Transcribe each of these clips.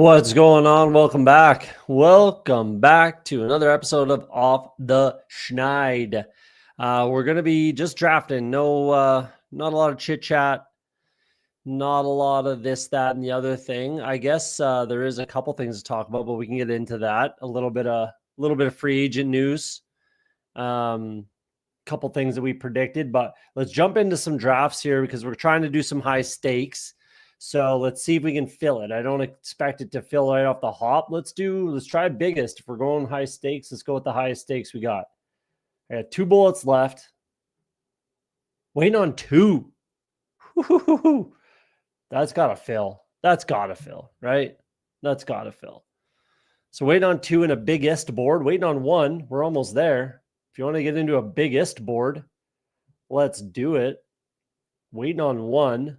What's going on? Welcome back. Welcome back to another episode of Off the Schneid. We're going to be just drafting. Not a lot of chit chat. Not a lot of this, that, and the other thing. I guess there is a couple things to talk about, but we can get into that. A little bit of free agent news. Couple things that we predicted, but let's jump into some drafts here because we're trying to do some high stakes. So let's see if we can fill it. I don't expect it to fill right off the hop. Let's try biggest. If we're going high stakes, let's go with the highest stakes we got. I got 2 bullets left. Waiting on 2. That's got to fill. That's got to fill, right? That's got to fill. So waiting on 2 in a biggest board. Waiting on 1. We're almost there. If you want to get into a biggest board, let's do it. Waiting on 1.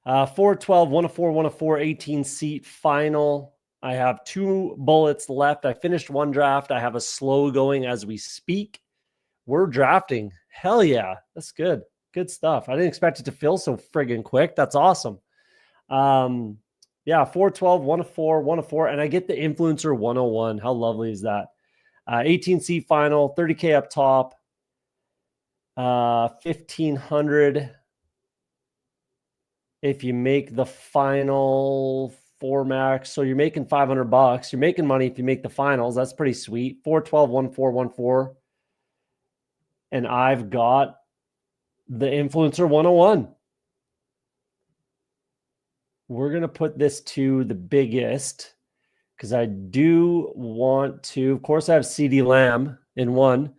412, 104, 104, 18 seat final. I have 2 bullets left. I finished 1 draft. I have a slow going as we speak. We're drafting. Hell yeah. That's good. Good stuff. I didn't expect it to fill so friggin' quick. That's awesome. 412, 104, 104. And I get the influencer 101. How lovely is that? 18 seat final, 30K up top. 1,500. If you make the final 4 max, so you're making $500. You're making money if you make the finals. That's pretty sweet. 412, 1414. And I've got the influencer 101. We're going to put this to the biggest because I do want to. Of course, I have CD Lamb in 1.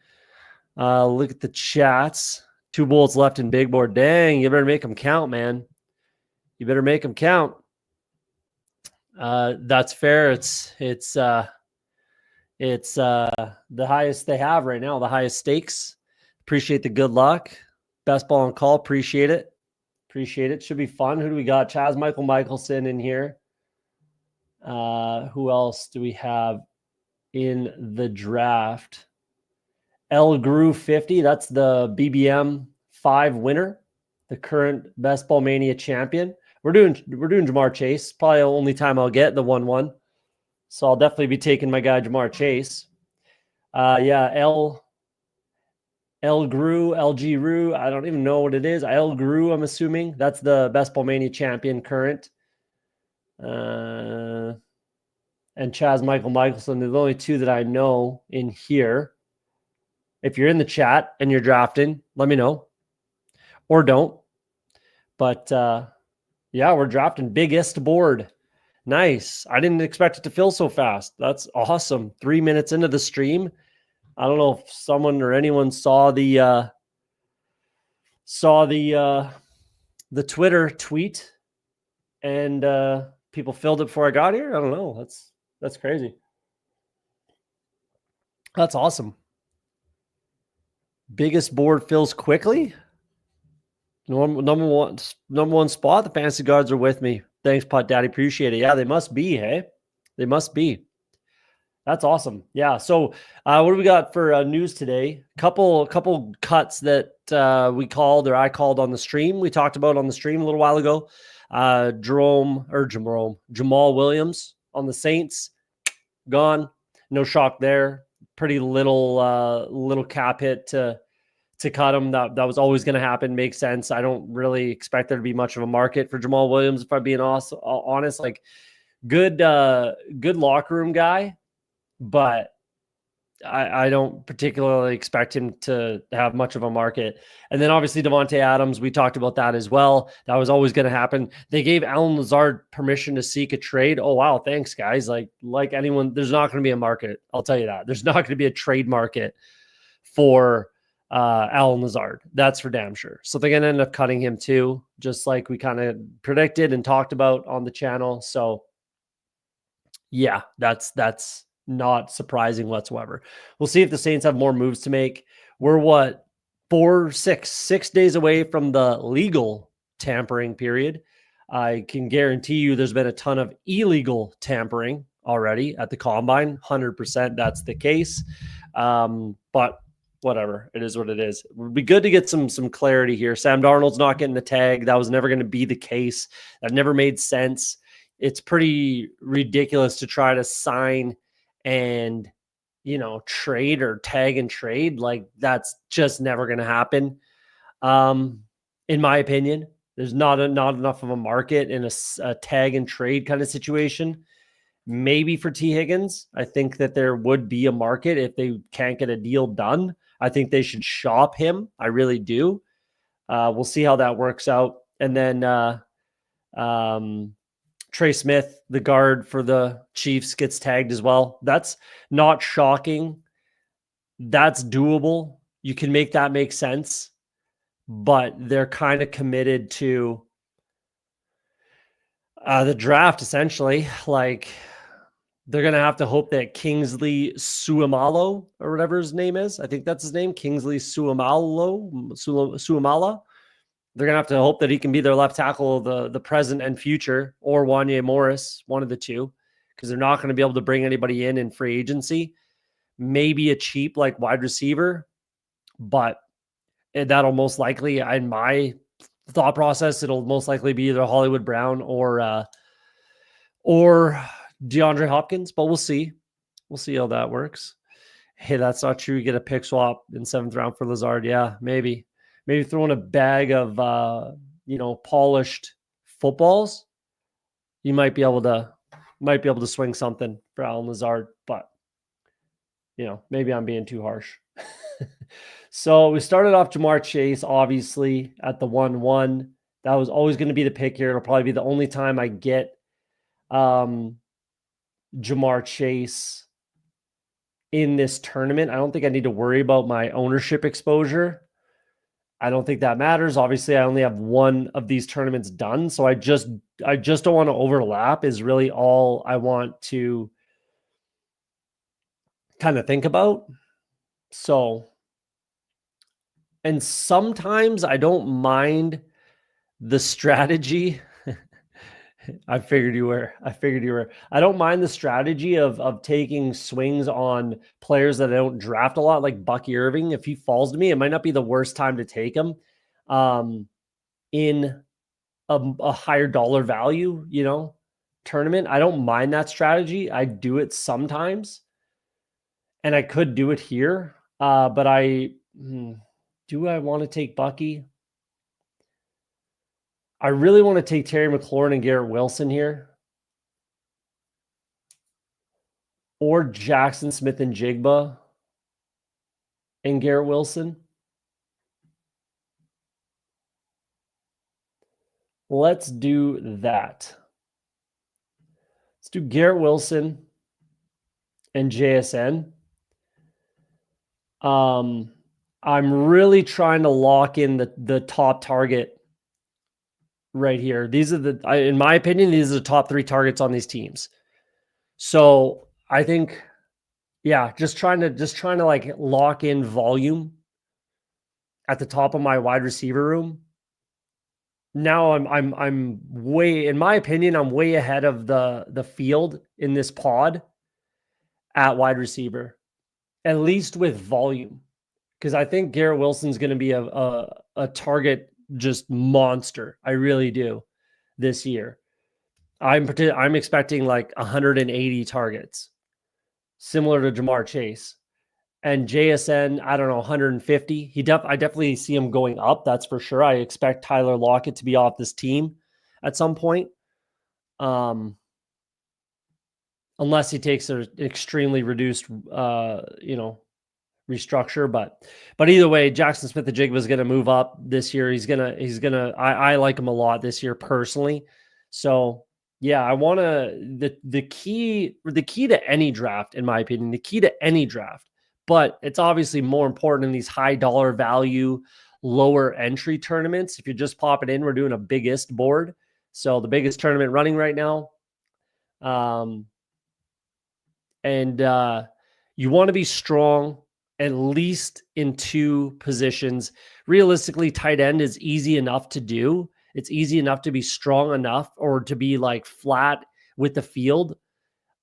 Look at the chats. 2 bullets left in big board. Dang, you better make them count, man. You better make them count. That's fair. It's the highest they have right now, the highest stakes. Appreciate the good luck. Best ball on call. Appreciate it. Appreciate it. Should be fun. Who do we got? Chaz Michael Michelson in here. Who else do we have in the draft? El Gru 50. That's the BBM 5 winner, the current Best Ball Mania champion. We're doing Jamar Chase. Probably the only time I'll get the 1-1. So I'll definitely be taking my guy Jamar Chase. El Gru, LG Ru. I don't even know what it is. El Gru, I'm assuming. That's the Best Ball Mania champion current. And Chaz Michael Michelson. They're the only 2 that I know in here. If you're in the chat and you're drafting, let me know. Or don't. But we're drafting biggest board. Nice. I didn't expect it to fill so fast. That's awesome. 3 minutes into the stream. I don't know if someone or anyone saw the Twitter tweet and people filled it before I got here. I don't know. That's crazy. That's awesome. Biggest board fills quickly. Number one spot. The fantasy guards are with me. Thanks, Pot Daddy. Appreciate it. Yeah, they must be. Hey, they must be. That's awesome. Yeah. So, what do we got for news today? Couple cuts that we called or I called on the stream. We talked about on the stream a little while ago. Jamal Williams on the Saints, gone. No shock there. Pretty little cap hit to cut him. That was always going to happen. Makes sense. I don't really expect there to be much of a market for Jamal Williams, if I'm being honest. Like, good locker room guy, but I don't particularly expect him to have much of a market. And then obviously Devontae Adams, we talked about that as well. That was always going to happen. They gave Allen Lazard permission to seek a trade. Oh, wow. Thanks, guys. Like anyone, there's not going to be a market. I'll tell you that. There's not going to be a trade market for Allen Lazard. That's for damn sure. So they're going to end up cutting him too, just like we kind of predicted and talked about on the channel. So yeah, that's not surprising whatsoever. We'll see if the Saints have more moves to make. We're 6 days away from the legal tampering period. I can guarantee you there's been a ton of illegal tampering already at the combine. 100% that's the case. But whatever, it is what it is. It would be good to get some clarity here. Sam Darnold's not getting the tag. That was never going to be the case. That never made sense. it's pretty ridiculous to try to sign and, trade or tag and trade. Like, that's just never going to happen. In my opinion, there's not enough of a market in a tag and trade kind of situation. Maybe for T. Higgins, I think that there would be a market if they can't get a deal done. I think they should shop him. I really do. We'll see how that works out. And then Trey Smith, the guard for the Chiefs, gets tagged as well. That's not shocking. That's doable. You can make that make sense. But they're kind of committed to the draft, essentially. Like, they're going to have to hope that Kingsley Suamalo, or whatever his name is, I think that's his name, Kingsley Suamala. They're going to have to hope that he can be their left tackle of the present and future, or Wanye Morris, one of the two, because they're not going to be able to bring anybody in free agency. Maybe a cheap like wide receiver, but that'll most likely, in my thought process, it'll most likely be either Hollywood Brown or DeAndre Hopkins, but we'll see. We'll see how that works. Hey, that's not true. You get a pick swap in 7th round for Lazard. Yeah, maybe throwing a bag of, polished footballs. You might be able to swing something for Alan Lazard, but maybe I'm being too harsh. So we started off Jamar Chase, obviously, at the 1-1. That was always going to be the pick here. It'll probably be the only time I get Jamar Chase in this tournament. I don't think I need to worry about my ownership exposure. I don't think that matters. Obviously, I only have one of these tournaments done, so I just don't want to overlap is really all I want to kind of think about. So, and sometimes I don't mind the strategy. I figured you were. I don't mind the strategy of taking swings on players that I don't draft a lot, like Bucky Irving. If he falls to me, it might not be the worst time to take him in a higher dollar value, tournament. I don't mind that strategy. I do it sometimes, and I could do it here. But do I want to take Bucky? I really want to take Terry McLaurin and Garrett Wilson here. Or Jackson Smith and Jigba and Garrett Wilson. Let's do that. Let's do Garrett Wilson and JSN. I'm really trying to lock in the top target right here. These are in my opinion, these are the top 3 targets on these teams. So I think, just trying to like lock in volume at the top of my wide receiver room. Now I'm way, in my opinion, I'm way ahead of the field in this pod at wide receiver, at least with volume, because I think Garrett Wilson's going to be a target just monster. I really do this year. I'm expecting like 180 targets, similar to Jamar Chase. And JSN, I don't know, 150. I definitely see him going up. That's for sure. I expect Tyler Lockett to be off this team at some point, unless he takes an extremely reduced, restructure. But either way, Jackson Smith the Jigba is going to move up this year. He's gonna. I like him a lot this year personally. So yeah, I want to the key to any draft, in my opinion, the key to any draft. But it's obviously more important in these high dollar value, lower entry tournaments. If you're just popping in, we're doing a biggest board. So the biggest tournament running right now. And you want to be strong at least in 2 positions. Realistically, tight end is easy enough to do. It's easy enough to be strong enough or to be like flat with the field.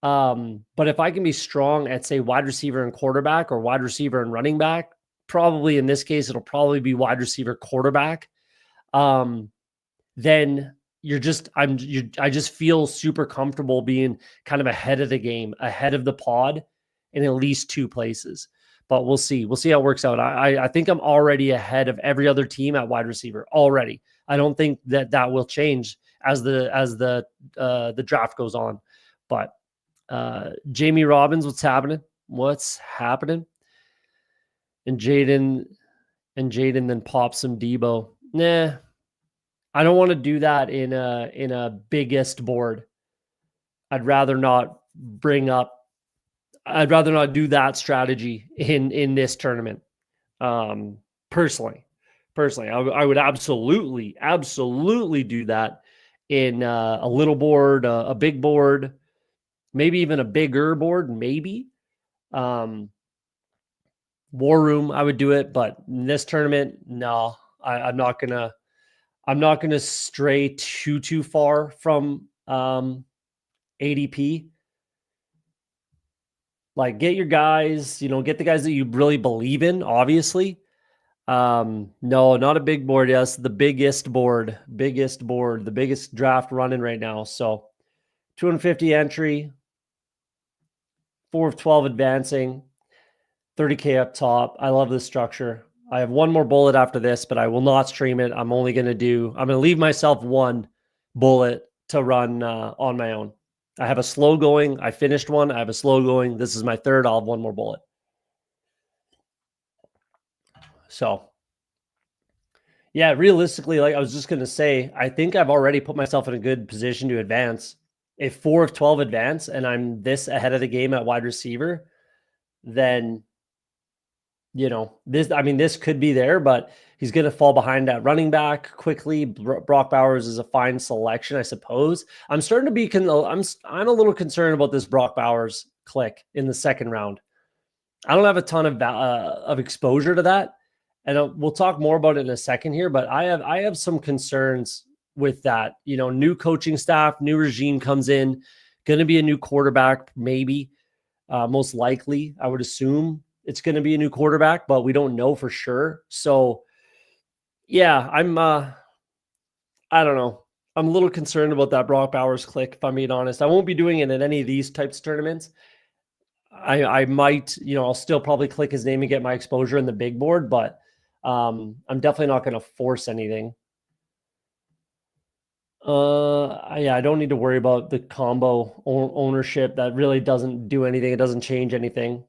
But if I can be strong at, say, wide receiver and quarterback, or wide receiver and running back, probably in this case, it'll probably be wide receiver quarterback. Then I just feel super comfortable being kind of ahead of the game, ahead of the pod in at least 2 places. But we'll see. We'll see how it works out. I think I'm already ahead of every other team at wide receiver already. I don't think that will change as the draft goes on. But Jamie Robbins, what's happening? What's happening? And Jaden then pops some Debo. Nah, I don't want to do that in a biggest board. I'd rather not do that strategy in this tournament. Personally, I would absolutely do that in a little board, a big board, maybe even a bigger board, maybe. War Room, I would do it, but in this tournament, no, I'm not gonna stray too far from ADP. Like, get your guys, get the guys that you really believe in, obviously. No, not a big board. Yes, the biggest board, the biggest draft running right now. So 250 entry, 4 of 12 advancing, 30K up top. I love this structure. I have one more bullet after this, but I will not stream it. I'm going to leave myself one bullet to run on my own. I have a slow going. I finished one. I have a slow going. This is my third. I'll have one more bullet. So, yeah, realistically, like I was just going to say, I think I've already put myself in a good position to advance. If 4 of 12 advance and I'm this ahead of the game at wide receiver, then, this could be there, but he's going to fall behind at running back quickly. Brock Bowers is a fine selection, I suppose. I'm starting to be, I'm a little concerned about this Brock Bowers click in the second round. I don't have a ton of exposure to that. And we'll talk more about it in a second here, but I have some concerns with that. New coaching staff, new regime comes in, going to be a new quarterback, maybe, most likely, I would assume it's going to be a new quarterback, but we don't know for sure. So yeah, I don't know. I'm a little concerned about that Brock Bowers click, if I'm being honest. I won't be doing it in any of these types of tournaments. I might, I'll still probably click his name and get my exposure in the big board, but I'm definitely not going to force anything. I don't need to worry about the combo ownership. That really doesn't do anything. It doesn't change anything.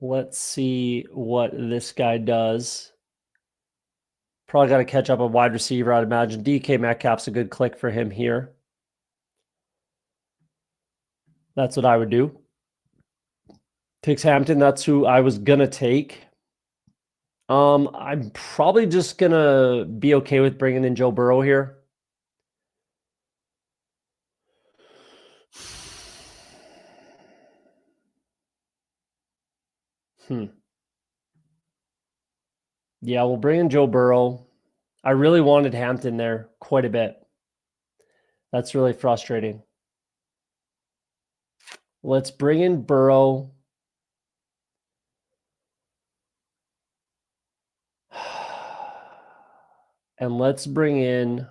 Let's see what this guy does. Probably got to catch up a wide receiver, I'd imagine. DK Metcalf's a good click for him here. That's what I would do. Takes Hampton. That's who I was going to take. I'm probably just going to be okay with bringing in Joe Burrow here. Yeah, we'll bring in Joe Burrow. I really wanted Hampton there quite a bit. That's really frustrating. Let's bring in Burrow. And let's bring in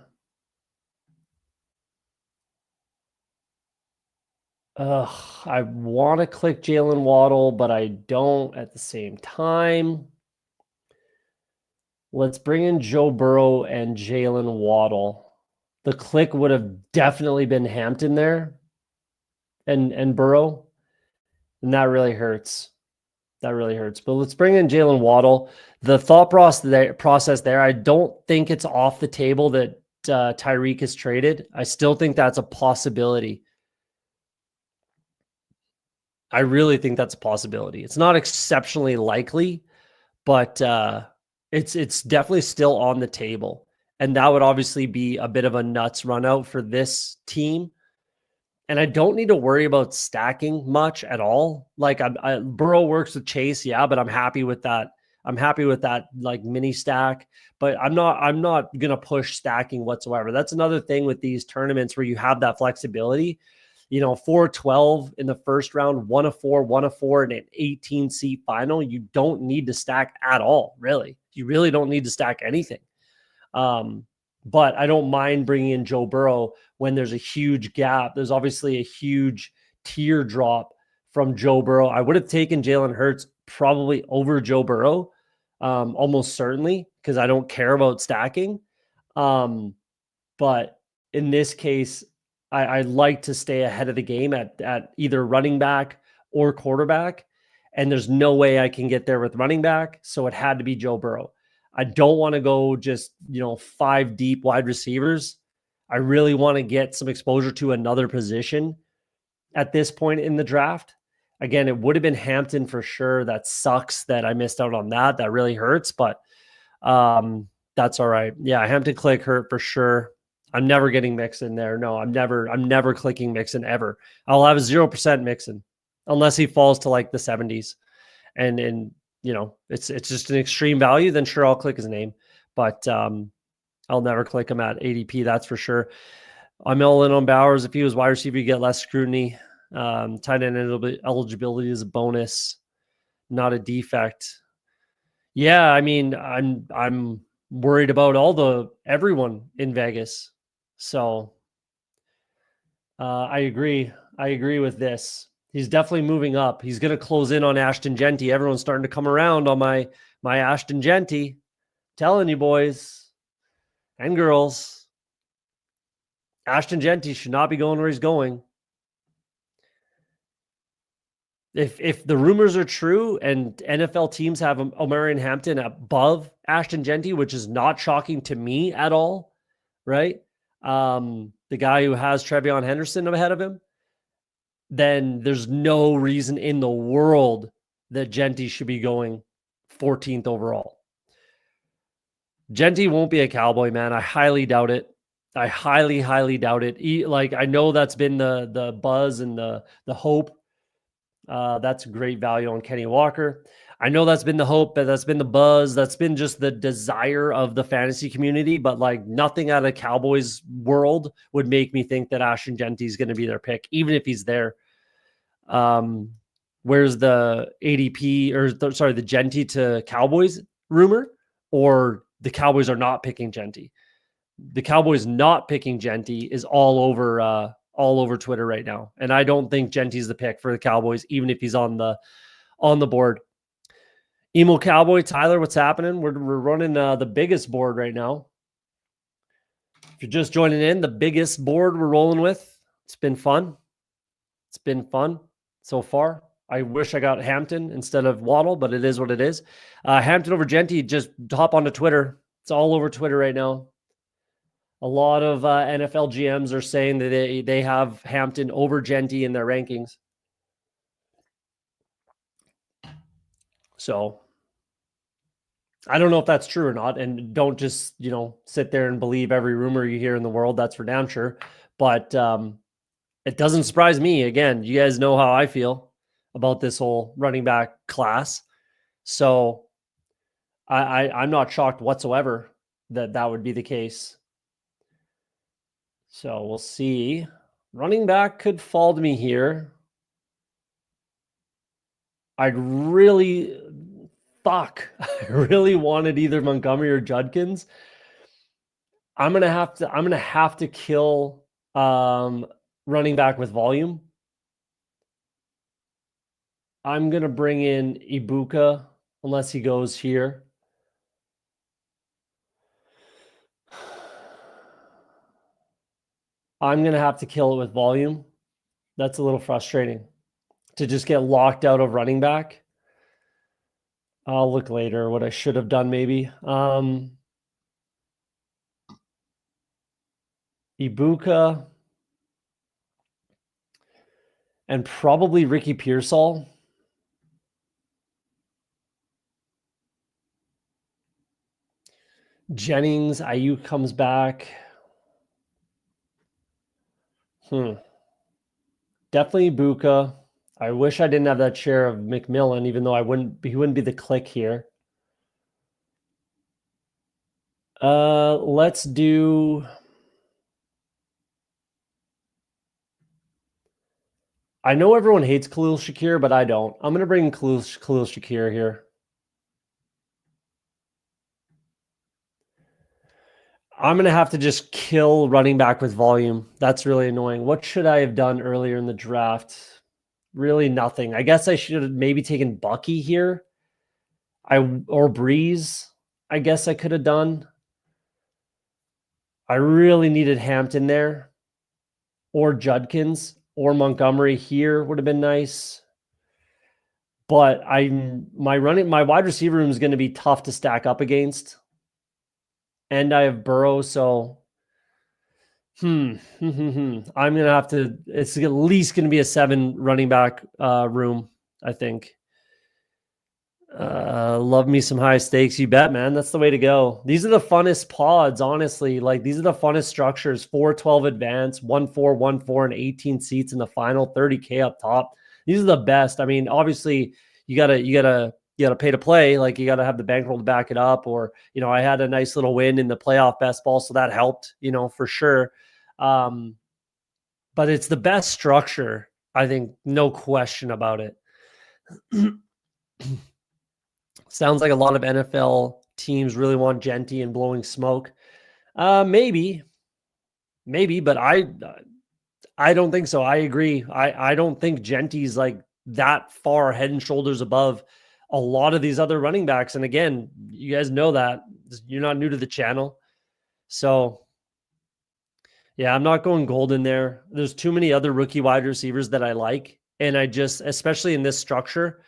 I want to click Jalen Waddle, but I don't at the same time. Let's bring in Joe Burrow and Jalen Waddle. The click would have definitely been Hampton there and Burrow. And that really hurts. That really hurts. But let's bring in Jalen Waddle. The thought process there, I don't think it's off the table that Tyreek is traded. I still think that's a possibility. I really think that's a possibility. It's not exceptionally likely, but it's definitely still on the table. And that would obviously be a bit of a nuts run out for this team. And I don't need to worry about stacking much at all. Like Burrow works with Chase, yeah, but I'm happy with that. I'm happy with that like mini stack, but I'm not gonna push stacking whatsoever. That's another thing with these tournaments where you have that flexibility. 4-12 in the first round, 1-4 in an 18-seat final. You don't need to stack at all, really. You really don't need to stack anything. But I don't mind bringing in Joe Burrow when there's a huge gap. There's obviously a huge tier drop from Joe Burrow. I would have taken Jalen Hurts probably over Joe Burrow, almost certainly, because I don't care about stacking. But in this case, I like to stay ahead of the game at either running back or quarterback. And there's no way I can get there with running back. So it had to be Joe Burrow. I don't want to go just, 5 deep wide receivers. I really want to get some exposure to another position at this point in the draft. Again, it would have been Hampton for sure. That sucks that I missed out on that. That really hurts, but that's all right. Yeah, Hampton click hurt for sure. I'm never getting Mixon there. No, I'm never clicking Mixon ever. I'll have a 0% Mixon unless he falls to like the 70s. And it's just an extreme value, then sure, I'll click his name. But I'll never click him at ADP, that's for sure. I'm all in on Bowers. If he was wide receiver, you get less scrutiny. Tight end eligibility is a bonus, not a defect. Yeah, I mean, I'm worried about everyone in Vegas. So I agree. I agree with this. He's definitely moving up. He's going to close in on Ashton Genty. Everyone's starting to come around on my Ashton Genty. Telling you, boys and girls, Ashton Genty should not be going where he's going. If the rumors are true and NFL teams have Omarion Hampton above Ashton Genty, which is not shocking to me at all, right? The guy who has Trevion Henderson ahead of him, then there's no reason in the world that Genty should be going 14th overall. Genty won't be a Cowboy, man. I highly doubt it. I highly, highly doubt it. I know that's been the buzz and the hope. That's great value on Kenny Walker. I know that's been the hope, that's been the buzz, that's been just the desire of the fantasy community, but like nothing out of Cowboys world would make me think that Ashton Genty is going to be their pick, even if he's there. Where's the ADP the Genty to Cowboys rumor, or the Cowboys are not picking Genty? The Cowboys not picking Genty is all over Twitter right now. And I don't think Genty's the pick for the Cowboys, even if he's on the board. Emo Cowboy, Tyler, what's happening? We're running the biggest board right now. If you're just joining in, the biggest board we're rolling with. It's been fun. It's been fun so far. I wish I got Hampton instead of Waddle, but it is what it is. Hampton over Genty, just hop onto Twitter. It's all over Twitter right now. A lot of NFL GMs are saying that they have Hampton over Genty in their rankings. So I don't know if that's true or not. And don't just, sit there and believe every rumor you hear in the world. That's for damn sure. But it doesn't surprise me. Again, you guys know how I feel about this whole running back class. So I'm not shocked whatsoever that would be the case. So we'll see. Running back could fall to me here. I really wanted either Montgomery or Judkins. I'm gonna have to kill running back with volume. I'm gonna bring in Ibuka unless he goes here. I'm going to have to kill it with volume. That's a little frustrating to just get locked out of running back. I'll look later what I should have done maybe. Ibuka and probably Ricky Pearsall. Jennings, Ayuk comes back. Definitely Ibuka. I wish I didn't have that share of McMillan, even though he wouldn't be the click here. Let's do I know everyone hates Khalil Shakir, but I don't. I'm going to bring Khalil Shakir here. I'm going to have to just kill running back with volume. That's really annoying. What should I have done earlier in the draft? Really nothing. I guess I should have maybe taken Bucky here. Or Breeze. I guess I could have done. I really needed Hampton there. Or Judkins or Montgomery here would have been nice. But my wide receiver room is going to be tough to stack up against. And I have Burrow, so I'm gonna have to. It's at least gonna be a 7 running back room, I think. Love me some high stakes, you bet, man. That's the way to go. These are the funnest pods, honestly. Like these are the funnest structures. 4-12 advance, 1-4, 1-4, and 18 seats in the final, 30K up top. These are the best. I mean, obviously, you gotta pay to play. Like you gotta have the bankroll to back it up. Or I had a nice little win in the playoff best ball, so that helped. For sure. But it's the best structure, I think, no question about it. Sounds like a lot of NFL teams really want Genty and blowing smoke. Maybe, but I don't think so. I agree. I don't think Genty's like that far head and shoulders above a lot of these other running backs. And again, you guys know that you're not new to the channel. So yeah, I'm not going golden there. There's too many other rookie wide receivers that I like. And I just, especially in this structure,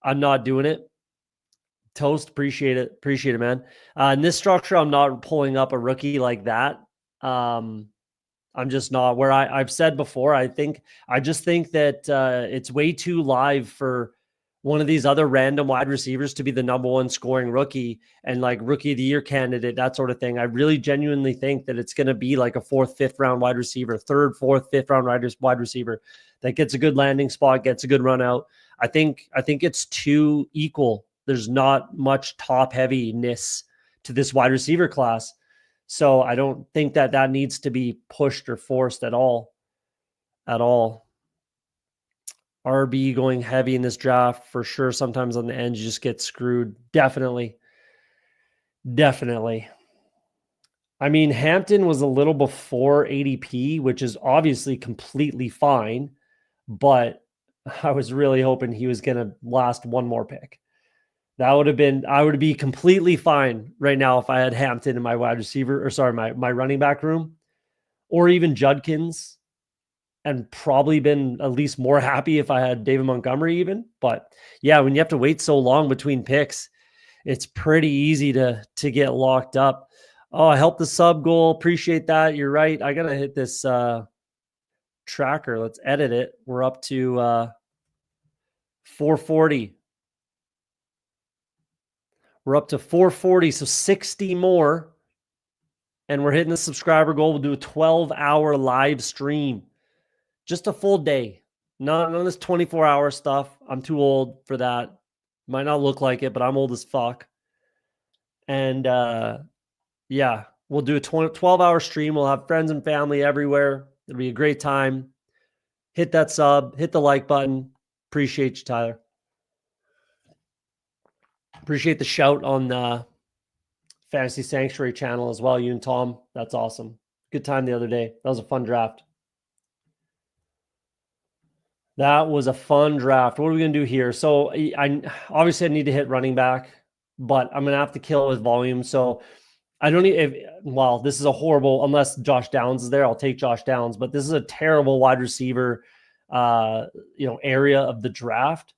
I'm not doing it. Toast, appreciate it, man. In this structure, I'm not pulling up a rookie like that. I'm just not where I've said before. I just think that it's way too live for one of these other random wide receivers to be the number 1 scoring rookie and like rookie of the year candidate, that sort of thing. I really genuinely think that it's going to be like a 4th, 5th round wide receiver, 3rd, 4th, 5th round wide receiver that gets a good landing spot, gets a good run out. I think it's too equal. There's not much top heaviness to this wide receiver class. So I don't think that needs to be pushed or forced at all. RB going heavy in this draft for sure. Sometimes on the end, you just get screwed. Definitely. I mean, Hampton was a little before ADP, which is obviously completely fine, but I was really hoping he was going to last one more pick. I would be completely fine right now if I had Hampton in my wide receiver, my running back room, or even Judkins, and probably been at least more happy if I had David Montgomery even. But yeah, when you have to wait so long between picks, it's pretty easy to get locked up. Oh, I helped the sub goal. Appreciate that. You're right. I got to hit this tracker. Let's edit it. We're up to 440. We're up to 440, so 60 more. And we're hitting the subscriber goal. We'll do a 12-hour live stream. Just a full day. None of this 24-hour stuff. I'm too old for that. Might not look like it, but I'm old as fuck. And yeah, we'll do a 12-hour stream. We'll have friends and family everywhere. It'll be a great time. Hit that sub. Hit the like button. Appreciate you, Tyler. Appreciate the shout on the Fantasy Sanctuary channel as well. You and Tom. That's awesome. Good time the other day. That was a fun draft. That was a fun draft. What are we going to do here? So I obviously need to hit running back, but I'm going to have to kill with volume. So I don't need, this is a horrible, unless Josh Downs is there, I'll take Josh Downs, but this is a terrible wide receiver, area of the draft.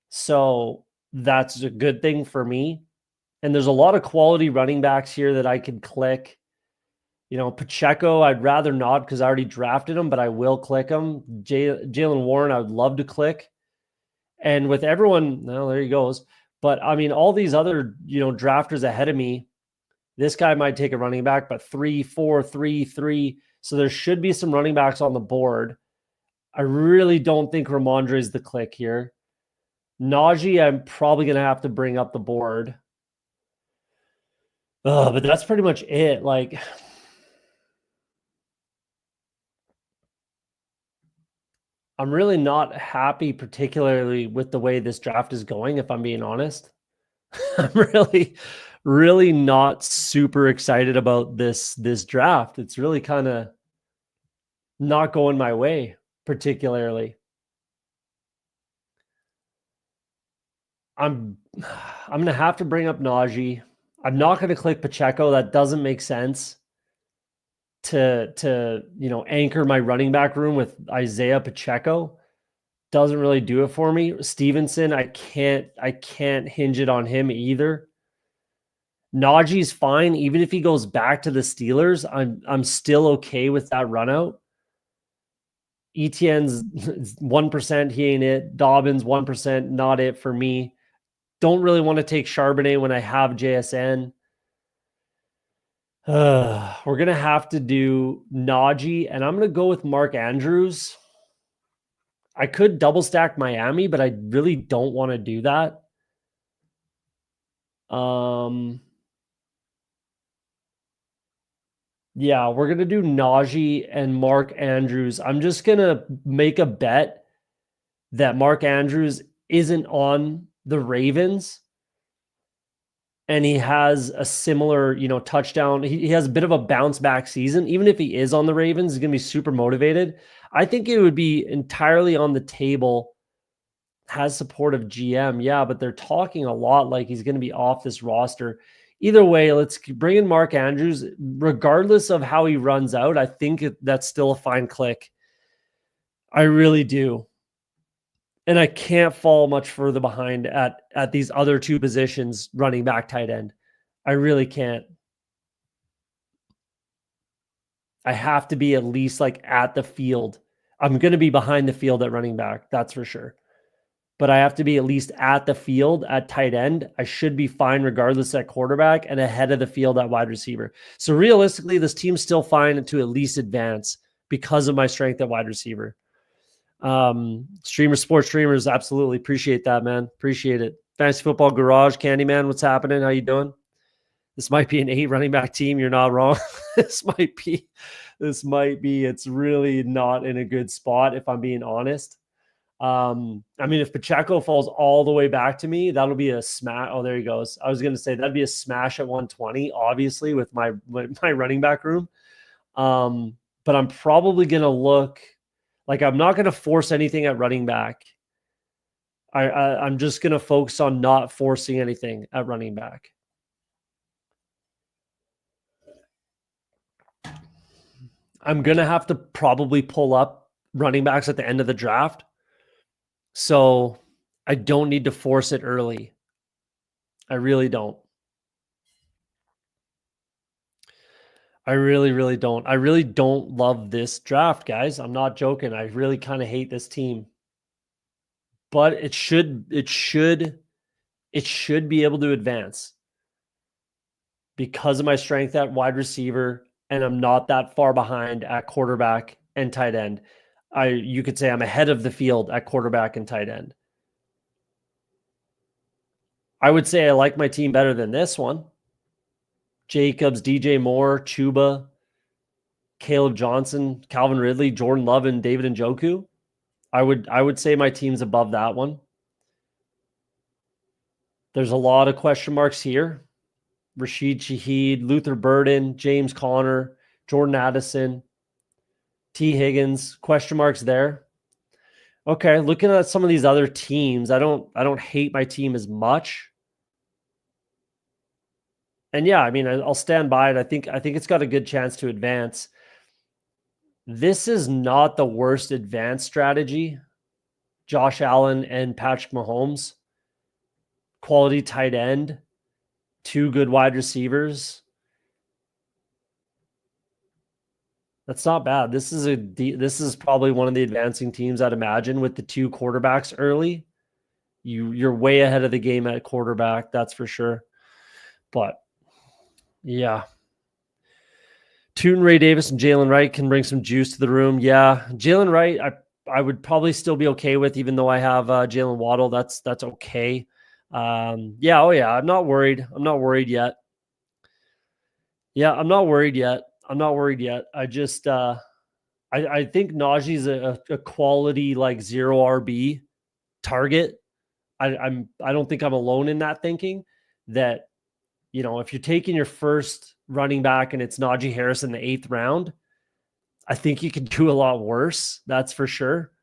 So that's a good thing for me. And there's a lot of quality running backs here that I could click. Pacheco, I'd rather not because I already drafted him, but I will click him. Jaylen Warren, I would love to click. And with everyone, well, there he goes. But I mean, all these other, drafters ahead of me, this guy might take a running back, but 3, 4, 3, 3. So there should be some running backs on the board. I really don't think Ramondre is the click here. Najee, I'm probably going to have to bring up the board. But that's pretty much it. I'm really not happy, particularly with the way this draft is going, if I'm being honest. I'm really not super excited about this draft. It's really kind of not going my way, particularly. I'm gonna have to bring up Najee. I'm not gonna click Pacheco. That doesn't make sense to anchor my running back room with Isaiah Pacheco. Doesn't really do it for me. Stevenson, I can't hinge it on him either. Najee's fine. Even if he goes back to the Steelers, I'm still okay with that run out. Etienne's 1%, he ain't it. Dobbins 1%, not it for me. Don't really want to take Charbonnet when I have JSN. We're going to have to do Najee, and I'm going to go with Mark Andrews. I could double stack Miami, but I really don't want to do that. Yeah, we're going to do Najee and Mark Andrews. I'm just going to make a bet that Mark Andrews isn't on the Ravens and he has a similar, touchdown. He has a bit of a bounce back season. Even if he is on the Ravens, he's going to be super motivated. I think it would be entirely on the table. Has support of GM. Yeah, but they're talking a lot like he's going to be off this roster. Either way, let's bring in Mark Andrews. Regardless of how he runs out, I think that's still a fine click. I really do. And I can't fall much further behind at these other two positions, running back, tight end. I really can't. I have to be at least like at the field. I'm going to be behind the field at running back. That's for sure. But I have to be at least at the field at tight end. I should be fine regardless at quarterback and ahead of the field at wide receiver. So realistically, this team's still fine to at least advance because of my strength at wide receiver. Sports streamers, absolutely appreciate that, man. Appreciate it. Fantasy Football Garage, Candyman, what's happening? How you doing? This might be an 8 running back team. You're not wrong. This might be. It's really not in a good spot, if I'm being honest. I mean, if Pacheco falls all the way back to me, that'll be a smash. Oh, there he goes. I was going to say that'd be a smash at 120, obviously, with my running back room. But I'm probably going to look like I'm not going to force anything at running back. I'm just going to focus on not forcing anything at running back. I'm going to have to probably pull up running backs at the end of the draft. So I don't need to force it early. I really don't. I really, really don't. I really don't love this draft, guys. I'm not joking. I really kind of hate this team. But it should be able to advance because of my strength at wide receiver, and I'm not that far behind at quarterback and tight end. You could say I'm ahead of the field at quarterback and tight end. I would say I like my team better than this one. Jacobs, DJ Moore, Chuba, Caleb Johnson, Calvin Ridley, Jordan Love, and David Njoku. I would say my team's above that one. There's a lot of question marks here. Rashid Shaheed, Luther Burden, James Conner, Jordan Addison, T. Higgins, question marks there. Okay, looking at some of these other teams, I don't hate my team as much. And yeah, I mean, I'll stand by it. I think it's got a good chance to advance. This is not the worst advanced strategy. Josh Allen and Patrick Mahomes, quality tight end, 2 good wide receivers. That's not bad. This is probably one of the advancing teams I'd imagine with the 2 quarterbacks early. You're way ahead of the game at quarterback, that's for sure. But yeah. Tootin Ray Davis and Jalen Wright can bring some juice to the room. Yeah, Jalen Wright, I would probably still be okay with, even though I have Jalen Waddle. That's okay. Yeah, oh yeah, I'm not worried. I'm not worried yet. Yeah, I'm not worried yet. I just I think Najee's a quality like 0 RB target. I don't think I'm alone in that thinking that, if you're taking your first running back and it's Najee Harris in the 8th round, I think you could do a lot worse. That's for sure.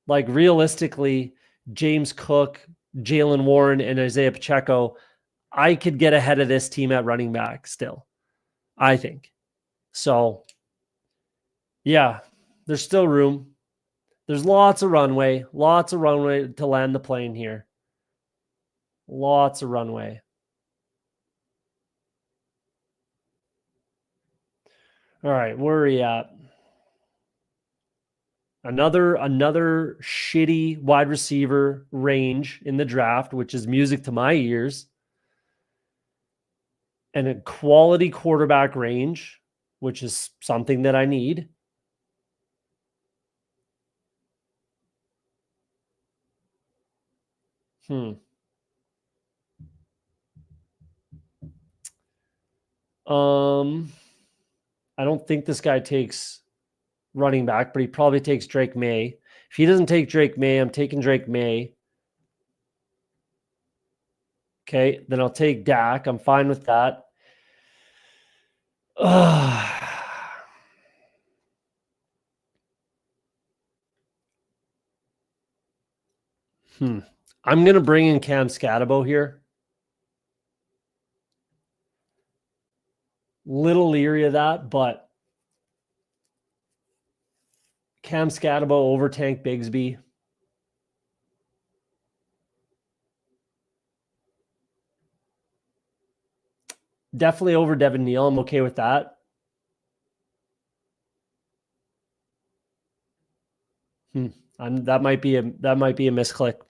Like realistically, James Cook, Jalen Warren, and Isaiah Pacheco, I could get ahead of this team at running back still, I think. So, yeah, there's still room. There's lots of runway to land the plane here. Lots of runway. All right, where are we at? Another shitty wide receiver range in the draft, which is music to my ears. And a quality quarterback range, which is something that I need. I don't think this guy takes running back, but he probably takes Drake May. If he doesn't take Drake May, I'm taking Drake May. Okay, then I'll take Dak. I'm fine with that. I'm going to bring in Cam Scatabo here. Little leery of that, but Cam Scatabo over Tank Bigsby. Definitely over Devin Neal. I'm okay with that. That might be a misclick,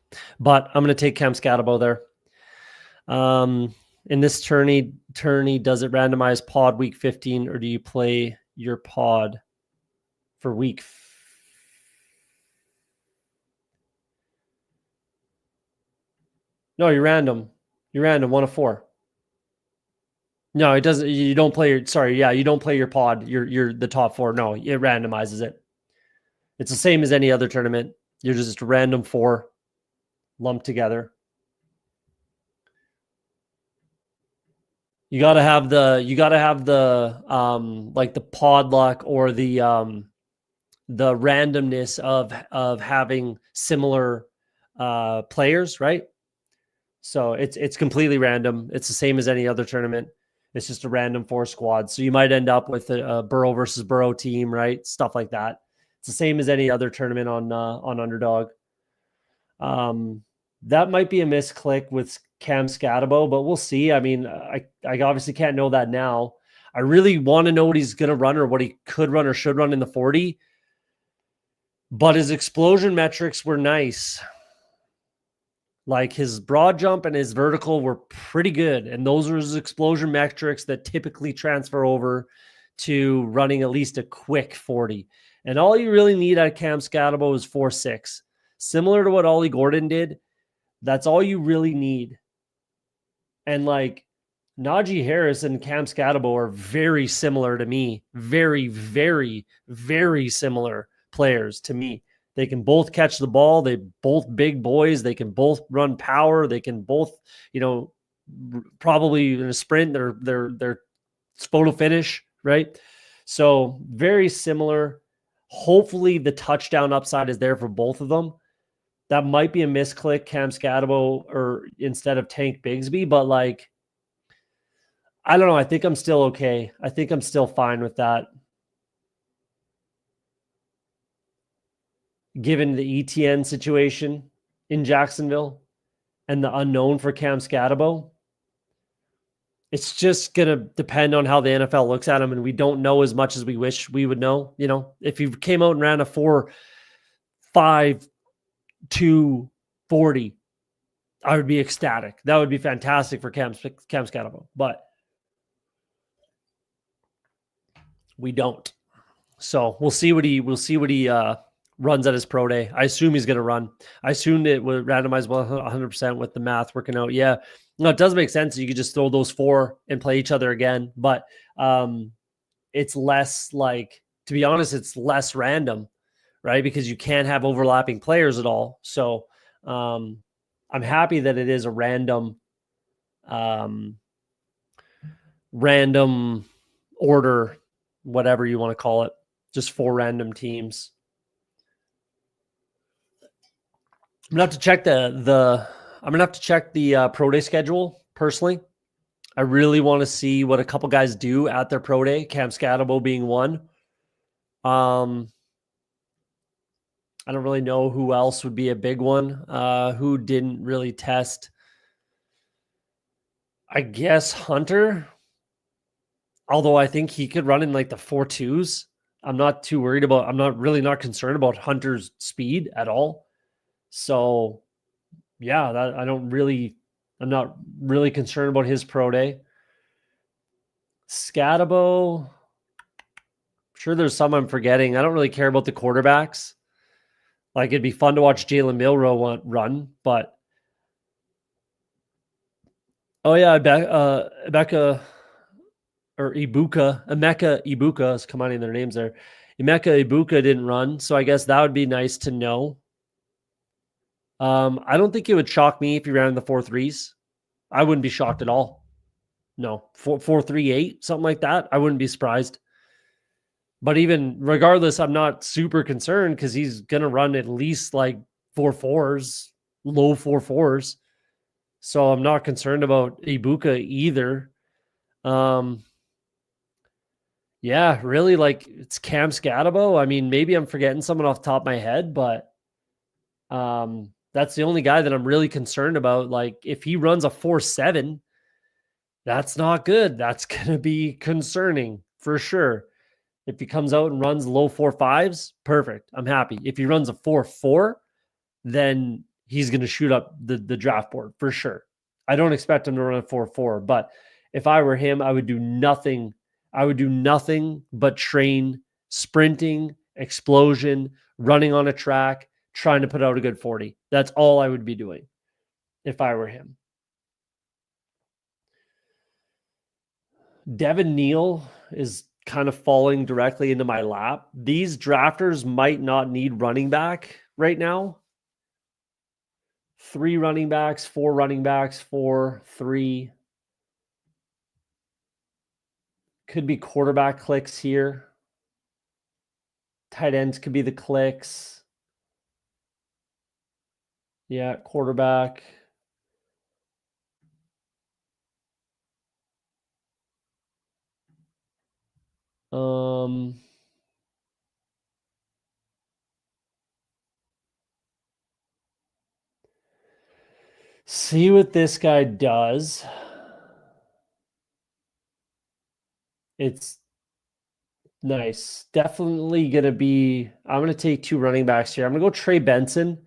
but I'm going to take Cam Scatabo there. In this tourney, does it randomize pod week 15, or do you play your pod for week? No, you're random. You're random, 1 of 4. No, it doesn't. You don't play your. Sorry, yeah, you don't play your pod. You're the top 4. No, it randomizes it. It's the same as any other tournament. You're just random 4 lumped together. You got to have the like the pod luck or the randomness of having similar players, right? So it's completely random. It's the same as any other tournament. It's just a random 4 squad. So you might end up with a Burrow versus Burrow team, right? Stuff like that. It's the same as any other tournament on Underdog. That might be a misclick with Cam Scatabo, but we'll see. I mean, I obviously can't know that now. I really want to know what he's going to run or what he could run or should run in the 40. But his explosion metrics were nice. Like his broad jump and his vertical were pretty good. And those are his explosion metrics that typically transfer over to running at least a quick 40. And all you really need out of Cam Scatabo is 4.6. Similar to what Ollie Gordon did. That's all you really need. And like Najee Harris and Cam Scatabo are very similar to me. Very, very, very similar players to me. They can both catch the ball. They both big boys. They can both run power. They can both, probably in a sprint, they're photo finish, right? So very similar. Hopefully the touchdown upside is there for both of them. That might be a misclick, Cam Scatabo, or instead of Tank Bigsby, but like, I don't know. I think I'm still okay. I think I'm still fine with that. Given the ETN situation in Jacksonville and the unknown for Cam Scatabo, it's just going to depend on how the NFL looks at him. And we don't know as much as we wish we would know. If he came out and ran a 4.5, 2.40, I would be ecstatic. That would be fantastic for Cam Scatabo, but we don't. So we'll see what he runs at his pro day. I assume he's going to run. I assumed it would randomize 100% with the math working out. Yeah, no, it does make sense. You could just throw those 4 and play each other again. But it's less like, to be honest, it's less random, right? Because you can't have overlapping players at all. So I'm happy that it is a random order, whatever you want to call it, just 4 random teams. I'm gonna have to check the pro day schedule personally. I really want to see what a couple guys do at their pro day, Cam Scatabo being one. I don't really know who else would be a big one. Who didn't really test? I guess Hunter, although I think he could run in like the 4.2s. I'm not too worried about, I'm not concerned about Hunter's speed at all. So yeah, I'm not really concerned about his pro day. Scatabo, sure there's some I'm forgetting. I don't really care about the quarterbacks. Like, it'd be fun to watch Jalen Milroe run, but oh yeah, Emeka Ibuka is combining their names there. Emeka Ibuka didn't run, so I guess that would be nice to know. I don't think it would shock me if he ran in the 4.3s. I wouldn't be shocked at all. No, 4.38, something like that. I wouldn't be surprised. But even regardless, I'm not super concerned because he's going to run at least like 4.4s, low 4.4s. So I'm not concerned about Ibuka either. Yeah, really, like, it's Cam Scatabo. I mean, maybe I'm forgetting someone off the top of my head, but that's the only guy that I'm really concerned about. Like, if he runs a 4.7, that's not good. That's going to be concerning for sure. If he comes out and runs low 4.5s, perfect. I'm happy. If he runs a 4.4, then he's going to shoot up the draft board for sure. I don't expect him to run a 4.4, but if I were him, I would do nothing. I would do nothing but train sprinting, explosion, running on a track, trying to put out a good 40. That's all I would be doing if I were him. Devin Neal is kind of falling directly into my lap. These drafters might not need running back right now. 3 running backs, 4 running backs, 4, 3. Could be quarterback clicks here. Tight ends could be the clicks. Yeah, quarterback. See what this guy does. It's nice. Definitely going to be, I'm going to take 2 running backs here. I'm going to go Trey Benson.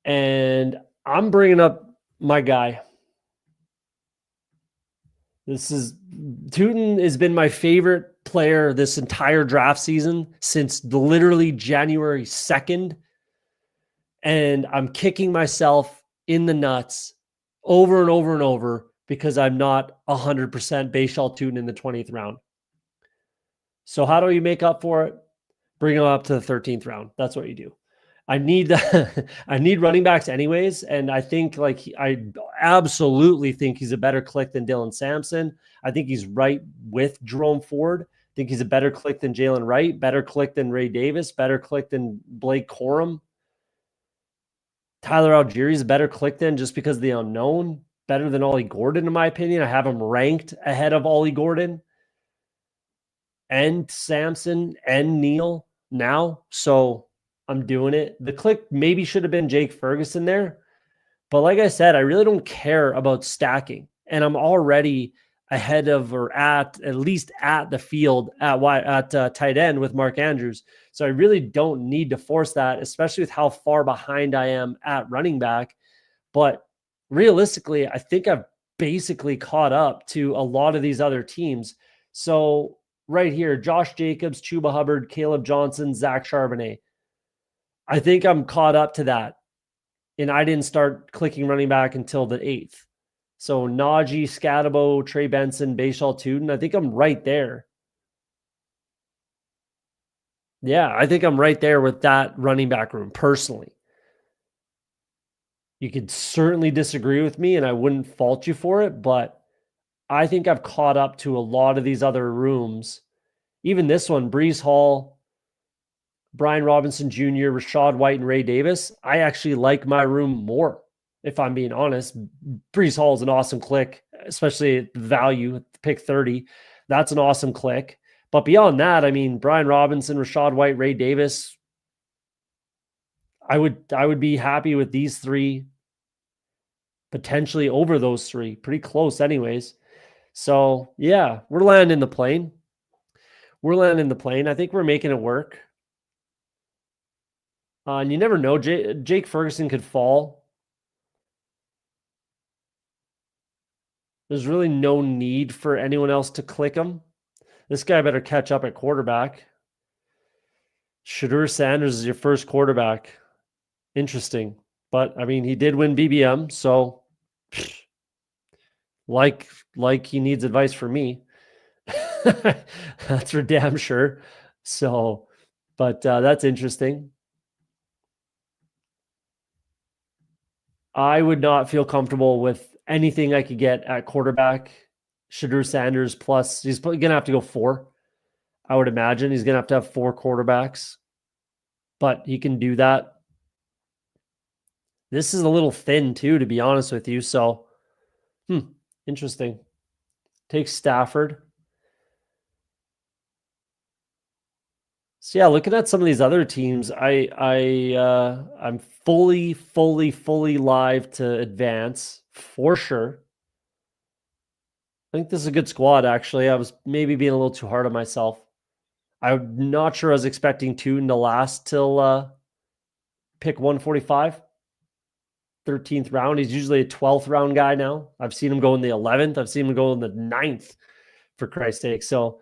And I'm bringing up my guy. Tootin has been my favorite player this entire draft season since literally January 2nd. And I'm kicking myself in the nuts over and over and over because I'm not 100% Bayshal Tootin in the 20th round. So how do you make up for it? Bring him up to the 13th round. That's what you do. I need running backs anyways, and I think I absolutely think he's a better click than Dylan Sampson. I think he's right with Jerome Ford. I think he's a better click than Jalen Wright, better click than Ray Davis, better click than Blake Corum. Tyler Algieri's a better click than, just because of the unknown. Better than Ollie Gordon, in my opinion. I have him ranked ahead of Ollie Gordon and Sampson and Neal now. So I'm doing it. The click maybe should have been Jake Ferguson there. But like I said, I really don't care about stacking. And I'm already ahead of, or at least at the field at tight end with Mark Andrews. So I really don't need to force that, especially with how far behind I am at running back. But realistically, I think I've basically caught up to a lot of these other teams. So right here, Josh Jacobs, Chuba Hubbard, Caleb Johnson, Zach Charbonnet. I think I'm caught up to that. And I didn't start clicking running back until the 8th. So Najee, Scatabo, Trey Benson, Bashal Tuden. I think I'm right there. Yeah, I think I'm right there with that running back room personally. You could certainly disagree with me, and I wouldn't fault you for it, but I think I've caught up to a lot of these other rooms. Even this one, Brees Hall, Brian Robinson Jr., Rashad White, and Ray Davis. I actually like my room more, if I'm being honest. Brees Hall is an awesome click, especially at the value at pick 30. That's an awesome click. But beyond that, I mean, Brian Robinson, Rashad White, Ray Davis, I would be happy with these three, potentially over those three. Pretty close anyways. So yeah, we're landing the plane. I think we're making it work. And you never know, Jake Ferguson could fall. There's really no need for anyone else to click him. This guy better catch up at quarterback. Shedeur Sanders is your first quarterback. Interesting. But I mean, he did win BBM, so like he needs advice from me. That's for damn sure. So, but that's interesting. I would not feel comfortable with anything I could get at quarterback. Shedeur Sanders plus, he's going to have to go 4. I would imagine he's going to have 4 quarterbacks, but he can do that. This is a little thin too, to be honest with you. So, interesting. Take Stafford. So yeah, looking at some of these other teams, I'm fully live to advance for sure. I think this is a good squad, actually. I was maybe being a little too hard on myself. I'm not sure I was expecting Tune to last till pick 145, 13th round. He's usually a 12th round guy now. I've seen him go in the 11th. I've seen him go in the 9th, for Christ's sake. So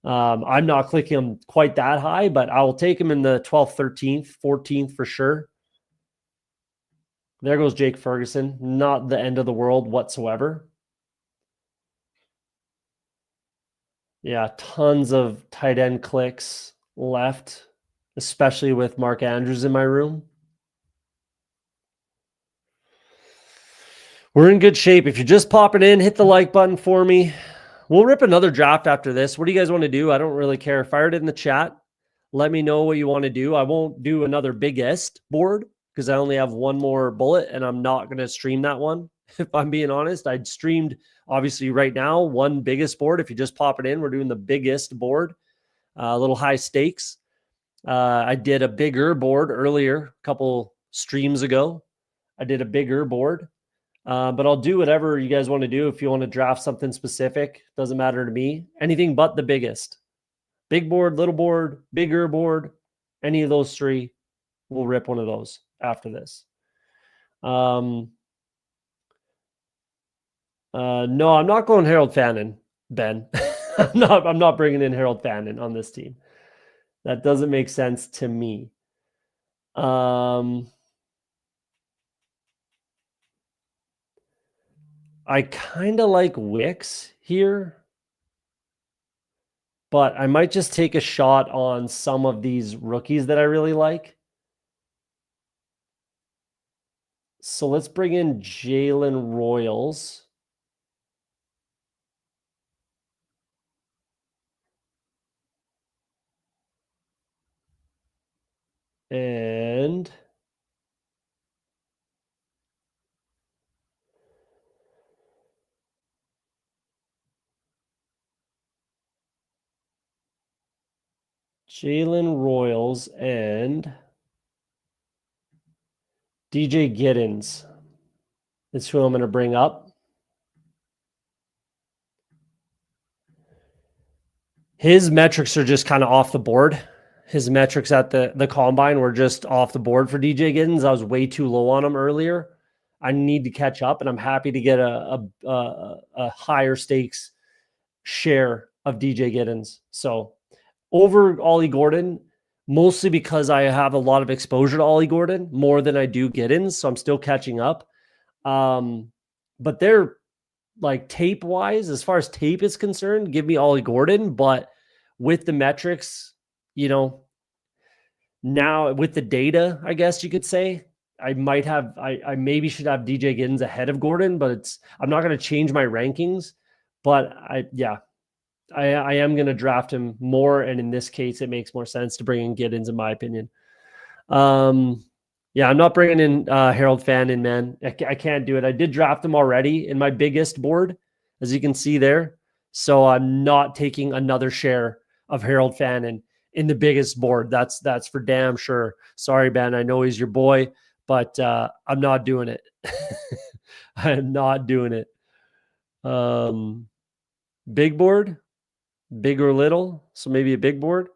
I'm not clicking him quite that high, but I will take him in the 12th, 13th, 14th for sure. There goes Jake Ferguson. Not the end of the world whatsoever. Yeah, tons of tight end clicks left, especially with Mark Andrews in my room. We're in good shape. If you're just popping in, hit the like button for me. We'll rip another draft after this. What do you guys want to do? I don't really care. Fire it in the chat. Let me know what you want to do. I won't do another biggest board because I only have one more bullet and I'm not going to stream that one. If I'm being honest, I'd streamed obviously right now one biggest board. If you just pop it in, we're doing the biggest board, a little high stakes. I did a bigger board earlier, a couple streams ago. I did a bigger board. But I'll do whatever you guys want to do. If you want to draft something specific, doesn't matter to me. Anything but the biggest. Big board, little board, bigger board, any of those three, we'll rip one of those after this. No, I'm not going Harold Fannin, Ben. I'm not bringing in Harold Fannin on this team. That doesn't make sense to me. I kind of like Wicks here, but I might just take a shot on some of these rookies that I really like. So let's bring in Jalen Royals. And Jalen Royals and DJ Giddens is who I'm going to bring up. His metrics are just kind of off the board. His metrics at the combine were just off the board for DJ Giddens. I was way too low on him earlier. I need to catch up, and I'm happy to get a higher stakes share of DJ Giddens. So over Ollie Gordon, mostly because I have a lot of exposure to Ollie Gordon more than I do Giddens. So I'm still catching up. But they're like tape wise, as far as tape is concerned, give me Ollie Gordon. But with the metrics, now with the data, I guess you could say, I maybe should have DJ Giddens ahead of Gordon, but I'm not going to change my rankings. But I am going to draft him more. And in this case, it makes more sense to bring in Giddens, in my opinion. I'm not bringing in Harold Fannin, man. I can't do it. I did draft him already in my biggest board, as you can see there. So I'm not taking another share of Harold Fannin in the biggest board. That's for damn sure. Sorry, Ben. I know he's your boy, but I'm not doing it. I'm not doing it. Big board, big or little. So maybe a big board.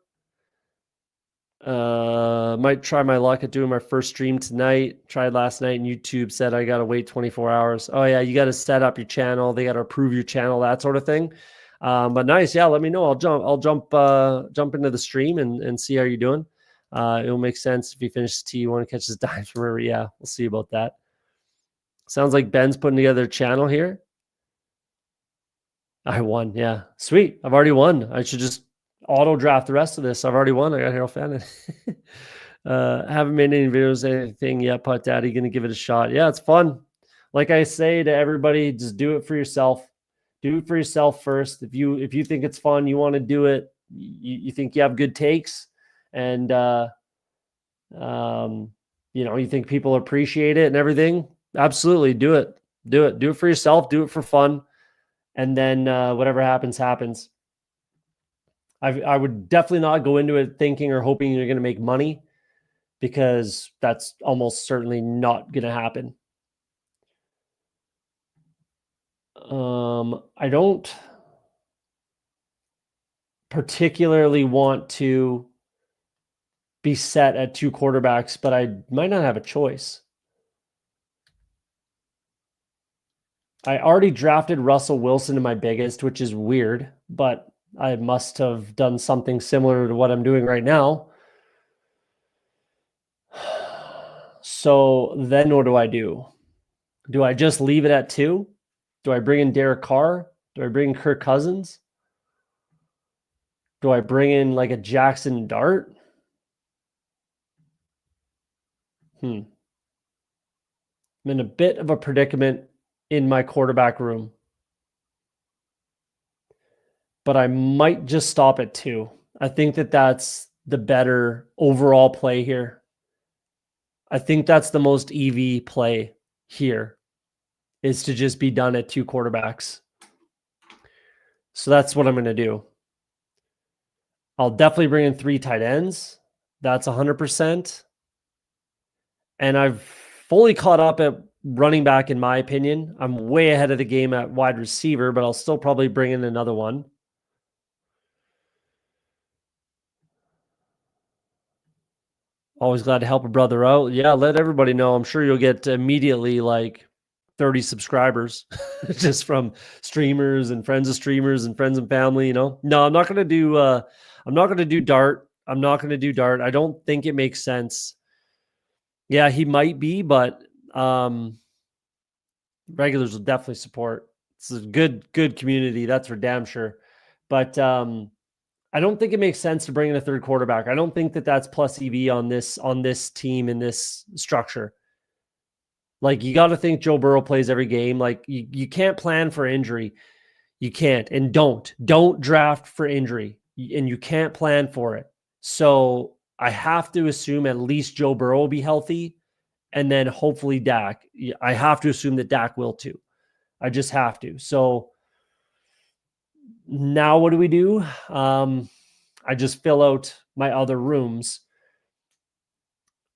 Might try my luck at doing my first stream tonight. Tried last night, and YouTube said I gotta wait 24 hours. Oh yeah, you gotta set up your channel. They gotta approve your channel, that sort of thing. But nice, yeah. Let me know. I'll jump into the stream and see how you're doing. It'll make sense if you finish T1 catches dimes from River. Yeah, we'll see about that. Sounds like Ben's putting together a channel here. I won. Yeah, sweet. I've already won. I should just auto draft the rest of this. I've already won. I got Harold Fannin. Haven't made any videos, anything yet. Putt Daddy, gonna give it a shot. Yeah, it's fun. Like I say to everybody, just do it for yourself. Do it for yourself first. If you think it's fun, you want to do it. You think you have good takes, and you think people appreciate it and everything. Absolutely, do it. Do it. Do it for yourself. Do it for fun, and then whatever happens, happens. I would definitely not go into it thinking or hoping you're going to make money, because that's almost certainly not going to happen. I don't particularly want to be set at 2 quarterbacks, but I might not have a choice. I already drafted Russell Wilson in my biggest, which is weird, but I must have done something similar to what I'm doing right now. So then what do I do? Do I just leave it at 2? Do I bring in Derek Carr? Do I bring in Kirk Cousins? Do I bring in like a Jackson Dart? I'm in a bit of a predicament in my quarterback room, but I might just stop at 2. I think that's the better overall play here. I think that's the most EV play here, is to just be done at 2 quarterbacks. So that's what I'm going to do. I'll definitely bring in 3 tight ends. That's 100%. And I've fully caught up at running back, in my opinion. I'm way ahead of the game at wide receiver, but I'll still probably bring in another one. Always glad to help a brother out. Yeah, let everybody know. I'm sure you'll get immediately like 30 subscribers just from streamers and friends of streamers and friends and family, No, I'm not going to do Dart. I'm not going to do Dart. I don't think it makes sense. Yeah, he might be, but regulars will definitely support. It's a good community, that's for damn sure. But I don't think it makes sense to bring in a 3rd quarterback. I don't think that's plus EV on this team in this structure. Like, you got to think Joe Burrow plays every game. Like, you can't plan for injury. You can't, and don't draft for injury, and you can't plan for it. So I have to assume at least Joe Burrow will be healthy, and then hopefully Dak. I have to assume that Dak will too. I just have to. So now what do we do? I just fill out my other rooms.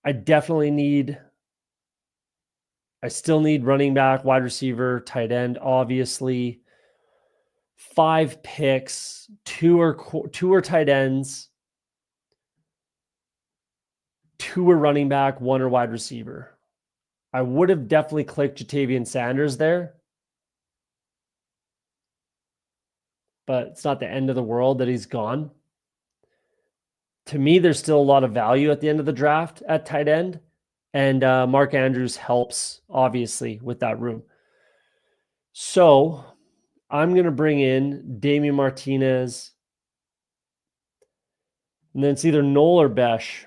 I still need running back, wide receiver, tight end, obviously. 5 picks, 2 are tight ends, 2 are running back, 1 are wide receiver. I would have definitely clicked Jatavian Sanders there, but it's not the end of the world that he's gone. To me, there's still a lot of value at the end of the draft at tight end, and Mark Andrews helps, obviously, with that room. So I'm going to bring in Damian Martinez. And then it's either Noel or Besh.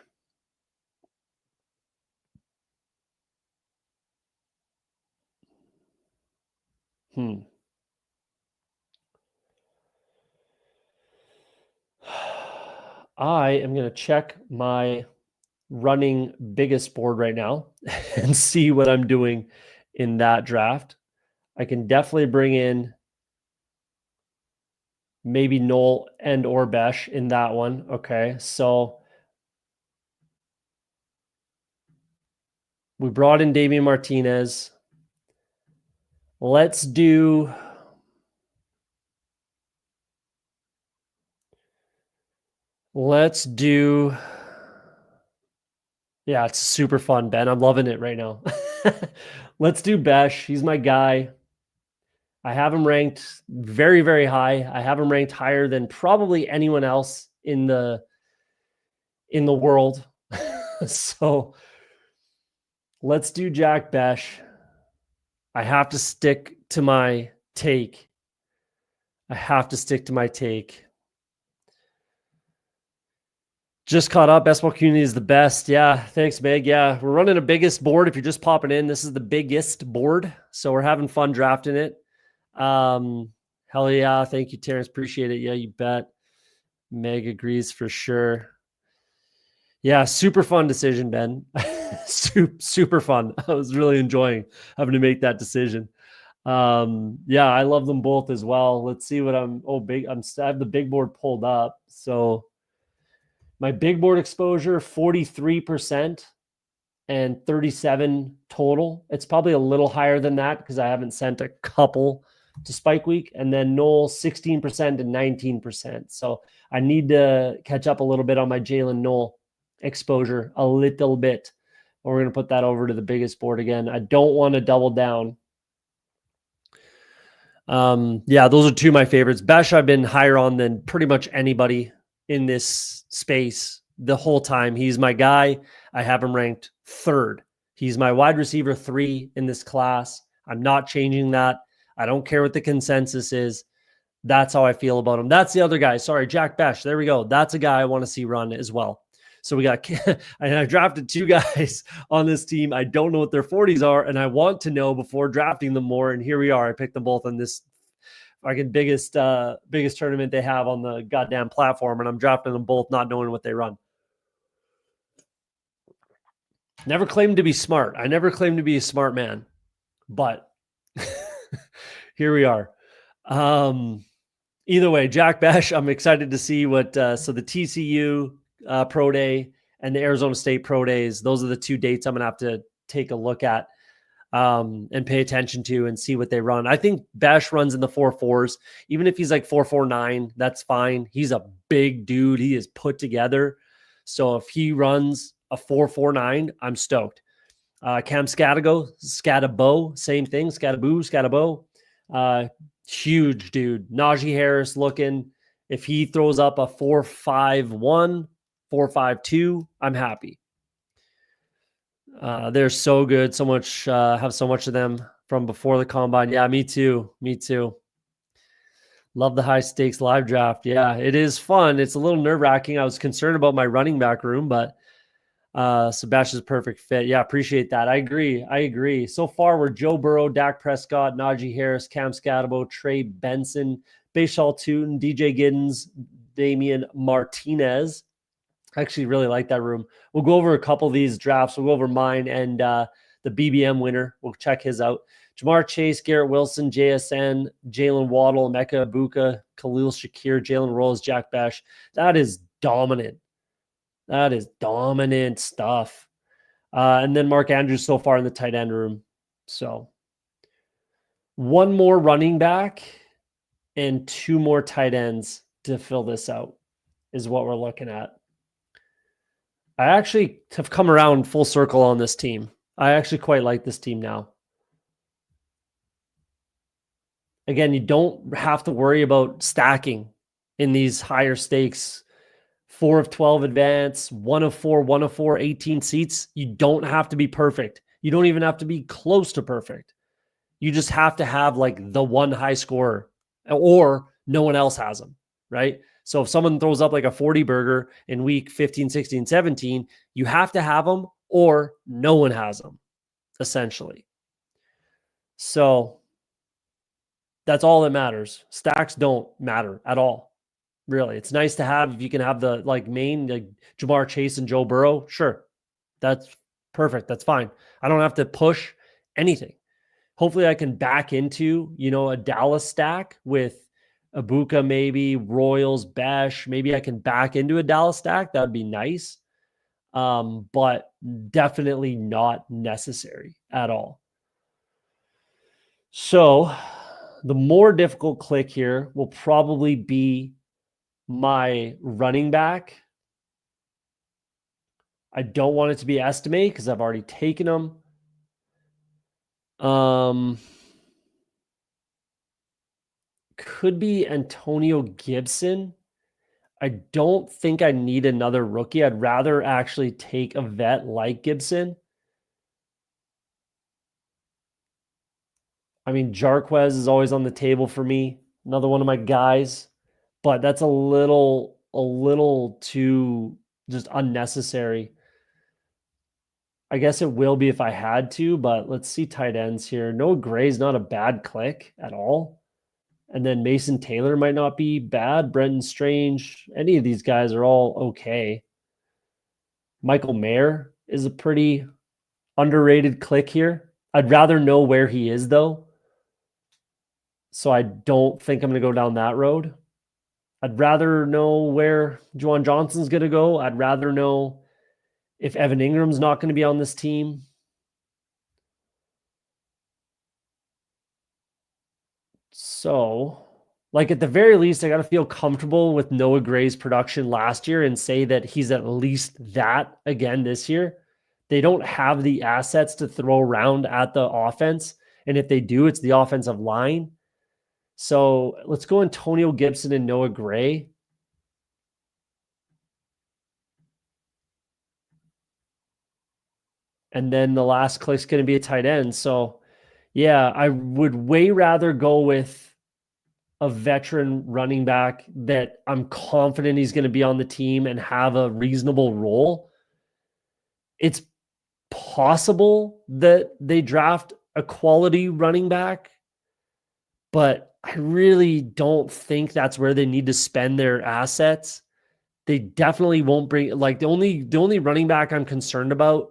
I am going to check my running biggest board right now and see what I'm doing in that draft. I can definitely bring in maybe Noel and or Besh in that one. Okay, so we brought in Damian Martinez. Let's do yeah, it's super fun, Ben. I'm loving it right now. Let's do Besh. He's my guy. I have him ranked very, very high. I have him ranked higher than probably anyone else in the world. So let's do Jack Besh. I have to stick to my take. Just caught up. Best Ball community is the best. Yeah. Thanks, Meg. Yeah. We're running a biggest board. If you're just popping in, this is the biggest board. So we're having fun drafting it. Hell yeah. Thank you, Terrence. Appreciate it. Yeah, you bet. Meg agrees for sure. Yeah. Super fun decision, Ben. super fun. I was really enjoying having to make that decision. Yeah, I love them both as well. Let's see what I have the big board pulled up. So my big board exposure, 43% and 37 total. It's probably a little higher than that because I haven't sent a couple to Spike Week. And then Noel, 16% and 19%. So I need to catch up a little bit on my Jalen Noel exposure, a little bit. We're going to put that over to the biggest board again. I don't want to double down. Yeah, those are two of my favorites. Besh, I've been higher on than pretty much anybody in this space the whole time. He's my guy. I have him ranked third. He's my wide receiver 3 in this class. I'm not changing that. I don't care what the consensus is. That's how I feel about him. That's the other guy. Sorry, Jack Besh. There we go. That's a guy I want to see run as well. So we got, I drafted 2 guys on this team. I don't know what their 40s are, and I want to know before drafting them more. And here we are. I picked them both on this fucking biggest tournament they have on the goddamn platform, and I'm drafting them both not knowing what they run. Never claimed to be smart. I never claimed to be a smart man, but here we are. Either way, Jack Besh, I'm excited to see what, so the TCU Pro Day and the Arizona State Pro Days, those are the 2 dates I'm going to have to take a look at and pay attention to and see what they run. I think Besh runs in the 4.4s. Even if he's like 4.49, that's fine. He's a big dude. He is put together. So if he runs a 4.49, I'm stoked. Cam Scatabo, same thing. Scatabo. Huge dude. Najee Harris looking. If he throws up a 4.51, 4.52, I'm happy. They're so good. So much, have so much of them from before the combine. Yeah, me too. Love the high stakes live draft. Yeah, it is fun. It's a little nerve wracking. I was concerned about my running back room, but Sebastian's perfect fit. Yeah, appreciate that. I agree. So far, we're Joe Burrow, Dak Prescott, Najee Harris, Cam Scatabo, Trey Benson, Bashal Tootin, DJ Giddens, Damian Martinez. I actually really like that room. We'll go over a couple of these drafts. We'll go over mine and the BBM winner. We'll check his out. Jamar Chase, Garrett Wilson, JSN, Jalen Waddle, Mecca Ibuka, Khalil Shakir, Jalen Rose, Jack Besh. That is dominant. That is dominant stuff. And then Mark Andrews so far in the tight end room. So 1 more running back and 2 more tight ends to fill this out is what we're looking at. I actually have come around full circle on this team. I actually quite like this team now. Again, you don't have to worry about stacking in these higher stakes. 4 of 12 advance, 1 of 4, 18 seats. You don't have to be perfect. You don't even have to be close to perfect. You just have to have like the one high scorer or no one else has them, right? So if someone throws up like a 40 burger in week 15, 16, 17, you have to have them or no one has them, essentially. So that's all that matters. Stacks don't matter at all. Really. It's nice to have if you can have the like main like Jamar Chase and Joe Burrow. Sure. That's perfect. That's fine. I don't have to push anything. Hopefully I can back into, a Dallas stack with Ibuka, maybe Royals, Besh. Maybe I can back into a Dallas stack. That would be nice. But definitely not necessary at all. So the more difficult click here will probably be my running back. I don't want it to be Estimate because I've already taken them. Could be Antonio Gibson. I don't think I need another rookie. I'd rather actually take a vet like Gibson. I mean, Jarquez is always on the table for me. Another one of my guys, but that's a little too just unnecessary. I guess it will be if I had to, but let's see tight ends here. Noah Gray's not a bad click at all. And then Mason Taylor might not be bad. Brenton Strange, any of these guys are all okay. Michael Mayer is a pretty underrated click here. I'd rather know where he is, though. So I don't think I'm going to go down that road. I'd rather know where Juwan Johnson's going to go. I'd rather know if Evan Ingram's not going to be on this team. So, like at the very least, I got to feel comfortable with Noah Gray's production last year and say that he's at least that again this year. They don't have the assets to throw around at the offense. And if they do, it's the offensive line. So let's go Antonio Gibson and Noah Gray. And then the last click's going to be a tight end. So yeah, I would way rather go with a veteran running back that I'm confident he's going to be on the team and have a reasonable role. It's possible that they draft a quality running back, but I really don't think that's where they need to spend their assets. They definitely won't bring like the only running back I'm concerned about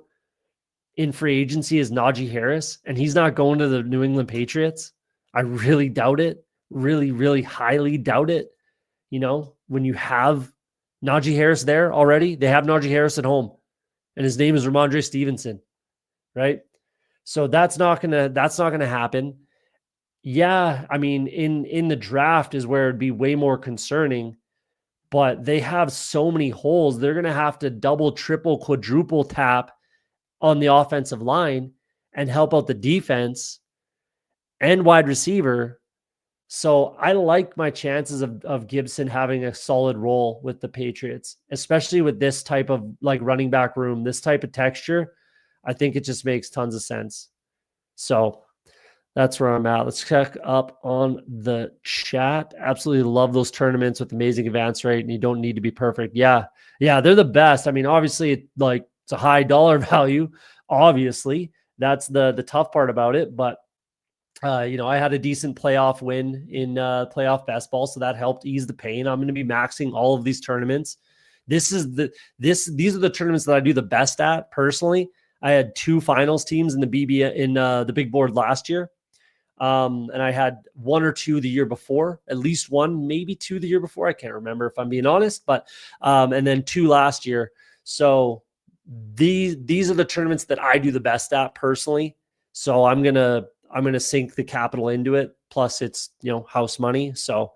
in free agency is Najee Harris, and he's not going to the New England Patriots. I really doubt it. Really, really highly doubt it. When you have Najee Harris there already, they have Najee Harris at home, and his name is Ramondre Stevenson, right? So that's not gonna happen. Yeah, I mean, in the draft is where it'd be way more concerning, but they have so many holes. They're gonna have to double, triple, quadruple tap on the offensive line and help out the defense and wide receiver. So I like my chances of Gibson having a solid role with the Patriots, especially with this type of like running back room, this type of texture. I think it just makes tons of sense. So that's where I'm at. Let's check up on the chat. Absolutely love those tournaments with amazing advance rate, and you don't need to be perfect. Yeah, they're the best. I mean, obviously, it's a high dollar value. Obviously, that's the tough part about it. But I had a decent playoff win in playoff best ball, so that helped ease the pain. I'm going to be maxing all of these tournaments. These are the tournaments that I do the best at personally. I had 2 finals teams in the BB in the big board last year. And I had 1 or 2 the year before, at least 1, maybe 2 the year before. I can't remember if I'm being honest, but and then 2 last year. So these are the tournaments that I do the best at personally. So I'm gonna sink the capital into it. Plus, it's house money. So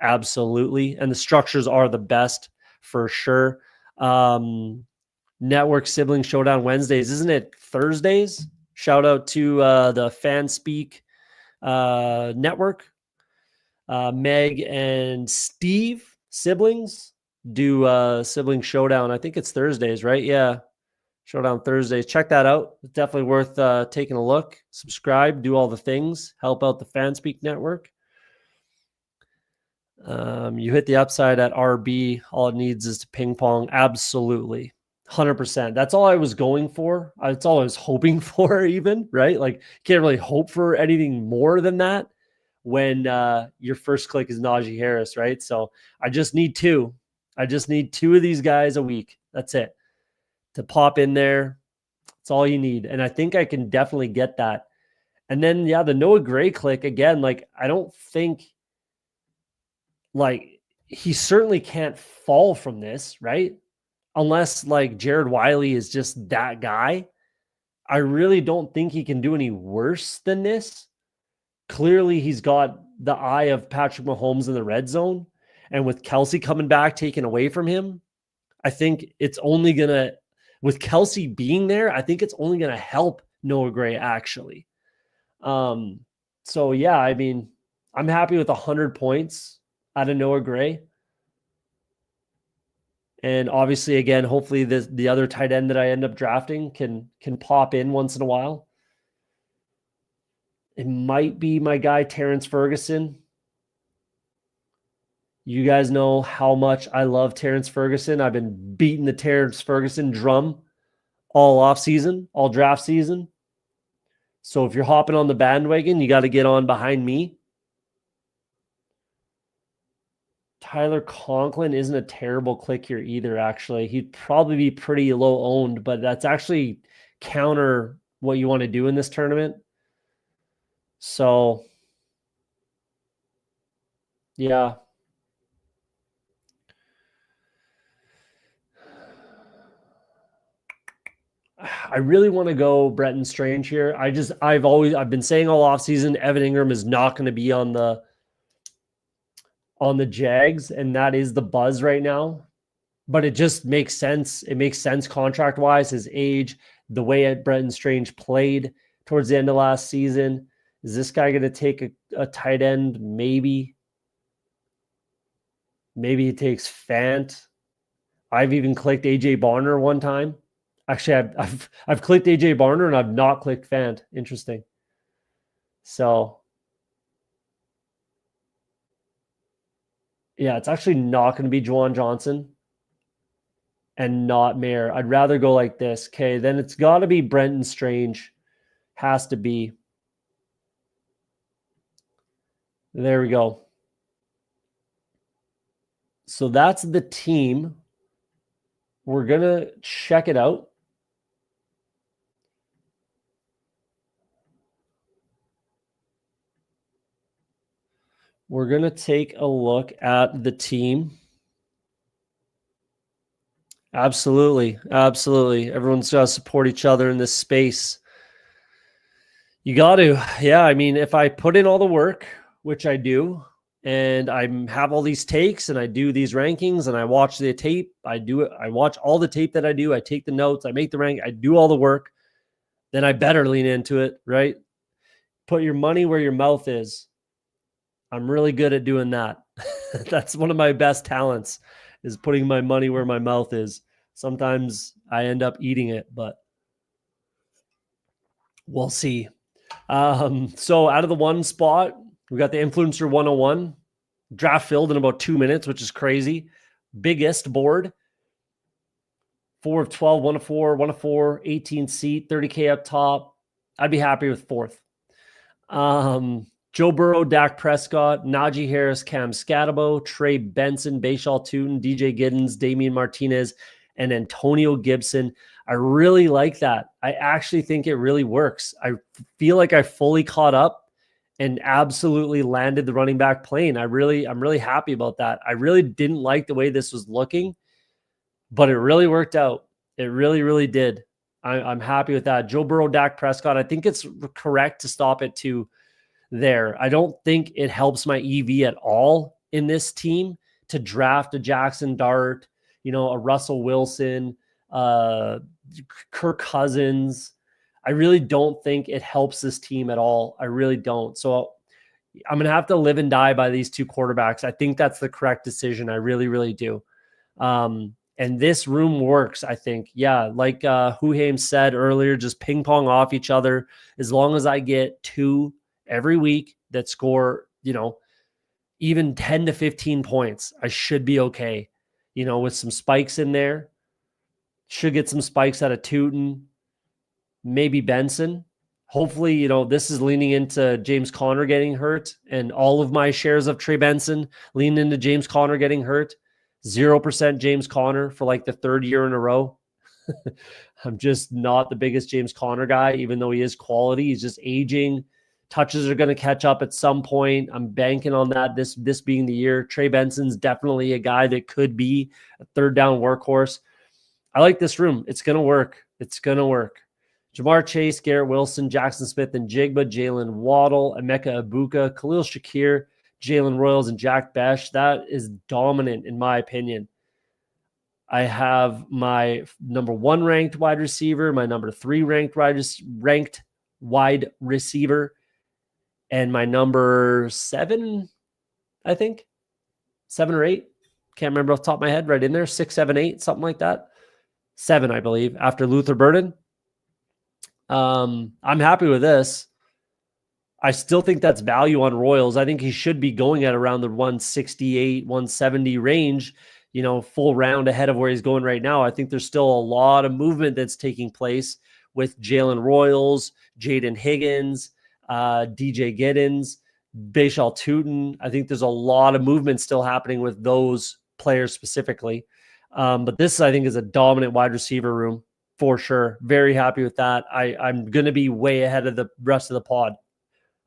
absolutely, and the structures are the best for sure. Network Sibling Showdown Wednesdays, isn't it Thursdays? Shout out to the FanSpeak network. Meg and Steve siblings do Sibling Showdown. I think it's Thursdays, right? Yeah. Showdown Thursdays. Check that out. It's definitely worth taking a look. Subscribe, do all the things, help out the FanSpeak network. You hit the upside at RB. All it needs is to ping pong. Absolutely. 100%. That's all I was going for. That's all I was hoping for, even, right? Like, can't really hope for anything more than that when your first click is Najee Harris, right? So I just need two. I just need two of these guys a week. That's it. To pop in there. That's all you need. And I think I can definitely get that. And then, yeah, the Noah Gray click again, like, I don't think, like, he certainly can't fall from this, right? Unless, like, Jared Wiley is just that guy. I really don't think he can do any worse than this. Clearly, he's got the eye of Patrick Mahomes in the red zone. And with Kelsey coming back, taken away from him, I think it's only going to, with Kelsey being there, I think it's only going to help Noah Gray, actually. So, yeah, I mean, I'm happy with 100 points out of Noah Gray. And obviously, again, hopefully the other tight end that I end up drafting can pop in once in a while. It might be my guy, Terrence Ferguson. You guys know how much I love Terrence Ferguson. I've been beating the Terrence Ferguson drum all offseason, all draft season. So if you're hopping on the bandwagon, you got to get on behind me. Tyler Conklin isn't a terrible click here either, actually. He'd probably be pretty low owned, but that's actually counter what you want to do in this tournament. So, yeah. I really want to go Bretton Strange here. I've been saying all offseason, Evan Ingram is not going to be on the Jags, and that is the buzz right now. But it just makes sense. It makes sense contract-wise, his age, the way Bretton Strange played towards the end of last season. Is this guy going to take a tight end? Maybe. Maybe he takes Fant. I've even clicked AJ Barner one time. Actually, I've clicked AJ Barner and I've not clicked Fant. Interesting. So, yeah, it's actually not going to be Juwan Johnson and not Mayer. I'd rather go like this. Okay, then it's got to be Brenton Strange. Has to be. There we go. So that's the team. We're going to check it out. We're going to take a look at the team. Absolutely. Absolutely. Everyone's got to support each other in this space. You got to. Yeah, I mean, if I put in all the work, which I do, and I have all these takes and I do these rankings and I watch the tape, I watch all the tape that I do, I take the notes, I make the rank, I do all the work, then I better lean into it, right? Put your money where your mouth is. I'm really good at doing that. That's one of my best talents, is putting my money where my mouth is. Sometimes I end up eating it, but we'll see. So out of the one spot, we got the Influencer 101. Draft filled in about 2 minutes, which is crazy. Biggest board. 4 of 12, 1 of 4, 1 of 4, 18 seat, 30K up top. I'd be happy with fourth. Joe Burrow, Dak Prescott, Najee Harris, Cam Scatabo, Trey Benson, Bashal Tootin, DJ Giddens, Damian Martinez, and Antonio Gibson. I really like that. I actually think it really works. I feel like I fully caught up and absolutely landed the running back plane. I'm really happy about that. I really didn't like the way this was looking, but it really worked out. It really, really did. I'm happy with that. Joe Burrow, Dak Prescott. I think it's correct to stop it to there. I don't think it helps my EV at all in this team to draft a Jackson Dart, a Russell Wilson, Kirk Cousins. I really don't think it helps this team at all. I really don't. So I'm going to have to live and die by these two quarterbacks. I think that's the correct decision. I really, really do. And this room works, I think. Yeah, like Huhaim said earlier, just ping pong off each other. As long as I get two every week that score, even 10 to 15 points, I should be okay. With some spikes in there. Should get some spikes out of Tootin, maybe Benson. Hopefully, this is leaning into James Conner getting hurt, and all of my shares of Trey Benson lean into James Conner getting hurt. 0% James Conner for like the third year in a row. I'm just not the biggest James Conner guy, even though he is quality. He's just aging. Touches are going to catch up at some point. I'm banking on that, this being the year. Trey Benson's definitely a guy that could be a third down workhorse. I like this room. It's going to work. It's going to work. Jamar Chase, Garrett Wilson, Jackson Smith and Jigba, Jalen Waddle, Emeka Ibuka, Khalil Shakir, Jalen Royals, and Jack Besh. That is dominant in my opinion. I have my number 1 ranked wide receiver, my number 3 ranked wide receiver, and my number 7, I think. 7 or 8. Can't remember off the top of my head. Right in there. 6, 7, 8, something like that. 7, I believe, after Luther Burden. I'm happy with this. I still think that's value on Royals. I think he should be going at around the 168, 170 range, full round ahead of where he's going right now. I think there's still a lot of movement that's taking place with Jalen Royals, Jaden Higgins, DJ Giddens, Bashal Tootin. I think there's a lot of movement still happening with those players specifically. But this, I think, is a dominant wide receiver room for sure. Very happy with that. I'm going to be way ahead of the rest of the pod.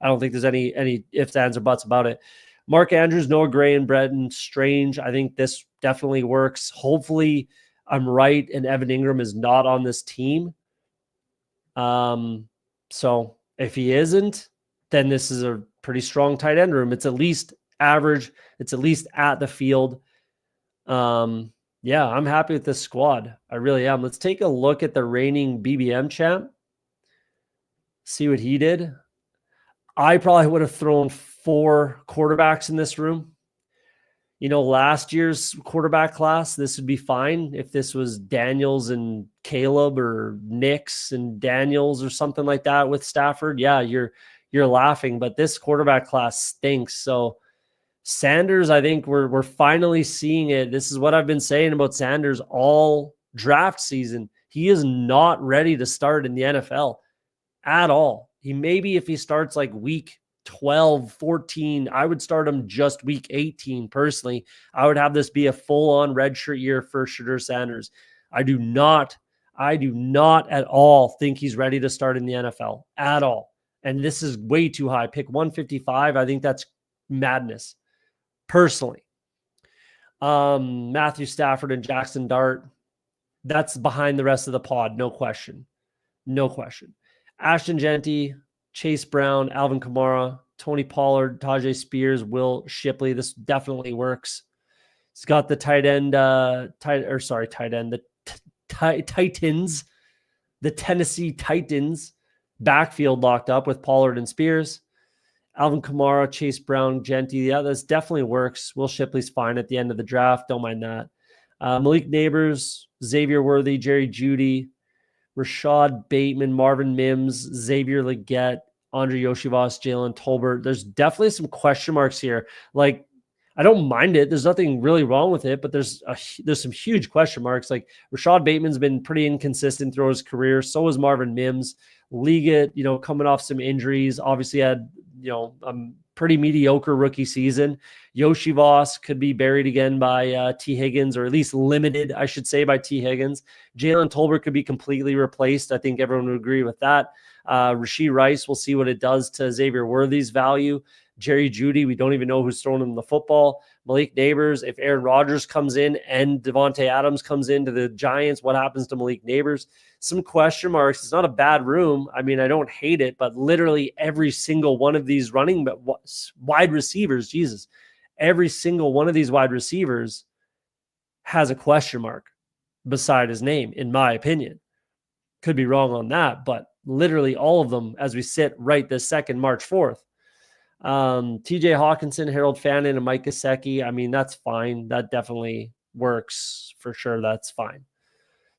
I don't think there's any ifs, ands, or buts about it. Mark Andrews, Noah Gray, and Brenton Strange. I think this definitely works. Hopefully I'm right and Evan Ingram is not on this team. So if he isn't, then this is a pretty strong tight end room. It's at least average. It's at least at the field. Yeah, I'm happy with this squad. I really am. Let's take a look at the reigning BBM champ. See what he did. I probably would have thrown 4 quarterbacks in this room. Last year's quarterback class, this would be fine if this was Daniels and Caleb or Nix and Daniels or something like that with Stafford. Yeah, you're laughing, but this quarterback class stinks. So Sanders, I think we're finally seeing it. This is what I've been saying about Sanders all draft season. He is not ready to start in the NFL at all. Maybe if he starts like week 12, 14, I would start him just week 18 personally. I would have this be a full-on redshirt year for Shedeur Sanders. I do not at all think he's ready to start in the NFL at all. And this is way too high. Pick 155. I think that's madness. Personally, Matthew Stafford and Jackson Dart, that's behind the rest of the pod. No question. Ashton Genty, Chase Brown, Alvin Kamara, Tony Pollard, Tajay Spears, Will Shipley. This definitely works. It's got the Titans, the Tennessee Titans backfield locked up with Pollard and Spears. Alvin Kamara, Chase Brown, Genty. Yeah, this definitely works. Will Shipley's fine at the end of the draft. Don't mind that. Malik Neighbors, Xavier Worthy, Jerry Jeudy, Rashad Bateman, Marvin Mims, Xavier Legette, Andre Yoshivas, Jalen Tolbert. There's definitely some question marks here. Like, I don't mind it. There's nothing really wrong with it, but there's some huge question marks. Like Rashad Bateman's been pretty inconsistent throughout his career. So is Marvin Mims. Liggett, coming off some injuries, obviously had, a pretty mediocre rookie season. Yoshivas could be buried again by T. Higgins, or at least limited, I should say, by T. Higgins. Jalen Tolbert could be completely replaced. I think everyone would agree with that. Rashee Rice, we'll see what it does to Xavier Worthy's value. Jerry Jeudy, we don't even know who's throwing him the football. Malik Neighbors, if Aaron Rodgers comes in and Devontae Adams comes into the Giants, what happens to Malik Neighbors? Some question marks. It's not a bad room. I mean, I don't hate it, but literally every single one of these wide receivers, every single one of these wide receivers has a question mark beside his name, in my opinion. Could be wrong on that, but literally all of them as we sit right this second, March 4th. TJ Hawkinson, Harold Fannin, and Mike Gesicki. I mean, that's fine. That definitely works for sure. That's fine.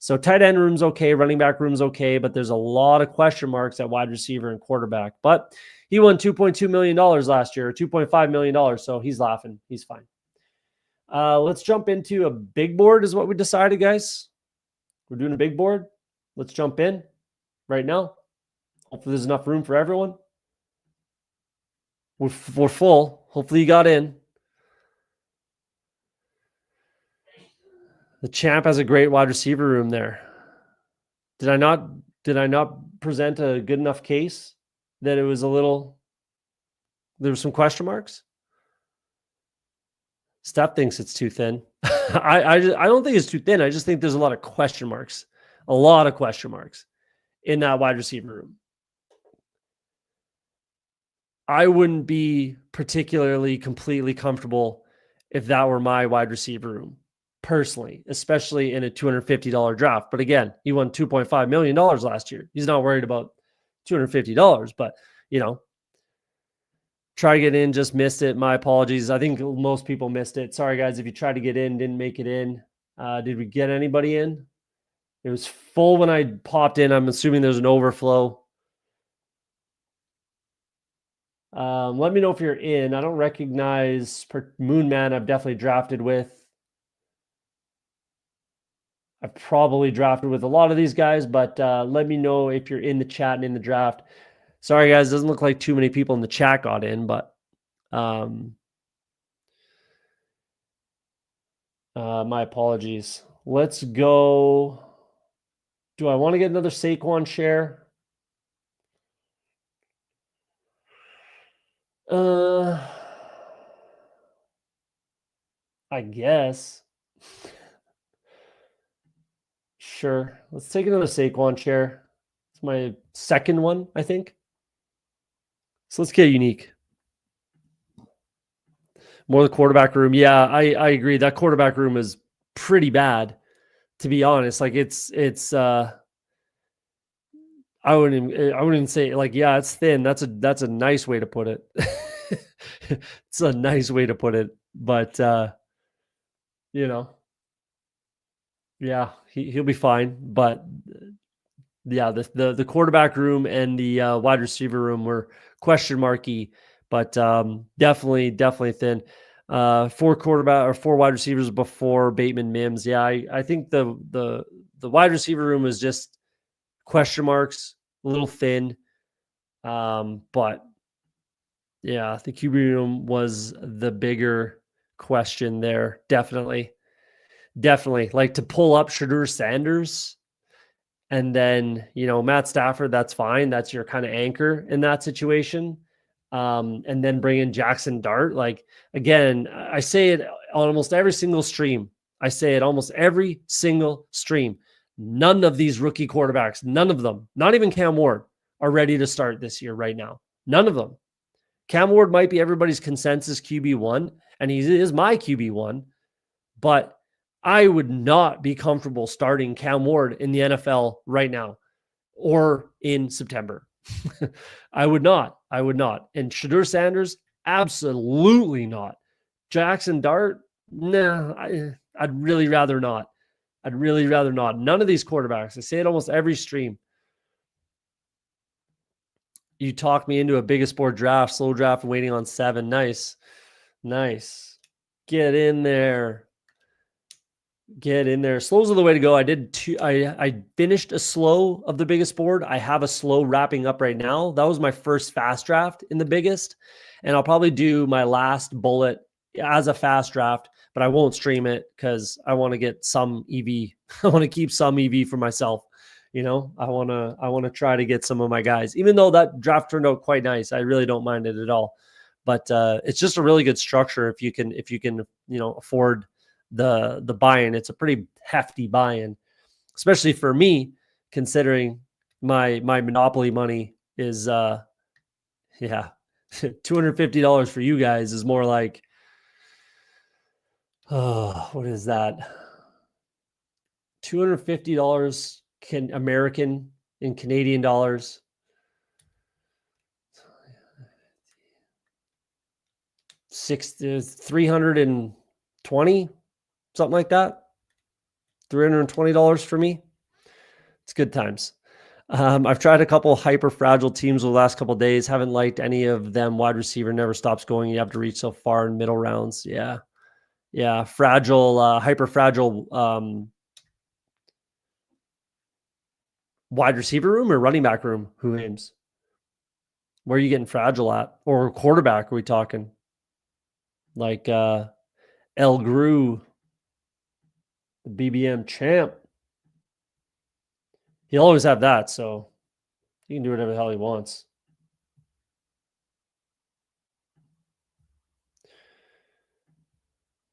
So tight end room's okay, running back room's okay, but there's a lot of question marks at wide receiver and quarterback. But he won $2.2 million last year, $2.5 million. So he's laughing. He's fine. Let's jump into a big board is what we decided, guys. We're doing a big board. Let's jump in right now. Hopefully there's enough room for everyone. We're full. Hopefully you got in. The champ has a great wide receiver room there. Did I not present a good enough case that it was a little, there were some question marks? Steph thinks it's too thin. I don't think it's too thin. I just think there's a lot of question marks. A lot of question marks in that wide receiver room. I wouldn't be particularly completely comfortable if that were my wide receiver room, personally, especially in a $250 draft. But again, he won $2.5 million last year. He's not worried about $250, but, you know, try to get in, just missed it. My apologies. I think most people missed it. Sorry, guys, if you tried to get in, didn't make it in. Did we get anybody in? It was full when I popped in. I'm assuming there's an overflow. Let me know if you're in. I don't recognize Moonman. I've definitely drafted with. I've probably drafted with a lot of these guys, but let me know if you're in the chat and in the draft. Sorry, guys. Doesn't look like too many people in the chat got in, but my apologies. Let's go. Do I want to get another Saquon share? I guess. Sure. Let's take another Saquon share. It's my second one, I think. So let's get unique. More the quarterback room. Yeah, I agree. That quarterback room is pretty bad, to be honest. Like it's I wouldn't say like, yeah, it's thin. That's a nice way to put it. It's a nice way to put it. But you know, yeah, he'll be fine. But yeah, the quarterback room and the wide receiver room were question marky, but definitely thin. 4 quarterback or 4 wide receivers before Bateman Mims. Yeah, I think the wide receiver room was just question marks, a little thin. But yeah, the QB room was the bigger question there. Definitely. Like to pull up Shadur Sanders and then, you know, Matt Stafford, that's fine. That's your kind of anchor in that situation. And then bring in Jackson Dart. Like, again, I say it on almost every single stream. None of these rookie quarterbacks, none of them, not even Cam Ward, are ready to start this year right now. None of them. Cam Ward might be everybody's consensus QB1, and he is my QB1, but I would not be comfortable starting Cam Ward in the NFL right now or in September. I would not. And Shadur Sanders, absolutely not. Jackson Dart, nah, I'd really rather not. None of these quarterbacks. I say it almost every stream. You talked me into a biggest board draft, slow draft, and waiting on 7. Nice. Get in there. Slows are the way to go. I finished a slow of the biggest board. I have a slow wrapping up right now. That was my first fast draft in the biggest. And I'll probably do my last bullet as a fast draft, but I won't stream it because I want to get some EV. I want to keep some EV for myself. You know, I want to try to get some of my guys, even though that draft turned out quite nice. I really don't mind it at all, but it's just a really good structure. If you can, you know, afford the buy-in. It's a pretty hefty buy-in, especially for me, considering my monopoly money is $250 for you guys is more like, oh, what is that? $250 American in Canadian dollars. $320, something like that. $320 for me It's good times. I've tried a couple hyper fragile teams the last couple of days. Haven't liked any of them. Wide receiver never stops going. You have to reach so far in middle rounds. Yeah. Yeah. Fragile, hyper fragile wide receiver room or running back room. Who aims? Where are you getting fragile at? Or quarterback? Are we talking? Like El Gru, the BBM champ. He'll always have that. So he can do whatever the hell he wants.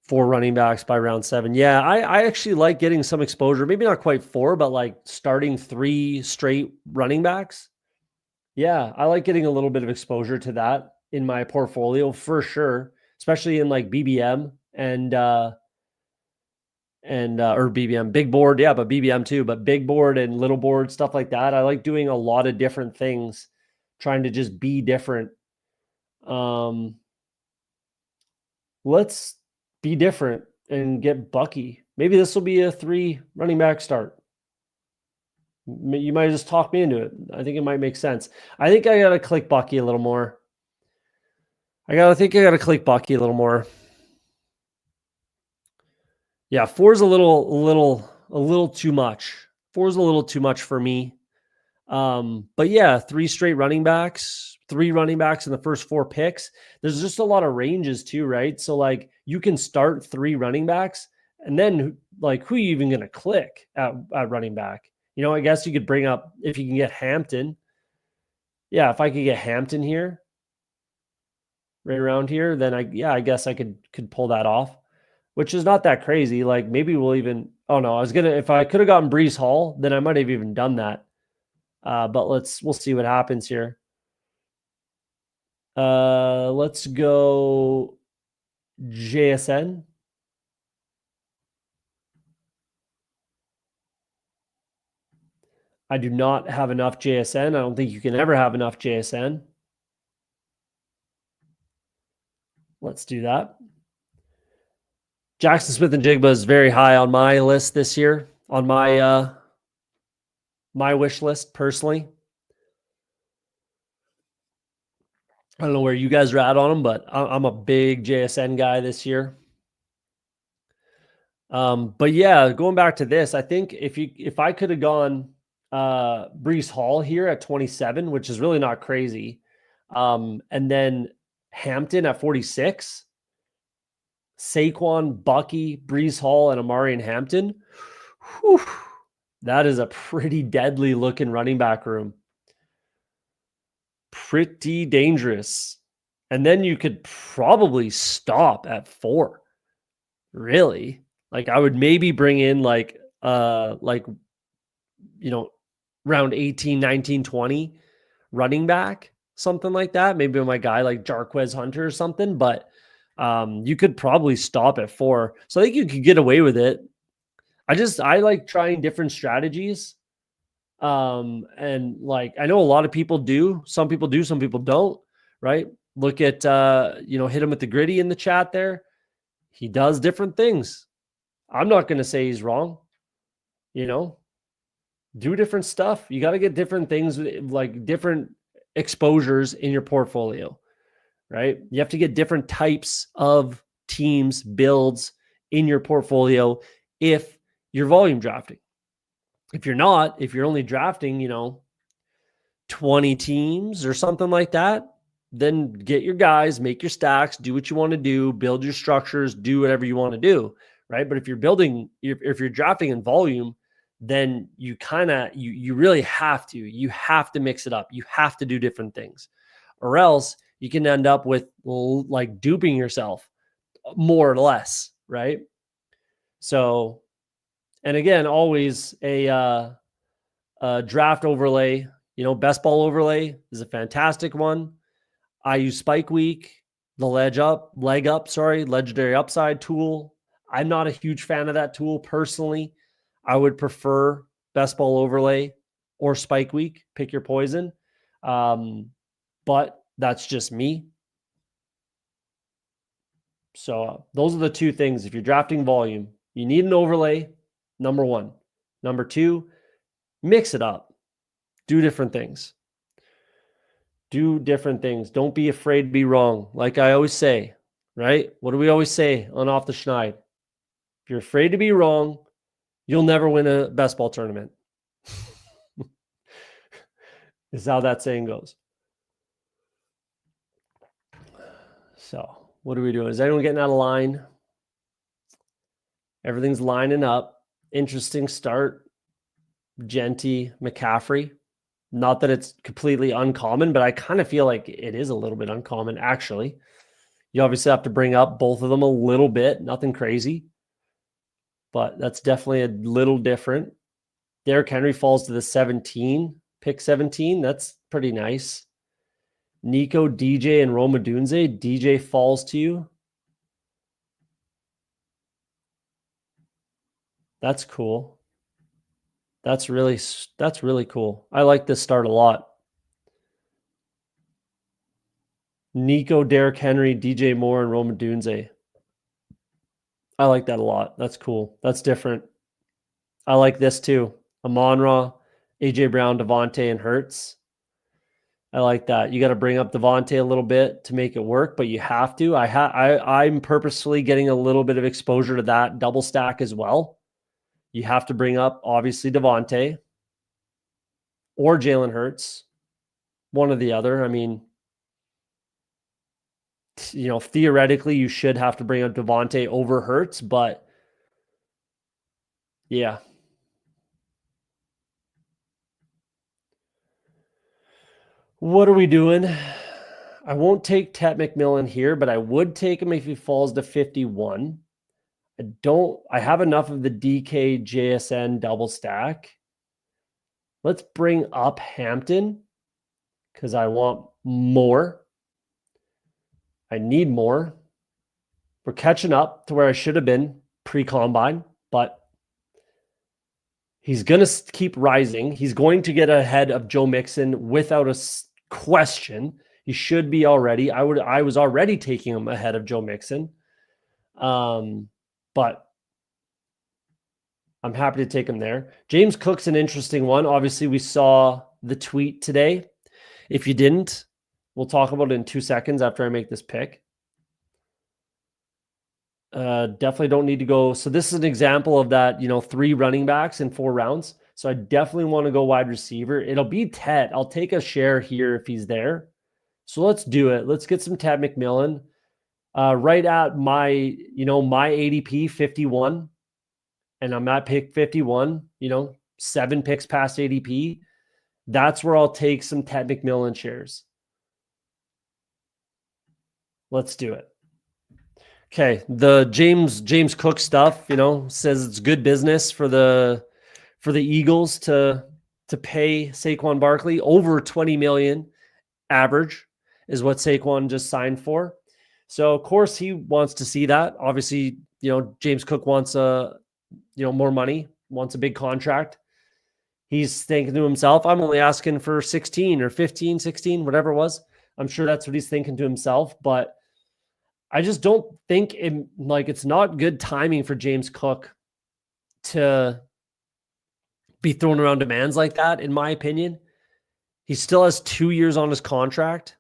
Four running backs by round 7. Yeah, I actually like getting some exposure. Maybe not quite 4, but like starting 3 straight running backs. Yeah, I like getting a little bit of exposure to that in my portfolio for sure, especially in like BBM and or BBM big board. Yeah, but BBM too, but big board and little board, stuff like that. I like doing a lot of different things, trying to just be different. Let's be different and get Bucky. Maybe this will be a 3 running back start. You might just talk me into it. I think it might make sense. I think I got to click Bucky a little more. I got to click Bucky a little more. Yeah, 4 is a little too much. 4 is a little too much for me. But yeah, 3 straight running backs, 3 running backs in the first 4 picks. There's just a lot of ranges too, right? So like you can start 3 running backs and then like who are you even going to click at running back? You know, I guess you could bring up if you can get Hampton. Yeah, if I could get Hampton here, right around here, then I guess I could pull that off, which is not that crazy. Like maybe we'll even if I could have gotten Brees Hall, then I might have even done that. But we'll see what happens here. Let's go JSN. I do not have enough JSN. I don't think you can ever have enough JSN. Let's do that. Jackson Smith and Jigba is very high on my list this year, on my my wish list personally. I don't know where you guys are at on them, but I'm a big JSN guy this year. But yeah, going back to this, I think if I could have gone Brees Hall here at 27, which is really not crazy, and then Hampton at 46, Saquon, Bucky, Brees Hall, and Amari and Hampton, whew, that is a pretty deadly looking running back room. Pretty dangerous. And then you could probably stop at 4. Really? Like I would maybe bring in like round 18, 19, 20 running back, something like that. Maybe my guy like Jarquez Hunter or something, but you could probably stop at 4. So I think you could get away with it. I like trying different strategies. And like I know a lot of people do, some people don't, right? Look at hit him with the gritty in the chat there. He does different things. I'm not going to say he's wrong. Do different stuff. You got to get different things, like different exposures in your portfolio, right? You have to get different types of teams, builds in your portfolio if you're volume drafting. If you're not, if you're only drafting, 20 teams or something like that, then get your guys, make your stacks, do what you want to do, build your structures, do whatever you want to do, right? But if you're drafting in volume, then you you really have to mix it up. You have to do different things, or else you can end up with like duping yourself more or less, right? So, and again, always a draft overlay, best ball overlay is a fantastic one. I use Spike Week, the legendary upside tool. I'm not a huge fan of that tool personally. I would prefer best ball overlay or Spike Week. Pick your poison. But that's just me. So those are the 2 things. If you're drafting volume, you need an overlay, number 1. Number 2, Mix it up. Do different things. Do different things. Don't be afraid to be wrong. Like I always say, right? What do we always say on Off the Schneid? If you're afraid to be wrong, you'll never win a best ball tournament. Is how that saying goes. So what are we doing? Is anyone getting out of line? Everything's lining up. Interesting start. Genty, McCaffrey. Not that it's completely uncommon, but I kind of feel like it is a little bit uncommon, actually. You obviously have to bring up both of them a little bit. Nothing crazy. But that's definitely a little different. Derrick Henry falls to the 17, pick 17. That's pretty nice. Nico, DJ, and Roma Dunze. DJ falls to you. That's cool. That's really cool. I like this start a lot. Nico, Derrick Henry, DJ Moore, and Roma Dunze. I like that a lot. That's cool. That's different. I like this too. Amon-Ra, AJ Brown, Devontae, and Hurts. I like that. You got to bring up Devontae a little bit to make it work, but you have to. I'm purposefully getting a little bit of exposure to that double stack as well. You have to bring up, obviously, Devontae or Jalen Hurts, one or the other. I mean, theoretically, you should have to bring up Devontae over Hurts, but yeah. What are we doing? I won't take Tet McMillan here, but I would take him if he falls to 51. I have enough of the DK JSN double stack. Let's bring up Hampton because I want more. I need more. We're catching up to where I should have been pre-combine, but he's going to keep rising. He's going to get ahead of Joe Mixon without a question. He should be already. I was already taking him ahead of Joe Mixon. But I'm happy to take him there. James Cook's an interesting one. Obviously, we saw the tweet today. If you didn't, we'll talk about it in 2 seconds after I make this pick. Definitely don't need to go. So this is an example of that, 3 running backs in 4 rounds. So I definitely want to go wide receiver. It'll be Ted. I'll take a share here if he's there. So let's do it. Let's get some Ted McMillan. Right at my, my ADP 51. And I'm at pick 51, 7 picks past ADP. That's where I'll take some Ted McMillan shares. Let's do it. Okay, the James Cook stuff, says it's good business for the Eagles to pay Saquon Barkley over $20 million average is what Saquon just signed for. So of course he wants to see that. Obviously, James Cook wants more money, wants a big contract. He's thinking to himself, I'm only asking for 16 or 15, 16, whatever it was. I'm sure that's what he's thinking to himself, but I just don't think it's not good timing for James Cook to be throwing around demands like that, in my opinion. He still has 2 years on his contract.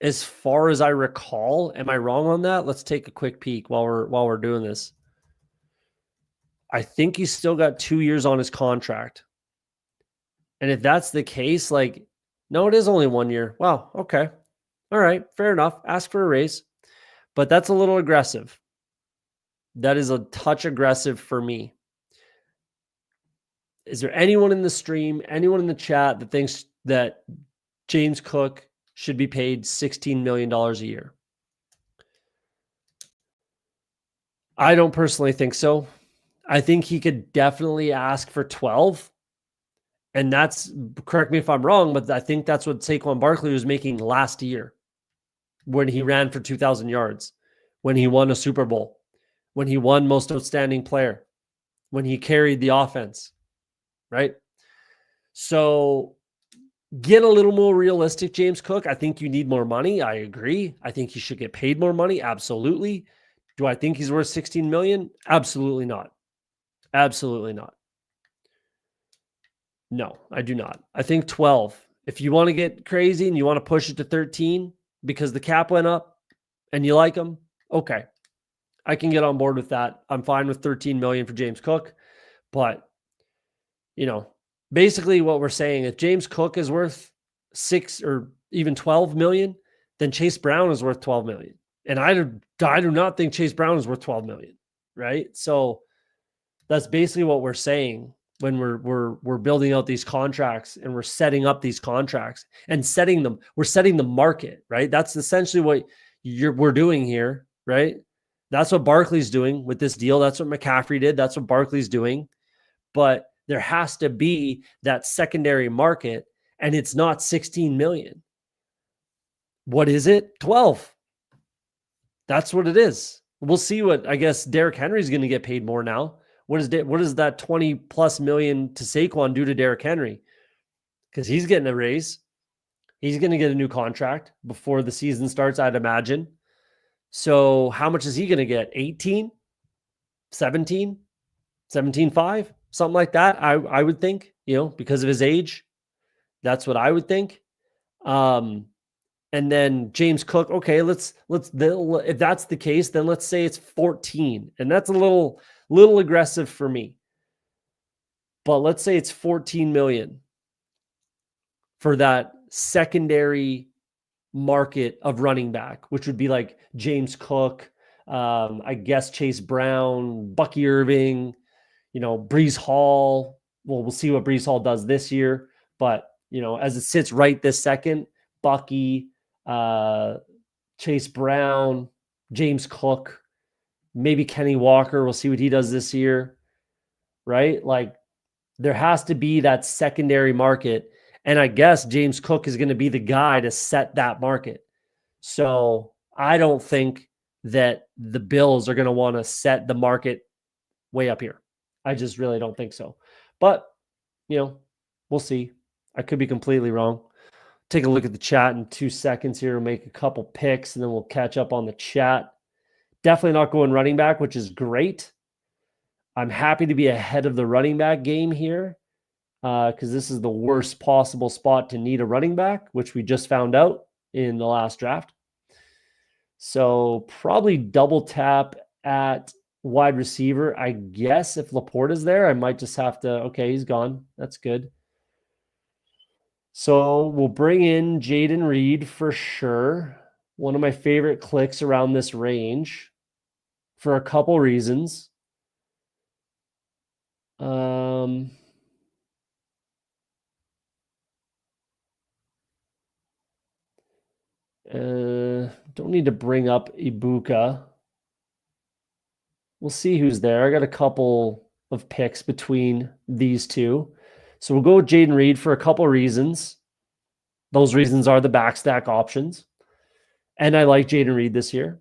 As far as I recall, am I wrong on that? Let's take a quick peek while we're doing this. I think he's still got 2 years on his contract. And if that's the case, no, it is only 1 year. Wow. Okay. All right. Fair enough. Ask for a raise. But that's a little aggressive. That is a touch aggressive for me. Is there anyone in the stream, anyone in the chat that thinks that James Cook should be paid $16 million a year? I don't personally think so. I think he could definitely ask for 12. And that's, correct me if I'm wrong, but I think that's what Saquon Barkley was making last year when he ran for 2,000 yards, when he won a Super Bowl, when he won most outstanding player, when he carried the offense, right? So get a little more realistic, James Cook. I think you need more money. I agree. I think he should get paid more money. Absolutely. Do I think he's worth 16 million? Absolutely not. Absolutely not. No, I do not. I think 12. If you want to get crazy and you want to push it to 13 because the cap went up and you like him, okay. I can get on board with that. I'm fine with 13 million for James Cook, but basically what we're saying, if James Cook is worth 6 or even 12 million, then Chase Brown is worth 12 million. And I do not think Chase Brown is worth 12 million, right? So that's basically what we're saying when we're building out these contracts and we're setting up these contracts and setting them. We're setting the market, right? That's essentially what we're doing here, right? That's what Barkley's doing with this deal. That's what McCaffrey did. That's what Barkley's doing. But there has to be that secondary market, and it's not 16 million. What is it? 12. That's what it is. We'll see what, I guess, Derrick Henry's going to get paid more now. What does that 20 plus million to Saquon do to Derrick Henry? Because he's getting a raise. He's going to get a new contract before the season starts, I'd imagine. So how much is he going to get? 18? 17? 17.5? Something like that, I would think, because of his age. That's what I would think. And then James Cook, okay, if that's the case, then let's say it's 14. And that's a little aggressive for me. But let's say it's 14 million for that secondary market of running back, which would be like James Cook, I guess Chase Brown, Bucky Irving, Breece Hall. Well, we'll see what Breece Hall does this year. But, as it sits right this second, Bucky, Chase Brown, James Cook, maybe Kenny Walker. We'll see what he does this year, right? Like, there has to be that secondary market. And I guess James Cook is going to be the guy to set that market. So I don't think that the Bills are going to want to set the market way up here. I just really don't think so. But, we'll see. I could be completely wrong. Take a look at the chat in 2 seconds here. We'll make a couple picks, and then we'll catch up on the chat. Definitely not going running back, which is great. I'm happy to be ahead of the running back game here because this is the worst possible spot to need a running back, which we just found out in the last draft. So probably double tap at wide receiver. I guess if Laporte is there, I might just have to, okay, he's gone. That's good. So we'll bring in Jaden Reed for sure. One of my favorite clicks around this range for a couple reasons. Don't need to bring up Ibuka. We'll see who's there. I got a couple of picks between these two. So we'll go with Jaden Reed for a couple reasons. Those reasons are the backstack options. And I like Jaden Reed this year.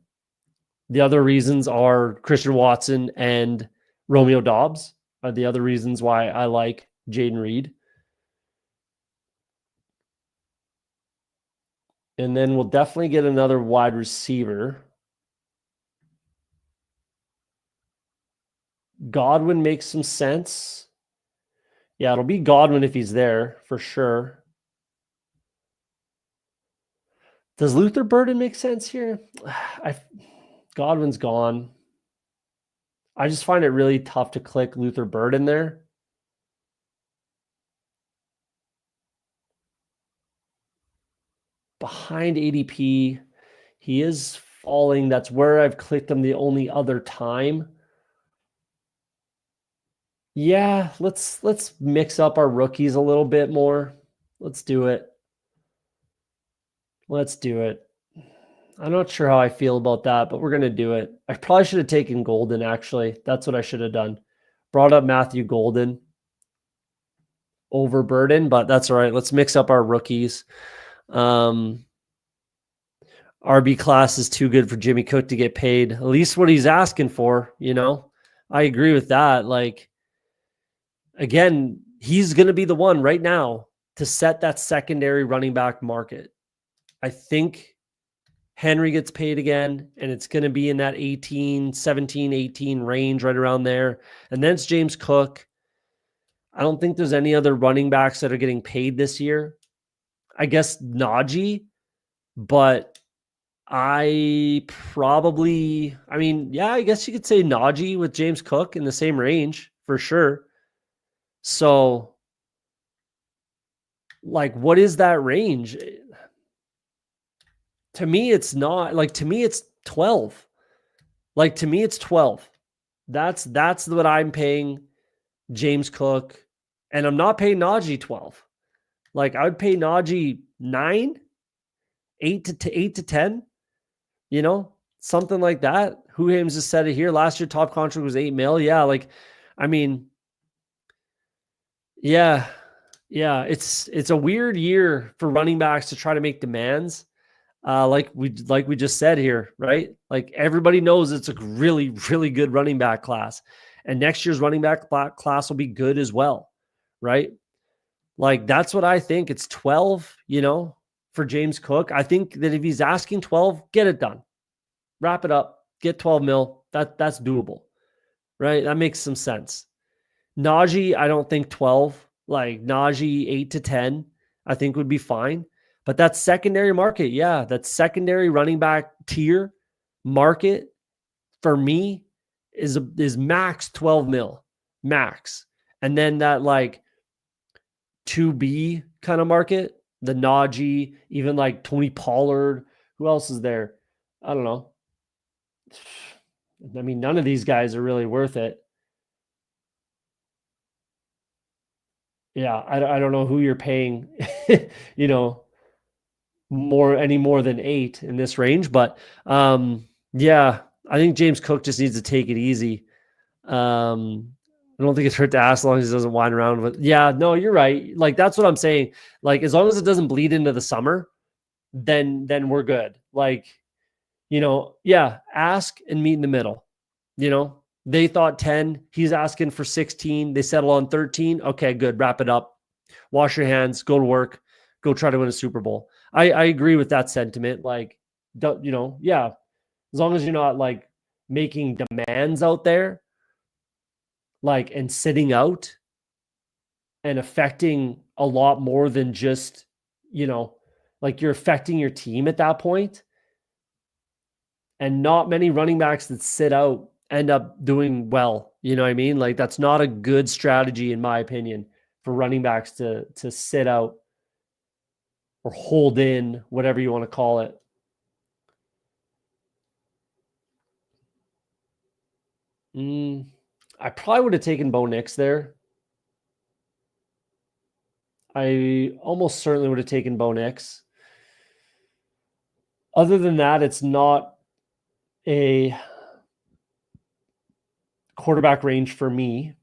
The other reasons are Christian Watson and Romeo Doubs are the other reasons why I like Jaden Reed. And then we'll definitely get another wide receiver. Godwin makes some sense. Yeah, it'll be Godwin if he's there for sure. Does Luther Burden make sense here? Godwin's gone. I just find it really tough to click Luther Burden there. Behind ADP, he is falling. That's where I've clicked him the only other time. Yeah, let's mix up our rookies a little bit more. Let's do it. Let's do it. I'm not sure how I feel about that, but we're going to do it. I probably should have taken Golden, actually. That's what I should have done. Brought up Matthew Golden over Burden, but that's all right. Let's mix up our rookies. RB class is too good for Jimmy Cook to get paid. At least what he's asking for, I agree with that. Like, again, he's going to be the one right now to set that secondary running back market. I think Henry gets paid again, and it's going to be in that 17, 18 range, right around there. And then it's James Cook. I don't think there's any other running backs that are getting paid this year. I guess Najee, but I guess you could say Najee with James Cook in the same range for sure. So, like, what is that range? To me, it's not like, to me, it's 12. Like, to me, it's 12. That's what I'm paying James Cook. And I'm not paying Najee 12. Like, I would pay Najee 9, 8 to 10, something like that. Who Hames just said it here. Last year, top contract was $8 million. Yeah. Like, I mean, yeah. It's a weird year for running backs to try to make demands. Like we just said here, right? Like, everybody knows it's a really, really good running back class, and next year's running back class will be good as well, right? Like, that's what I think. It's 12, for James Cook. I think that if he's asking 12, get it done, wrap it up, get 12 mil. That's doable, right? That makes some sense. Najee, I don't think 12. Like, Najee 8 to 10, I think would be fine. But that secondary market, that secondary running back tier market for me is max 12 mil, max. And then that, like, 2B kind of market, the Najee, even like Tony Pollard. Who else is there? I don't know. I mean, none of these guys are really worth it. Yeah, I don't know who you're paying, any more than 8 in this range, but I think James Cook just needs to take it easy. I don't think it's hurt to ask as long as he doesn't whine around. But yeah, no, you're right. Like, that's what I'm saying. Like, as long as it doesn't bleed into the summer, then we're good. Like, ask and meet in the middle. They thought 10, he's asking for 16. They settle on 13. Okay, good. Wrap it up. Wash your hands, go to work, go try to win a Super Bowl. I agree with that sentiment. Like, as long as you're not like making demands out there, like, and sitting out and affecting a lot more than just, like, you're affecting your team at that point. And not many running backs that sit out end up doing well. You know what I mean? Like, that's not a good strategy, in my opinion, for running backs to sit out or hold in, whatever you want to call it. I probably would have taken Bo Nix there. I almost certainly would have taken Bo Nix. Other than that, it's not a quarterback range for me.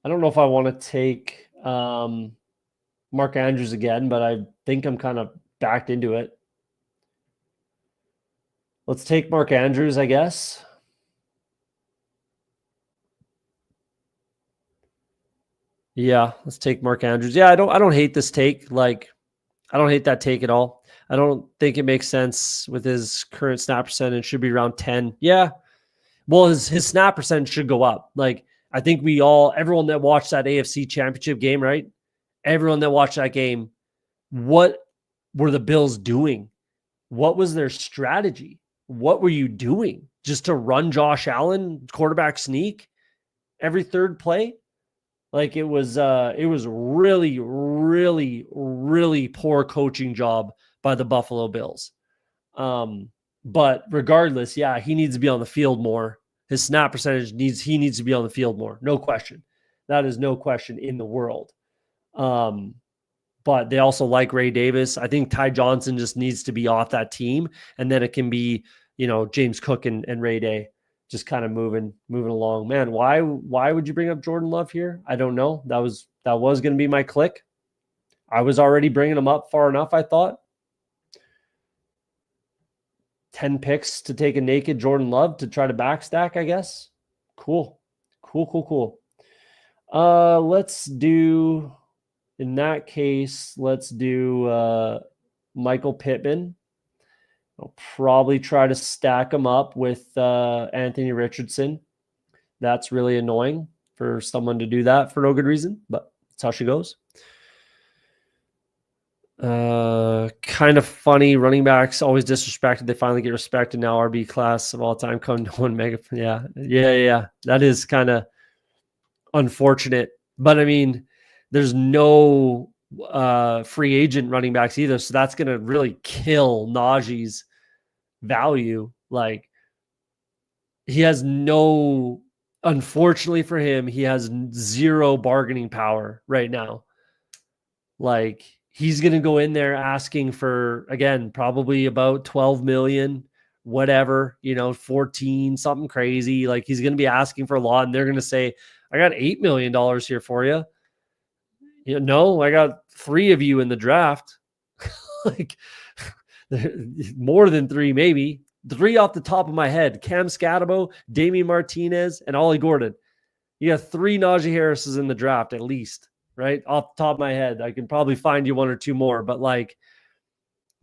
I don't know if I want to take Mark Andrews again, but I think I'm kind of backed into it. Let's take Mark Andrews, I guess. Yeah, let's take Mark Andrews. Yeah, I don't hate this take. Like, I don't hate that take at all. I don't think it makes sense with his current snap percentage. Should be around 10. Yeah. Well, his snap percentage should go up. Like, I think everyone that watched that AFC Championship game, right? Everyone that watched that game, what were the Bills doing? What was their strategy? What were you doing? Just to run Josh Allen quarterback sneak every third play? Like, it was really, really, really poor coaching job by the Buffalo Bills. But regardless, he needs to be on the field more. His snap percentage he needs to be on the field more. No question. That is no question in the world. But they also like Ray Davis. I think Ty Johnson just needs to be off that team. And then it can be, James Cook and Ray Day just kind of moving along. Man, why would you bring up Jordan Love here? I don't know. That was going to be my click. I was already bringing him up far enough, I thought. 10 picks to take a naked Jordan Love to try to backstack, I guess. Cool. Let's do, in that case, let's do Michael Pittman. I'll probably try to stack him up with Anthony Richardson. That's really annoying. for someone to do that for no good reason, but that's how she goes. Kind of funny. Running backs always disrespected. They finally get respected now. RB class of all time. Come no one mega. Yeah. That is kind of unfortunate. But I mean, there's no free agent running backs either, so that's going to really kill Najee's value. Like, he has no, unfortunately for him, he has zero bargaining power right now. Like, he's going to go in there asking for, again, probably about 12 million, whatever, 14, something crazy. Like, he's going to be asking for a lot, and they're going to say, I got $8 million here for you. No, I got 3 of you in the draft. Like, more than 3, maybe. 3 off the top of my head: Cam Scatabo, Damian Martinez, and Ollie Gordon. You got 3 Najee Harrises in the draft, at least, right? Off the top of my head. I can probably find you 1 or 2 more, but like,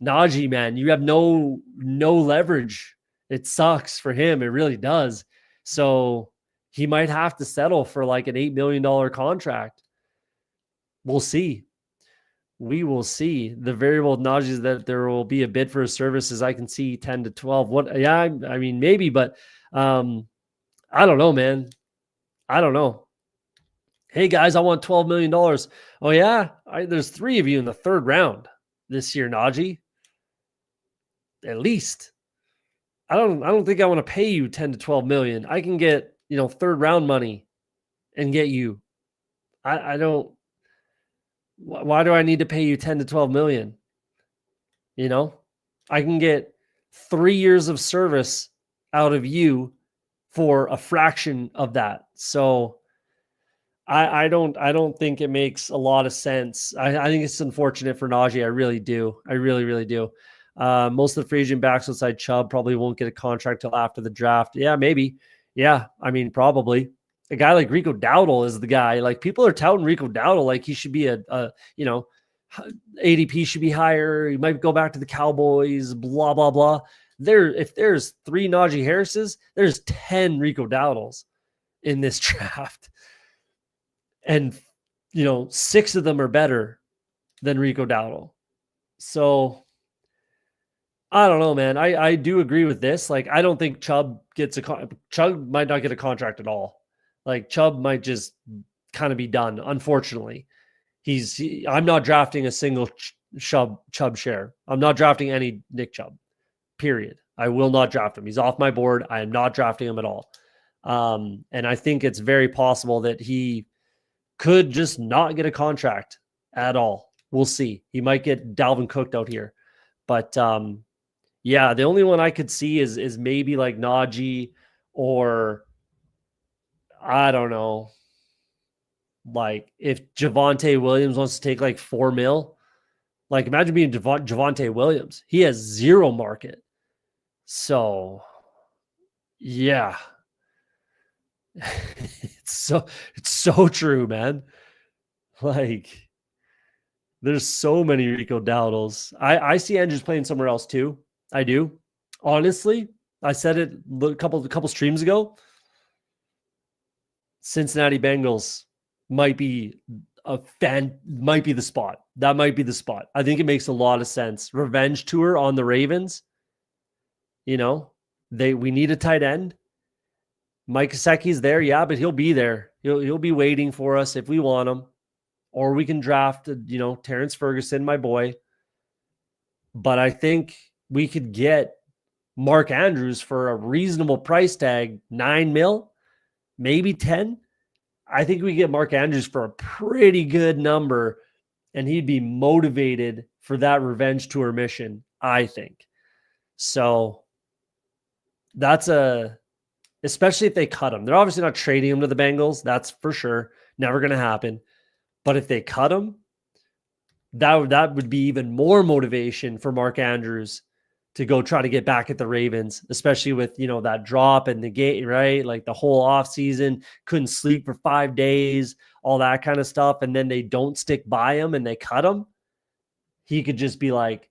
Najee, man, you have no leverage. It sucks for him. It really does. So he might have to settle for like an $8 million contract. We'll see. We will see. The variable Najee is that there will be a bid for his services. I can see 10 to 12. What? Yeah, I mean, maybe, but I don't know, man. I don't know. Hey guys, I want $12 million. Oh yeah, there's 3 of you in the 3rd round this year, Najee. At least. I don't think I want to pay you 10 to 12 million. I can get 3rd round money and get you. I don't. Why do I need to pay you 10 to 12 million? I can get 3 years of service out of you for a fraction of that. So I don't think it makes a lot of sense. I think it's unfortunate for Najee. I really do. I really, really do. Most of the free agent backs outside Chubb probably won't get a contract till after the draft. Yeah, maybe. Yeah, I mean, probably. A guy like Rico Dowdle is the guy. Like, people are touting Rico Dowdle like he should be ADP should be higher. He might go back to the Cowboys, blah, blah, blah. If there's 3 Najee Harrises, there's 10 Rico Dowdles in this draft. And, 6 of them are better than Rico Dowdle. So I don't know, man. I do agree with this. Like, I don't think Chubb might not get a contract at all. Like, Chubb might just kind of be done, unfortunately. I'm not drafting a single Chubb share. I'm not drafting any Nick Chubb, period. I will not draft him. He's off my board. I am not drafting him at all. And I think it's very possible that he could just not get a contract at all. We'll see. He might get Dalvin Cooked out here. But yeah, the only one I could see is maybe like Najee, or I don't know. Like, if Javonte Williams wants to take like $4 million, like, imagine being Javonte Williams. He has 0 market. So yeah. It's so true, man. Like, there's so many Rico Dowdles. I see Andrews playing somewhere else too. I do. Honestly, I said it a couple streams ago. Cincinnati Bengals might be the spot. That might be the spot. I think it makes a lot of sense. Revenge tour on the Ravens. We need a tight end. Mike Gesicki's there, yeah, but he'll be there. He'll be waiting for us if we want him. Or we can draft, Terrence Ferguson, my boy. But I think we could get Mark Andrews for a reasonable price tag, $9 million, maybe 10. I think we get Mark Andrews for a pretty good number, and he'd be motivated for that revenge tour mission, I think. So that's especially if they cut him. They're obviously not trading him to the Bengals. That's for sure. Never going to happen. But if they cut him, that would be even more motivation for Mark Andrews to go try to get back at the Ravens, especially with, that drop and the game, right? Like, the whole offseason, couldn't sleep for 5 days, all that kind of stuff. And then they don't stick by him and they cut him. He could just be like,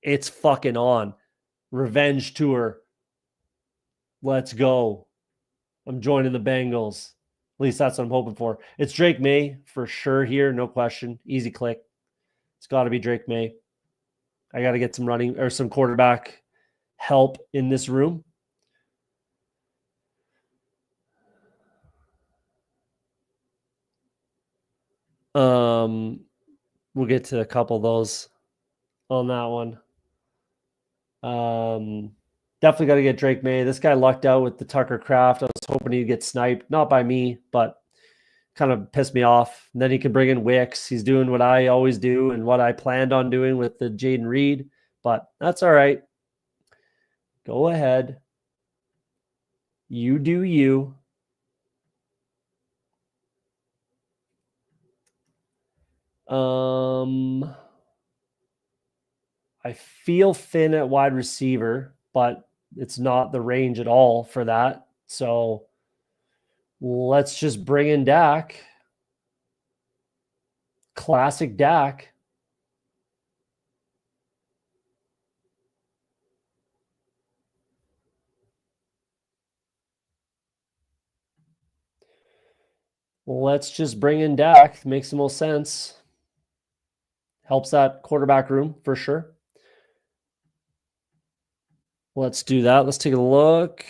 it's fucking on. Revenge tour. Let's go. I'm joining the Bengals. At least that's what I'm hoping for. It's Drake May for sure here, no question. Easy click. It's got to be Drake May. I got to get some running or some quarterback help in this room. We'll get to a couple of those on that one. Definitely got to get Drake May. This guy lucked out with the Tucker Craft. I was hoping he'd get sniped, not by me, but kind of pissed me off. And then he can bring in Wicks. He's doing what I always do and what I planned on doing with the Jaden Reed, but that's all right. Go ahead. You do you. I feel thin at wide receiver, but it's not the range at all for that. So let's just bring in Dak. Classic Dak. Let's just bring in Dak. Makes the most sense. Helps that quarterback room for sure. Let's do that. Let's take a look.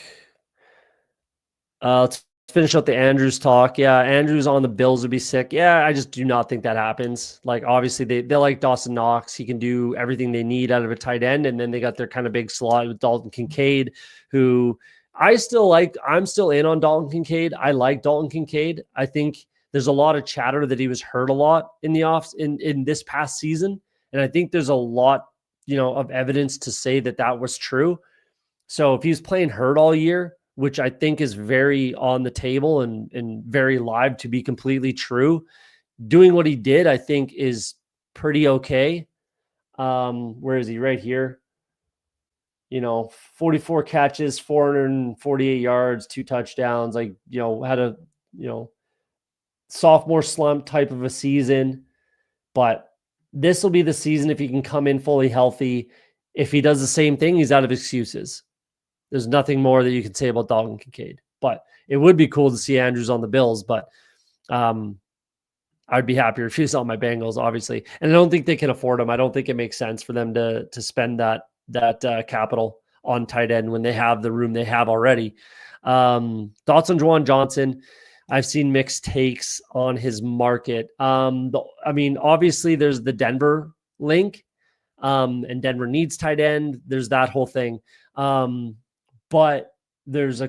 Let's finish up the Andrews talk. Yeah, Andrews on the Bills would be sick. Yeah, I just do not think that happens. Like, obviously, they like Dawson Knox. He can do everything they need out of a tight end. And then they got their kind of big slot with Dalton Kincaid, who I still like. I'm still in on Dalton Kincaid. I like Dalton Kincaid. I think there's a lot of chatter that he was hurt a lot in the in this past season. And I think there's a lot, of evidence to say that that was true. So if he's playing hurt all year, which I think is very on the table and very live to be completely true, doing what he did, I think is pretty okay. Where is he? Right here. 44 catches, 448 yards, 2 touchdowns, had a, sophomore slump type of a season, but this will be the season if he can come in fully healthy. If he does the same thing, he's out of excuses. There's nothing more that you can say about Dalton Kincaid, but it would be cool to see Andrews on the Bills, but I'd be happier if he's on my Bengals, obviously. And I don't think they can afford him. I don't think it makes sense for them to spend that capital on tight end when they have the room they have already. Thoughts on Juwan Johnson? I've seen mixed takes on his market. Obviously there's the Denver link, and Denver needs tight end. There's that whole thing. But there's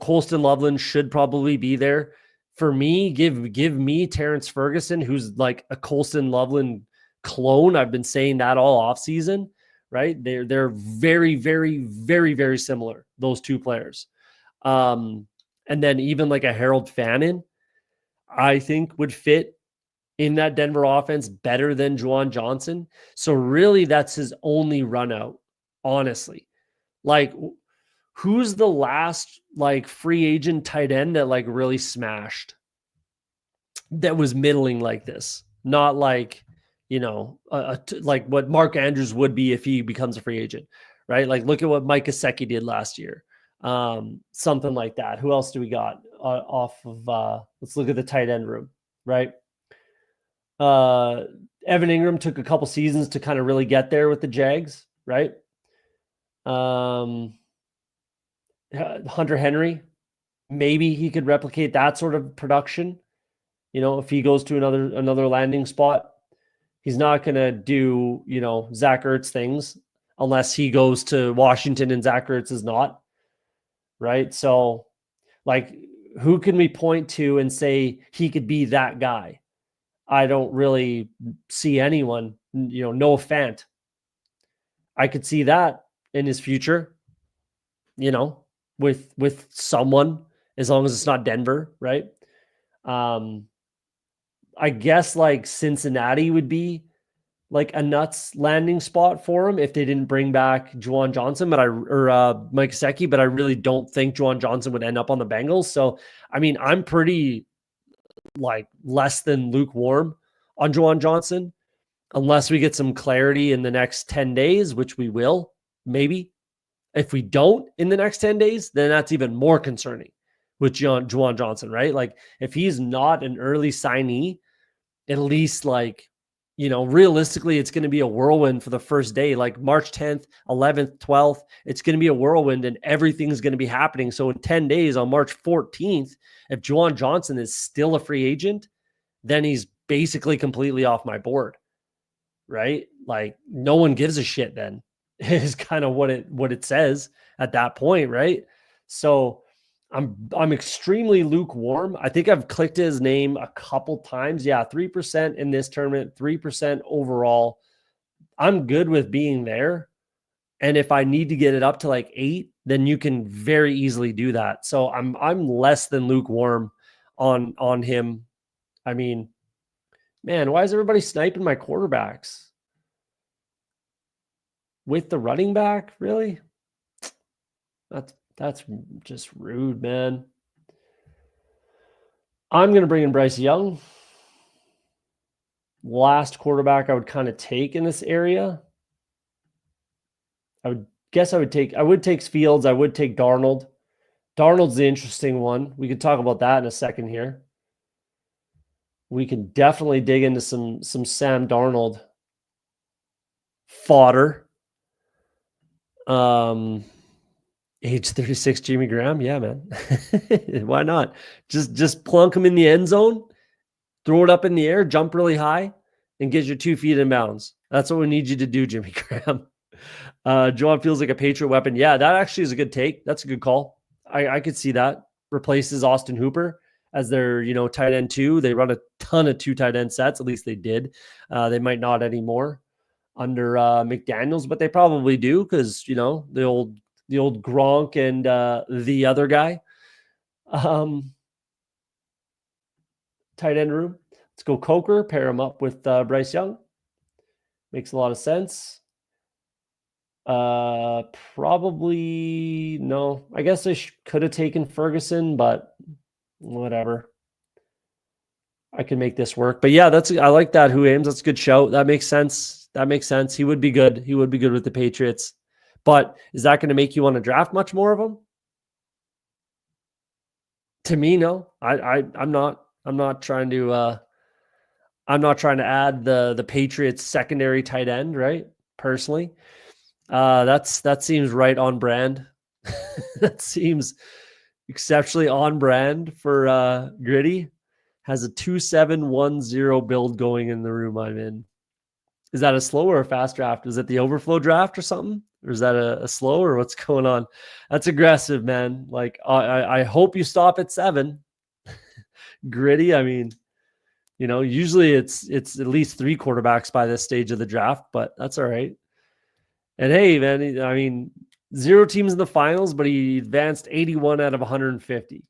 Colston Loveland should probably be there. For me, give me Terrence Ferguson, who's like a Colston Loveland clone. I've been saying that all off season, right? They're very, very, very, very similar, those two players. And then even like a Harold Fannin, I think would fit in that Denver offense better than Juwan Johnson. So really that's his only run out, honestly. Like, who's the last like free agent tight end that like really smashed, that was middling like this? Not like, like what Mark Andrews would be if he becomes a free agent, right? Like, look at what Mike Gesicki did last year. Something like that. Who else do we got off of, let's look at the tight end room, right? Evan Ingram took a couple seasons to kind of really get there with the Jags, right? Hunter Henry, maybe he could replicate that sort of production. If he goes to another landing spot, he's not going to do, Zach Ertz things unless he goes to Washington and Zach Ertz is not, right? So like, who can we point to and say he could be that guy? I don't really see anyone. Noah Fant, I could see that in his future, with someone, as long as it's not Denver, right? I guess like Cincinnati would be like a nuts landing spot for him if they didn't bring back Juwan Johnson, or Mike Gesicki, but I really don't think Juwan Johnson would end up on the Bengals. So, I'm pretty like less than lukewarm on Juwan Johnson, unless we get some clarity in the next 10 days, which we will, maybe. If we don't in the next 10 days, then that's even more concerning. with Juwan Johnson, right? Like if he's not an early signee, at least like, realistically, it's going to be a whirlwind for the first day, like March 10th, 11th, 12th. It's going to be a whirlwind and everything's going to be happening. So in 10 days on March 14th, if Juwan Johnson is still a free agent, then he's basically completely off my board, right? Like no one gives a shit then is kind of what it says at that point, right? So I'm extremely lukewarm. I think I've clicked his name a couple times. Yeah, 3% in this tournament, 3% overall. I'm good with being there. And if I need to get it up to like 8, then you can very easily do that. So I'm less than lukewarm on him. I mean, man, why is everybody sniping my quarterbacks? With the running back, really? That's just rude, man. I'm going to bring in Bryce Young. Last quarterback I would kind of take in this area. I would take Fields. I would take Darnold. Darnold's the interesting one. We could talk about that in a second here. We can definitely dig into some Sam Darnold fodder. Age 36 Jimmy Graham. Yeah, man. Why not? Just plunk him in the end zone, throw it up in the air, jump really high, and get your 2 feet in bounds. That's what we need you to do, Jimmy Graham. John feels like a Patriot weapon. Yeah, that actually is a good take. That's a good call. I could see that. Replaces Austin Hooper as their, tight end 2. They run a ton of 2 tight end sets. At least they did. They might not anymore under McDaniels, but they probably do because, the old Gronk and the other guy. Tight end room. Let's go Coker, pair him up with Bryce Young. Makes a lot of sense. Probably no. I guess I could have taken Ferguson, but whatever. I can make this work. But yeah, I like that. Who aims? That's a good shout. That makes sense. He would be good. He would be good with the Patriots. But is that going to make you want to draft much more of them? To me, no. I'm not trying to add the Patriots secondary tight end, right? Personally. That seems right on brand. That seems exceptionally on brand for Gritty. Has a 2-7-1-0 build going in the room I'm in. Is that a slow or a fast draft? Is it the overflow draft or something? Or is that a slow or what's going on? That's aggressive, man. Like I hope you stop at 7. Gritty. I mean, usually it's at least 3 quarterbacks by this stage of the draft, but that's all right. And hey, man, I mean, 0 teams in the finals, but he advanced 81 out of 150.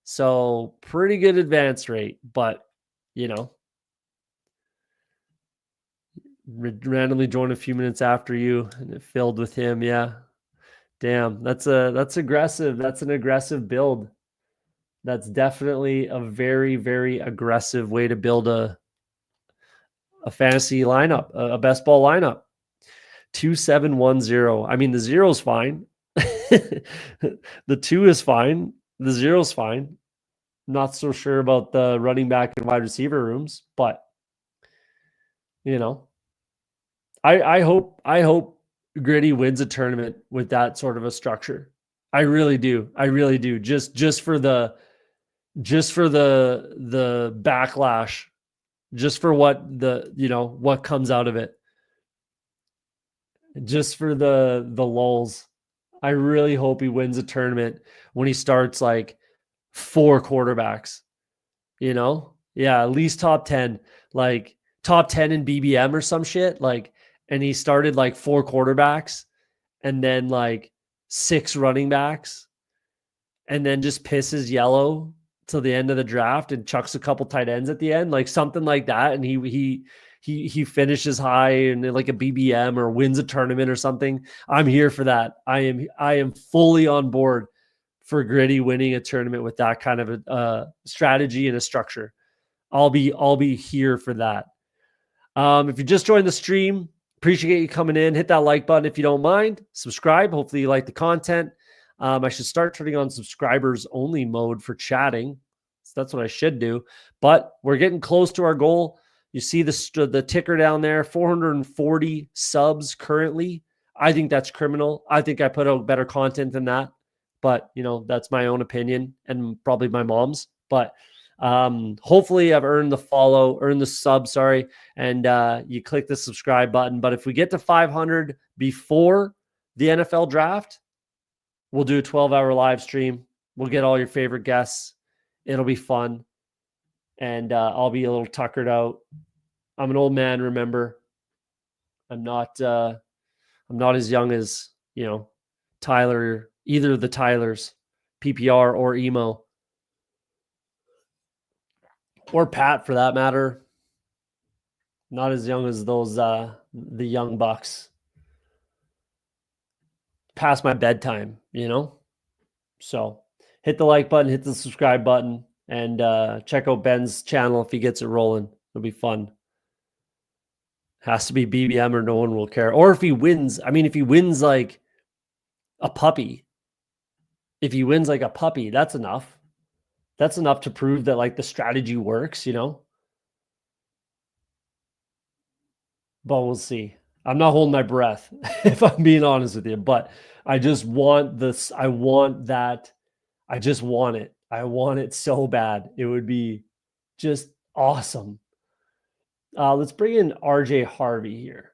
So pretty good advance rate, but randomly joined a few minutes after you and it filled with him. Yeah. Damn. That's aggressive. That's an aggressive build. That's definitely a very, very aggressive way to build a fantasy lineup, a best ball lineup. 2-7-1-0. I mean, the 0 is fine. The 2 is fine. The 0 is fine. Not so sure about the running back and wide receiver rooms, but I hope Gritty wins a tournament with that sort of a structure. I really do. Just for the backlash, just for what comes out of it. Just for the lulls. I really hope he wins a tournament when he starts like 4 quarterbacks, Yeah, at least top 10, like top 10 in BBM or some shit. Like, and he started like 4 quarterbacks and then like 6 running backs and then just pisses yellow till the end of the draft and chucks a couple tight ends at the end, like something like that. And he finishes high and like a BBM or wins a tournament or something. I'm here for that. I am fully on board for Gritty winning a tournament with that kind of a strategy and a structure. I'll be here for that. If you just joined the stream, appreciate you coming in. Hit that like button if you don't mind. Subscribe. Hopefully you like the content. I should start turning on subscribers only mode for chatting. So that's what I should do. But we're getting close to our goal. You see the ticker down there, 440 subs currently. I think that's criminal. I think I put out better content than that. But, that's my own opinion and probably my mom's. But hopefully I've earned the sub, sorry, and you click the subscribe button. But if we get to 500 before the NFL draft, we'll do a 12-hour live stream. We'll get all your favorite guests. It'll be fun. And I'll be a little tuckered out. I'm an old man, remember. I'm not as young as, Tyler, either of the Tylers, PPR or Emo. Or Pat, for that matter. Not as young as those the young bucks. Past my bedtime, So hit the like button, hit the subscribe button, and check out Ben's channel if he gets it rolling. It'll be fun. Has to be BBM or no one will care. Or if he wins, if he wins like a puppy, that's enough. That's enough to prove that like the strategy works, But we'll see. I'm not holding my breath, if I'm being honest with you. But I just want this. I want that. I just want it. I want it so bad. It would be just awesome. Let's bring in RJ Harvey here.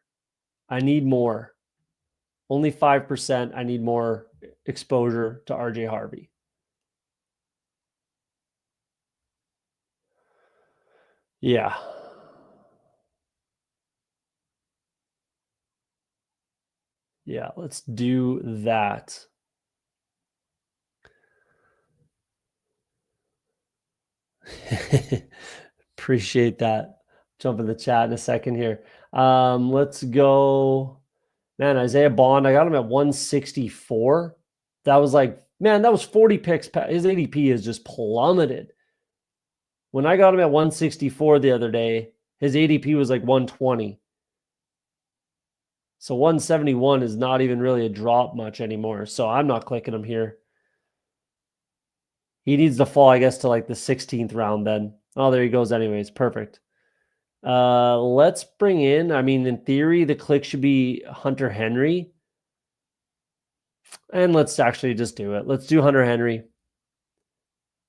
I need more. Only 5%. I need more exposure to RJ Harvey. Yeah. Yeah, let's do that. Appreciate that. Jump in the chat in a second here. Let's go. Man, Isaiah Bond, I got him at 164. That was that was 40 picks. His ADP has just plummeted. When I got him at 164 the other day, his ADP was like 120. So 171 is not even really a drop much anymore. So I'm not clicking him here. He needs to fall, I guess, to like the 16th round then. Oh, there he goes anyways. Perfect. Let's bring in, in theory, the click should be Hunter Henry. And let's actually just do it. Let's do Hunter Henry.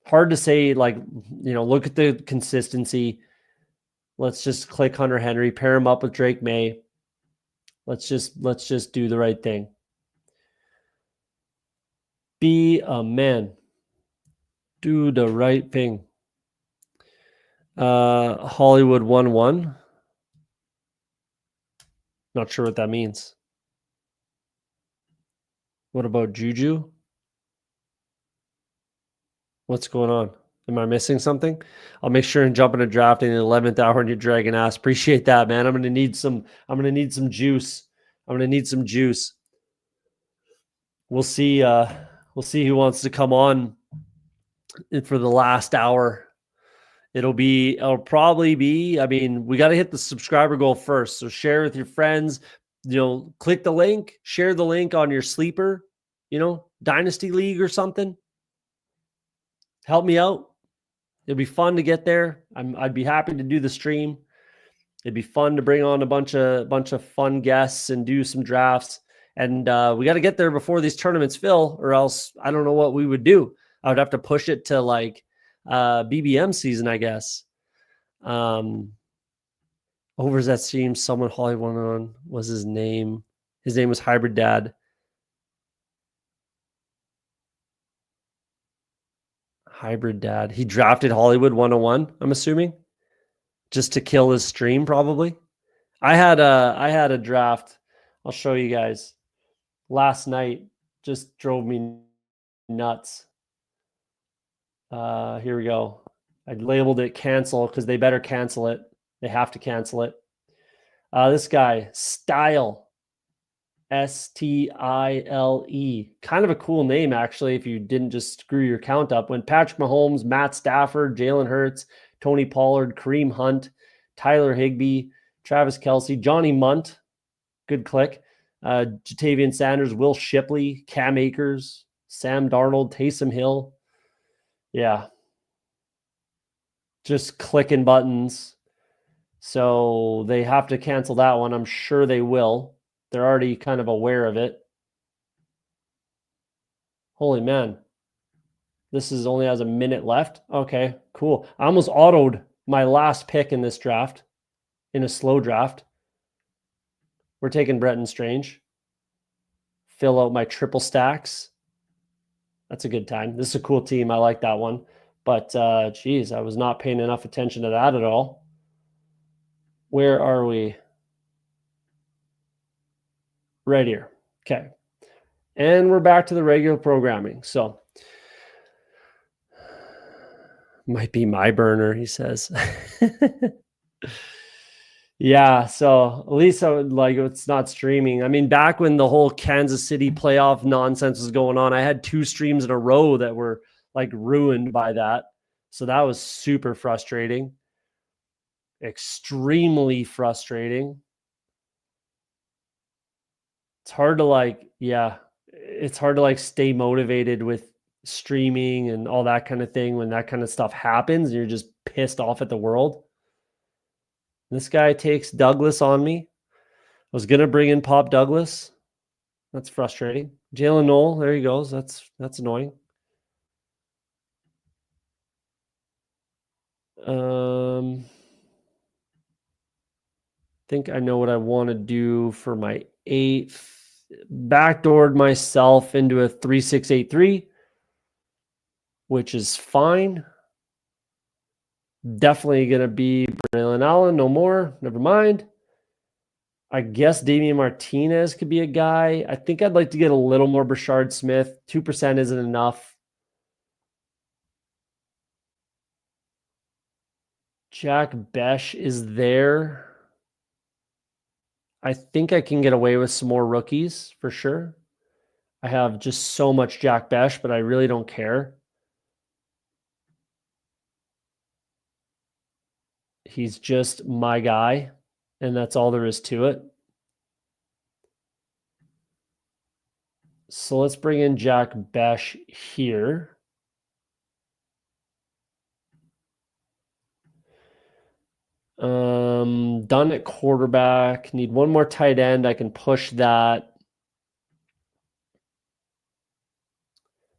Hard to say, look at the consistency. Let's just click Hunter Henry, pair him up with Drake May. Let's just do the right thing. Be a man. Do the right thing. Hollywood 1-1. Not sure what that means. What about Juju? What's going on? Am I missing something? I'll make sure and jump into drafting in the 11th hour in your dragon ass. Appreciate that, man. I'm gonna need some juice. We'll see who wants to come on for the last hour. It'll probably be, we got to hit the subscriber goal first. So share with your friends, click the link, share the link on your sleeper, Dynasty League or something. Help me out. It'd be fun to get there. I'd be happy to do the stream. It'd be fun to bring on a bunch of fun guests and do some drafts. And we got to get there before these tournaments fill, or else I don't know what we would do. I would have to push it to BBM season, I guess. Overs that stream, someone Hollywood on was his name. His name was Hybrid Dad. Hybrid Dad. He drafted Hollywood 101, I'm assuming, just to kill his stream, probably. I had a draft. I'll show you guys. Last night just drove me nuts. Here we go. I labeled it cancel because they better cancel it. They have to cancel it. This guy, Style, Stile. Kind of a cool name, actually, if you didn't just screw your count up. When Patrick Mahomes, Matt Stafford, Jalen Hurts, Tony Pollard, Kareem Hunt, Tyler Higbee, Travis Kelce, Johnny Munt, good click. Jatavian Sanders, Will Shipley, Cam Akers, Sam Darnold, Taysom Hill. Yeah. Just clicking buttons. So they have to cancel that one. I'm sure they will. They're already kind of aware of it. Holy man. This is only has a minute left. Okay, cool. I almost autoed my last pick in this draft, in a slow draft. We're taking Bretton Strange. Fill out my triple stacks. That's a good time. This is a cool team. I like that one. But, geez, I was not paying enough attention to that at all. Where are we? Right here. Okay. And we're back to the regular programming. So, might be my burner, he says. Yeah, so at least I would like it's not streaming. I mean, back when the whole Kansas City playoff nonsense was going on, I had 2 streams in a row that were like ruined by that. So that was super frustrating. Extremely frustrating. It's hard to it's hard to like stay motivated with streaming and all that kind of thing when that kind of stuff happens and you're just pissed off at the world. This guy takes Douglas on me. I was gonna bring in Pop Douglas. That's frustrating. Jalen Noel, there he goes. That's annoying. I think I know what I want to do for my 8th. Backdoored myself into a 3-6-8-3, which is fine. Definitely gonna be Braylon Allen, no more. Never mind. I guess Damian Martinez could be a guy. I think I'd like to get a little more Brashard Smith. 2% isn't enough. Jack Besh is there. I think I can get away with some more rookies for sure. I have just so much Jack Besh, but I really don't care. He's just my guy, and that's all there is to it. So let's bring in Jack Besh here. Done at quarterback. Need one more tight end. I can push that.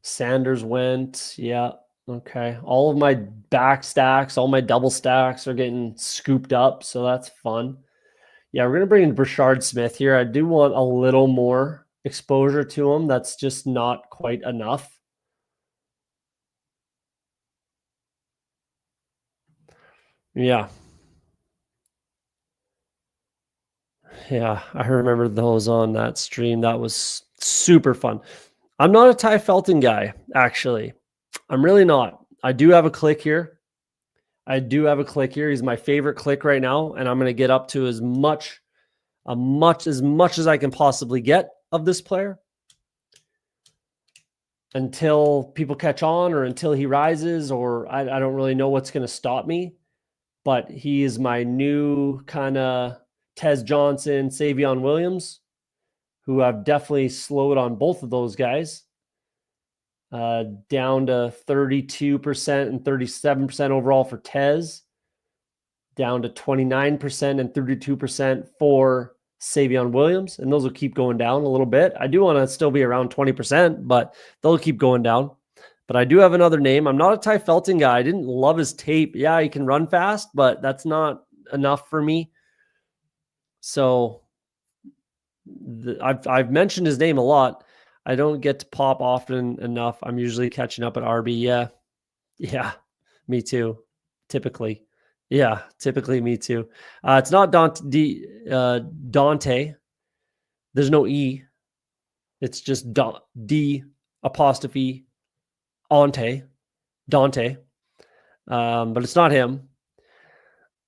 Sanders went. Yeah. Okay. All of my back stacks, all my double stacks are getting scooped up. So that's fun. Yeah, we're going to bring in Brashard Smith here. I do want a little more exposure to him. That's just not quite enough. Yeah. Yeah, I remember those on that stream. That was super fun. I'm not a Ty Felton guy, actually. I'm really not. I do have a click here. He's my favorite click right now, and I'm going to get up to as much as I can possibly get of this player until people catch on or until he rises, or I don't really know what's going to stop me. But he is my new kind of Tez Johnson, Savion Williams, who I've definitely slowed on both of those guys. Down to 32% and 37% overall for Tez, down to 29% and 32% for Savion Williams, and those will keep going down a little bit. I do want to still be around 20%, but they'll keep going down. But I do have another name. I'm not a Ty Felton guy. I didn't love his tape. Yeah, he can run fast, but that's not enough for me. So I've mentioned his name a lot. I don't get to pop often enough. I'm usually catching up at RB. Yeah, me too. Typically, me too. It's not Dante. There's no E. It's just D apostrophe Ante, Dante. But it's not him.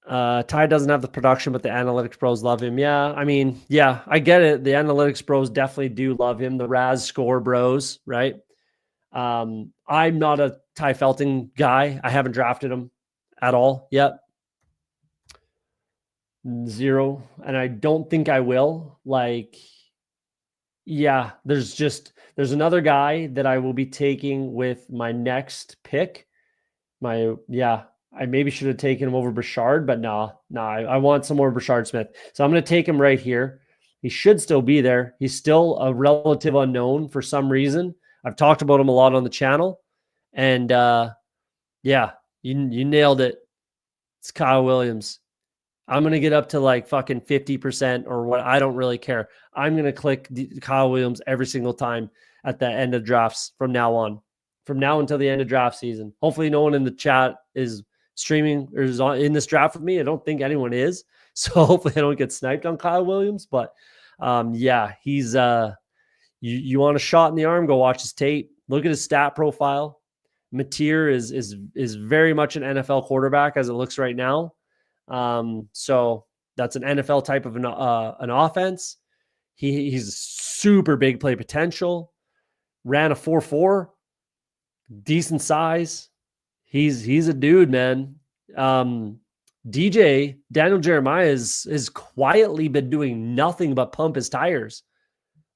Ty doesn't have the production, but the analytics bros love him. Yeah, I mean, yeah, I get it. The analytics bros definitely do love him. The Raz score bros, right? I'm not a Ty Felton guy. I haven't drafted him at all yet. 0. And I don't think I will. Like, Yeah, there's another guy that I will be taking with my next pick. I maybe should have taken him over Bouchard, but I want some more Bouchard Smith. So I'm going to take him right here. He should still be there. He's still a relative unknown for some reason. I've talked about him a lot on the channel, and yeah, you nailed it. It's Kyle Williams. I'm going to get up to like fucking 50% or what. I don't really care. I'm going to click Kyle Williams every single time at the end of drafts from now on, from now until the end of draft season. Hopefully no one in the chat is streaming or is in this draft with me. I don't think anyone is. So hopefully I don't get sniped on Kyle Williams, but yeah, he's you want a shot in the arm, go watch his tape. Look at his stat profile. Mateer is very much an NFL quarterback as it looks right now. So that's an NFL type of an offense. He's super big play potential. Ran a 4.4, decent size. He's a dude, man. DJ Daniel Jeremiah has quietly been doing nothing but pump his tires.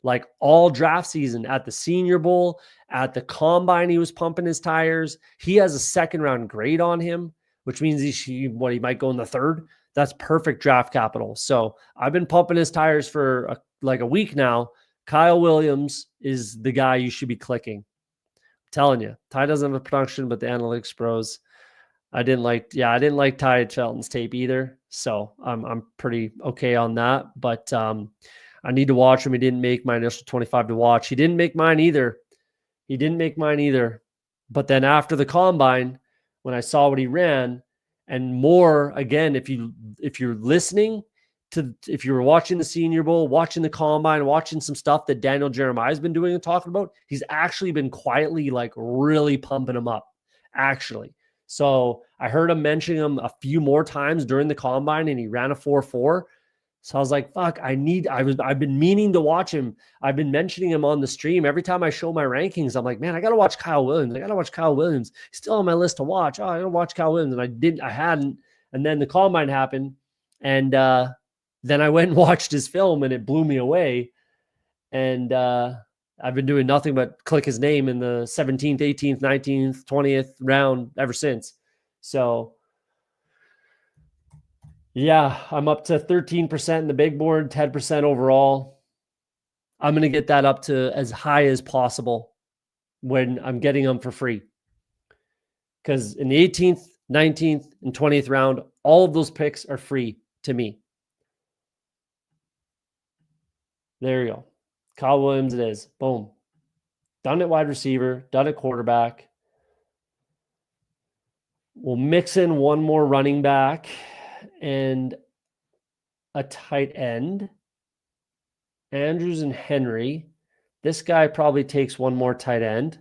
Like all draft season, at the Senior Bowl, at the Combine, he was pumping his tires. He has a second round grade on him, which means he might go in the third. That's perfect draft capital. So I've been pumping his tires for like a week now. Kyle Williams is the guy you should be clicking. I'm telling you, Ty doesn't have a production, but the analytics bros. I didn't like Ty Shelton's tape either. So I'm pretty okay on that. But I need to watch him. He didn't make my initial 25 to watch. He didn't make mine either. But then after the Combine, when I saw what he ran, and more, again, if you're listening to, if you were watching the Senior Bowl, watching the Combine, watching some stuff that Daniel Jeremiah has been doing and talking about, he's actually been quietly like really pumping him up, actually. So I heard him mentioning him a few more times during the Combine, and he ran a 4.4. So I was like, fuck, I've been meaning to watch him. I've been mentioning him on the stream. Every time I show my rankings, I'm like, man, I got to watch Kyle Williams. He's still on my list to watch. Oh, I got to watch Kyle Williams. And I hadn't. And then the Combine happened. And then I went and watched his film, and it blew me away. And I've been doing nothing but click his name in the 17th, 18th, 19th, 20th round ever since. So yeah, I'm up to 13% in the big board, 10% overall. I'm going to get that up to as high as possible when I'm getting them for free. Because in the 18th, 19th, and 20th round, all of those picks are free to me. There you go. Kyle Williams it is. Boom. Done at wide receiver, done at quarterback. We'll mix in one more running back and a tight end. Andrews and Henry. This guy probably takes one more tight end.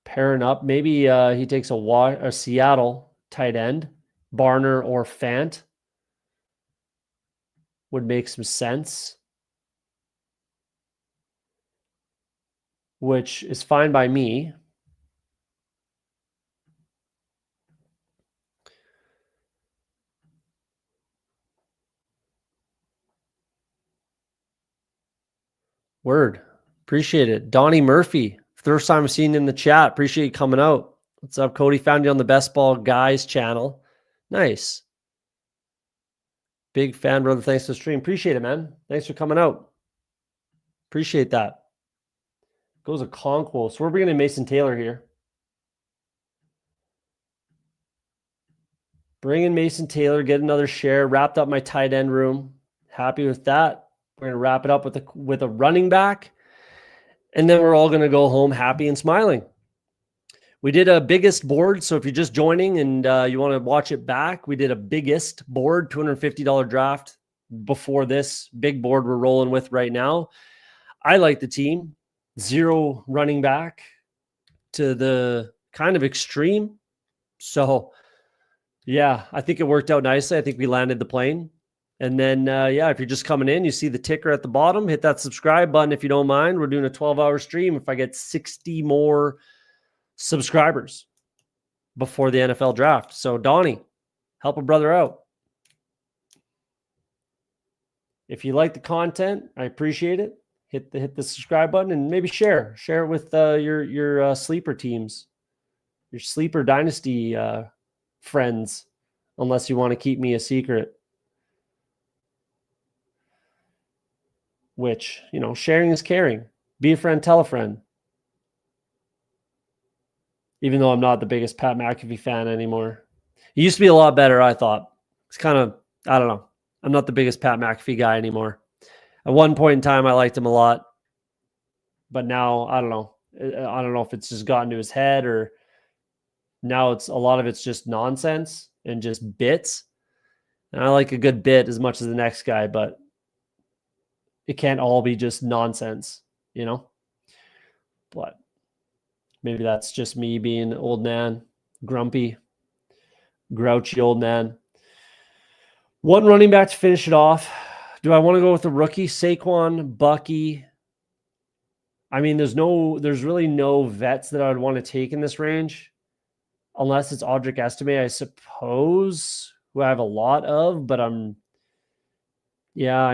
Pairing up. Maybe he takes a Seattle tight end. Barner or Fant would make some sense, which is fine by me. Word. Appreciate it. Donnie Murphy. First time I've seen you in the chat. Appreciate you coming out. What's up, Cody? Found you on the Best Ball Guys channel. Nice. Big fan, brother. Thanks for the stream. Appreciate it, man. Thanks for coming out. Appreciate that. Goes a Conquo. So we're bringing in Mason Taylor here. Bring in Mason Taylor, get another share. Wrapped up my tight end room. Happy with that. We're going to wrap it up with a running back. And then we're all going to go home happy and smiling. We did a biggest board. So if you're just joining and you want to watch it back, we did a biggest board, $250 draft before this big board we're rolling with right now. I like the team. 0 running back to the kind of extreme. So yeah, I think it worked out nicely. I think we landed the plane. And then, yeah, if you're just coming in, you see the ticker at the bottom. Hit that subscribe button if you don't mind. We're doing a 12-hour stream if I get 60 more subscribers before the NFL draft. So, Donnie, help a brother out. If you like the content, I appreciate it. Hit the subscribe button and maybe share it with your sleeper teams, your sleeper dynasty friends, unless you want to keep me a secret. Which, sharing is caring. Be a friend, tell a friend. Even though I'm not the biggest Pat McAfee fan anymore. He used to be a lot better, I thought. It's kind of, I don't know. I'm not the biggest Pat McAfee guy anymore. At one point in time, I liked him a lot. But now, I don't know. I don't know if it's just gotten to his head or now a lot of it's just nonsense and just bits. And I like a good bit as much as the next guy, but it can't all be just nonsense, But maybe that's just me being an old man, grumpy, grouchy old man. One running back to finish it off. Do I want to go with a rookie? Saquon, Bucky. I mean, there's really no vets that I would want to take in this range, unless it's Audric Estime, I suppose, who I have a lot of, but I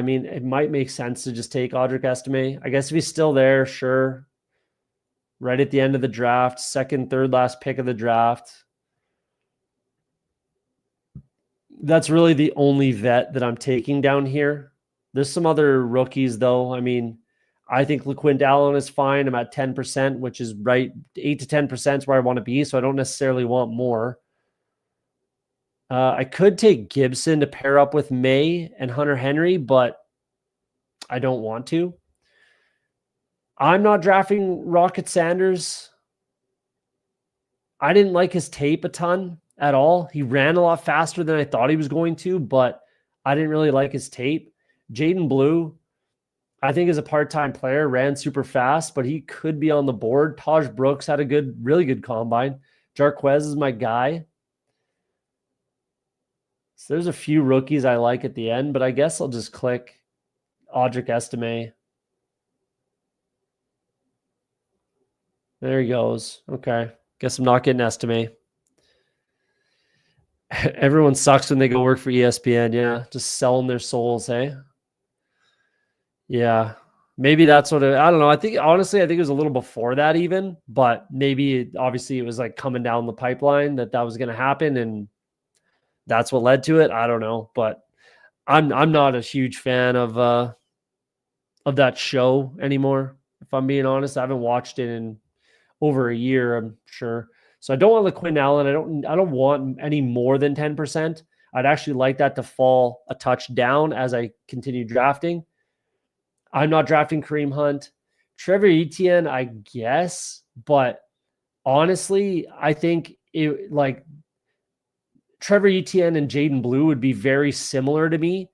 mean, it might make sense to just take Audric Estime. I guess if he's still there, sure. Right at the end of the draft, second, third last pick of the draft. That's really the only vet that I'm taking down here. There's some other rookies, though. I mean, I think LaQuint Allen is fine. I'm at 10%, which is right. 8 to 10% is where I want to be, so I don't necessarily want more. I could take Gibson to pair up with May and Hunter Henry, but I don't want to. I'm not drafting Rocket Sanders. I didn't like his tape a ton at all. He ran a lot faster than I thought he was going to, but I didn't really like his tape. Jaden Blue, I think, is a part-time player, ran super fast, but he could be on the board. Taj Brooks had a really good combine. Jarquez is my guy. So there's a few rookies I like at the end, but I guess I'll just click Audric Estime. There he goes. Okay. Guess I'm not getting Estime. Everyone sucks when they go work for ESPN. Yeah. Just selling their souls, hey? Yeah. Maybe that's what I don't know. I think, honestly, it was a little before that even, but maybe obviously it was like coming down the pipeline that was going to happen. And that's what led to it. I don't know, but I'm not a huge fan of that show anymore. If I'm being honest, I haven't watched it in over a year, I'm sure. So I don't want LaQuint Allen. I don't want any more than 10%. I'd actually like that to fall a touch down as I continue drafting. I'm not drafting Kareem Hunt. Trevor Etienne, I guess, but honestly, I think Trevor Etienne and Jaden Blue would be very similar to me,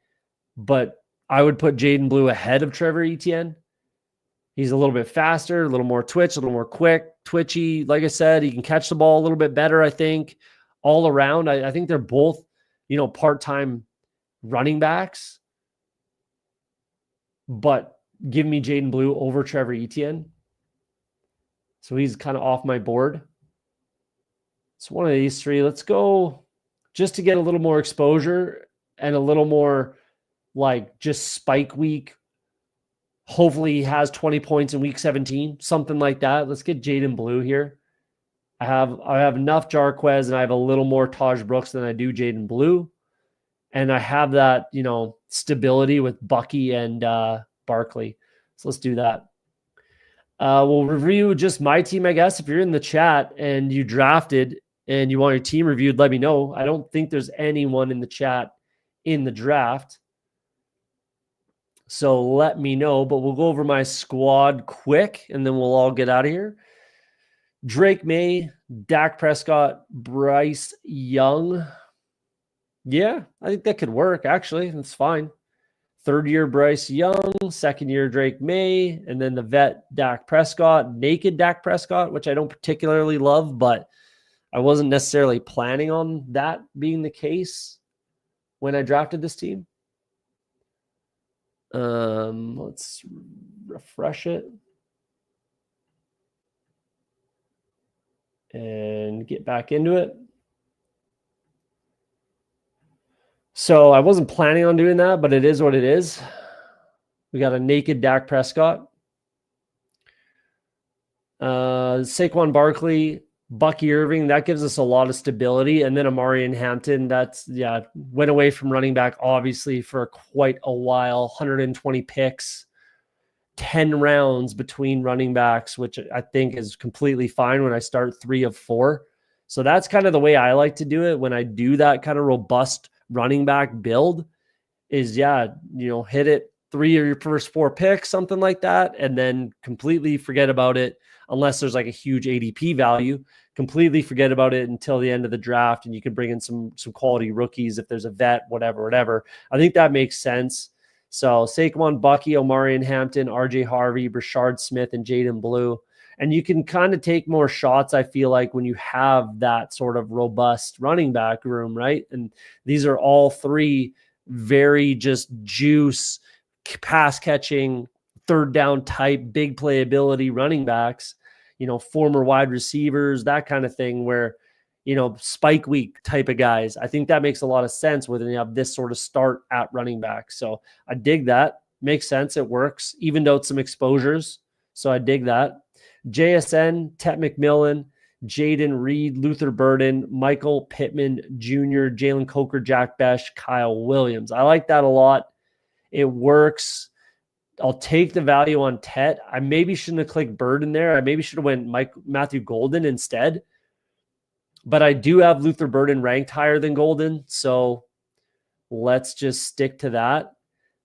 but I would put Jaden Blue ahead of Trevor Etienne. He's a little bit faster, a little more twitch, a little more quick, twitchy. Like I said, he can catch the ball a little bit better, I think. All around, I think they're both, part-time running backs. But give me Jaden Blue over Trevor Etienne. So he's kind of off my board. It's one of these three. Let's go just to get a little more exposure and a little more like just spike week. Hopefully he has 20 points in week 17, something like that. Let's get Jaden Blue here. I have enough Jarquez and I have a little more Taj Brooks than I do Jaden Blue. And I have that, stability with Bucky and Barkley. So let's do that. We'll review just my team, I guess. If you're in the chat and you drafted and you want your team reviewed, let me know. I don't think there's anyone in the chat in the draft. So let me know, but we'll go over my squad quick and then we'll all get out of here. Drake May, Dak Prescott, Bryce Young. Yeah, I think that could work, actually. That's fine. Third year Bryce Young, second year Drake May, and then the vet Dak Prescott, naked Dak Prescott, which I don't particularly love, but I wasn't necessarily planning on that being the case when I drafted this team. Let's refresh it and get back into it. So I wasn't planning on doing that, but it is what it is. We got a naked Dak Prescott. Saquon Barkley, Bucky Irving, that gives us a lot of stability. And then Amari and Hampton, that's, went away from running back, obviously, for quite a while. 120 picks, 10 rounds between running backs, which I think is completely fine when I start 3 of 4. So that's kind of the way I like to do it when I do that kind of robust running back build is, hit it 3 of your first 4 picks, something like that, and then completely forget about it unless there's like a huge ADP value. Completely forget about it until the end of the draft, and you can bring in some quality rookies if there's a vet, whatever. I think that makes sense. So Saquon, Bucky, Omari and Hampton, RJ Harvey, Brashard Smith, and Jaden Blue. And you can kind of take more shots, I feel like, when you have that sort of robust running back room, right? And these are all 3 very just juice, pass catching, third down type, big playability running backs, former wide receivers, that kind of thing where, spike week type of guys. I think that makes a lot of sense when you have this sort of start at running back. So I dig that. Makes sense. It works, even though it's some exposures. So I dig that. JSN, Tet McMillan, Jaden Reed, Luther Burden, Michael Pittman Jr., Jalen Coker, Jack Besh, Kyle Williams. I like that a lot. It works. I'll take the value on Tet. I maybe shouldn't have clicked Bird in there. I maybe should have went Matthew Golden instead. But I do have Luther Burden ranked higher than Golden, so let's just stick to that.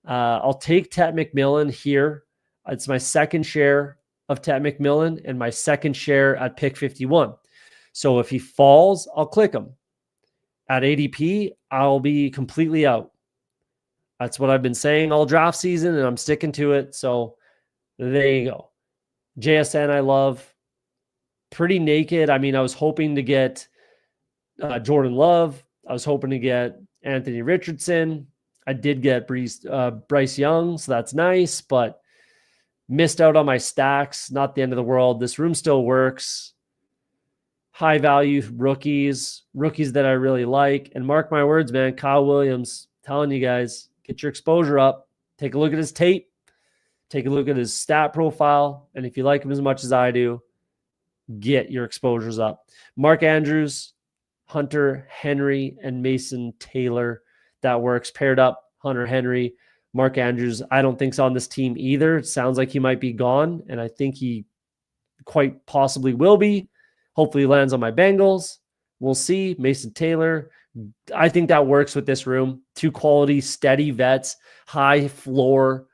I'll take Tet McMillan here. It's my second share of Tet McMillan and my second share at pick 51. So if he falls, I'll click him. At ADP, I'll be completely out. That's what I've been saying all draft season, and I'm sticking to it. So there you go. JSN, I love. Pretty naked. I mean, I was hoping to get Jordan Love. I was hoping to get Anthony Richardson. I did get Bryce Young, so that's nice, but missed out on my stacks. Not the end of the world. This room still works. High value rookies that I really like. And mark my words, man, Kyle Williams, telling you guys, get your exposure up. Take a look at his tape. Take a look at his stat profile. And if you like him as much as I do, get your exposures up. Mark Andrews, Hunter Henry, and Mason Taylor. That works. Paired up, Hunter Henry. Mark Andrews, I don't think's on this team either. It sounds like he might be gone, and I think he quite possibly will be. Hopefully he lands on my Bengals. We'll see. Mason Taylor, I think that works with this room. 2 quality, steady vets, high floor,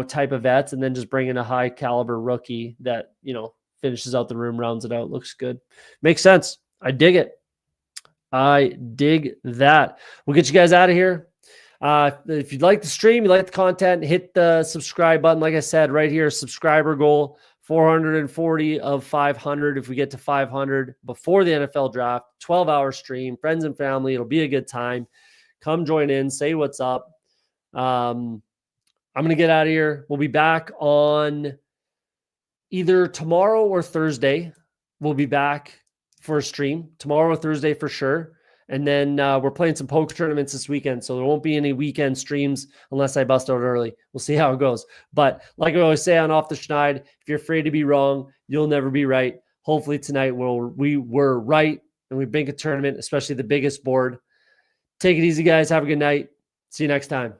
type of vets, and then just bring in a high caliber rookie that, finishes out the room, rounds it out, looks good. Makes sense. I dig it. I dig that. We'll get you guys out of here. If you'd like the stream, you like the content, hit the subscribe button. Like I said, right here, subscriber goal, 440 of 500. If we get to 500 before the NFL draft, 12-hour stream, friends and family. It'll be a good time. Come join in, say what's up. I'm going to get out of here. We'll be back on either tomorrow or Thursday. We'll be back for a stream tomorrow or Thursday for sure. And then we're playing some poker tournaments this weekend, so there won't be any weekend streams unless I bust out early. We'll see how it goes. But like I always say on Off the Schneid, if you're afraid to be wrong, you'll never be right. Hopefully tonight we were right and we bank a tournament, especially the biggest board. Take it easy, guys. Have a good night. See you next time.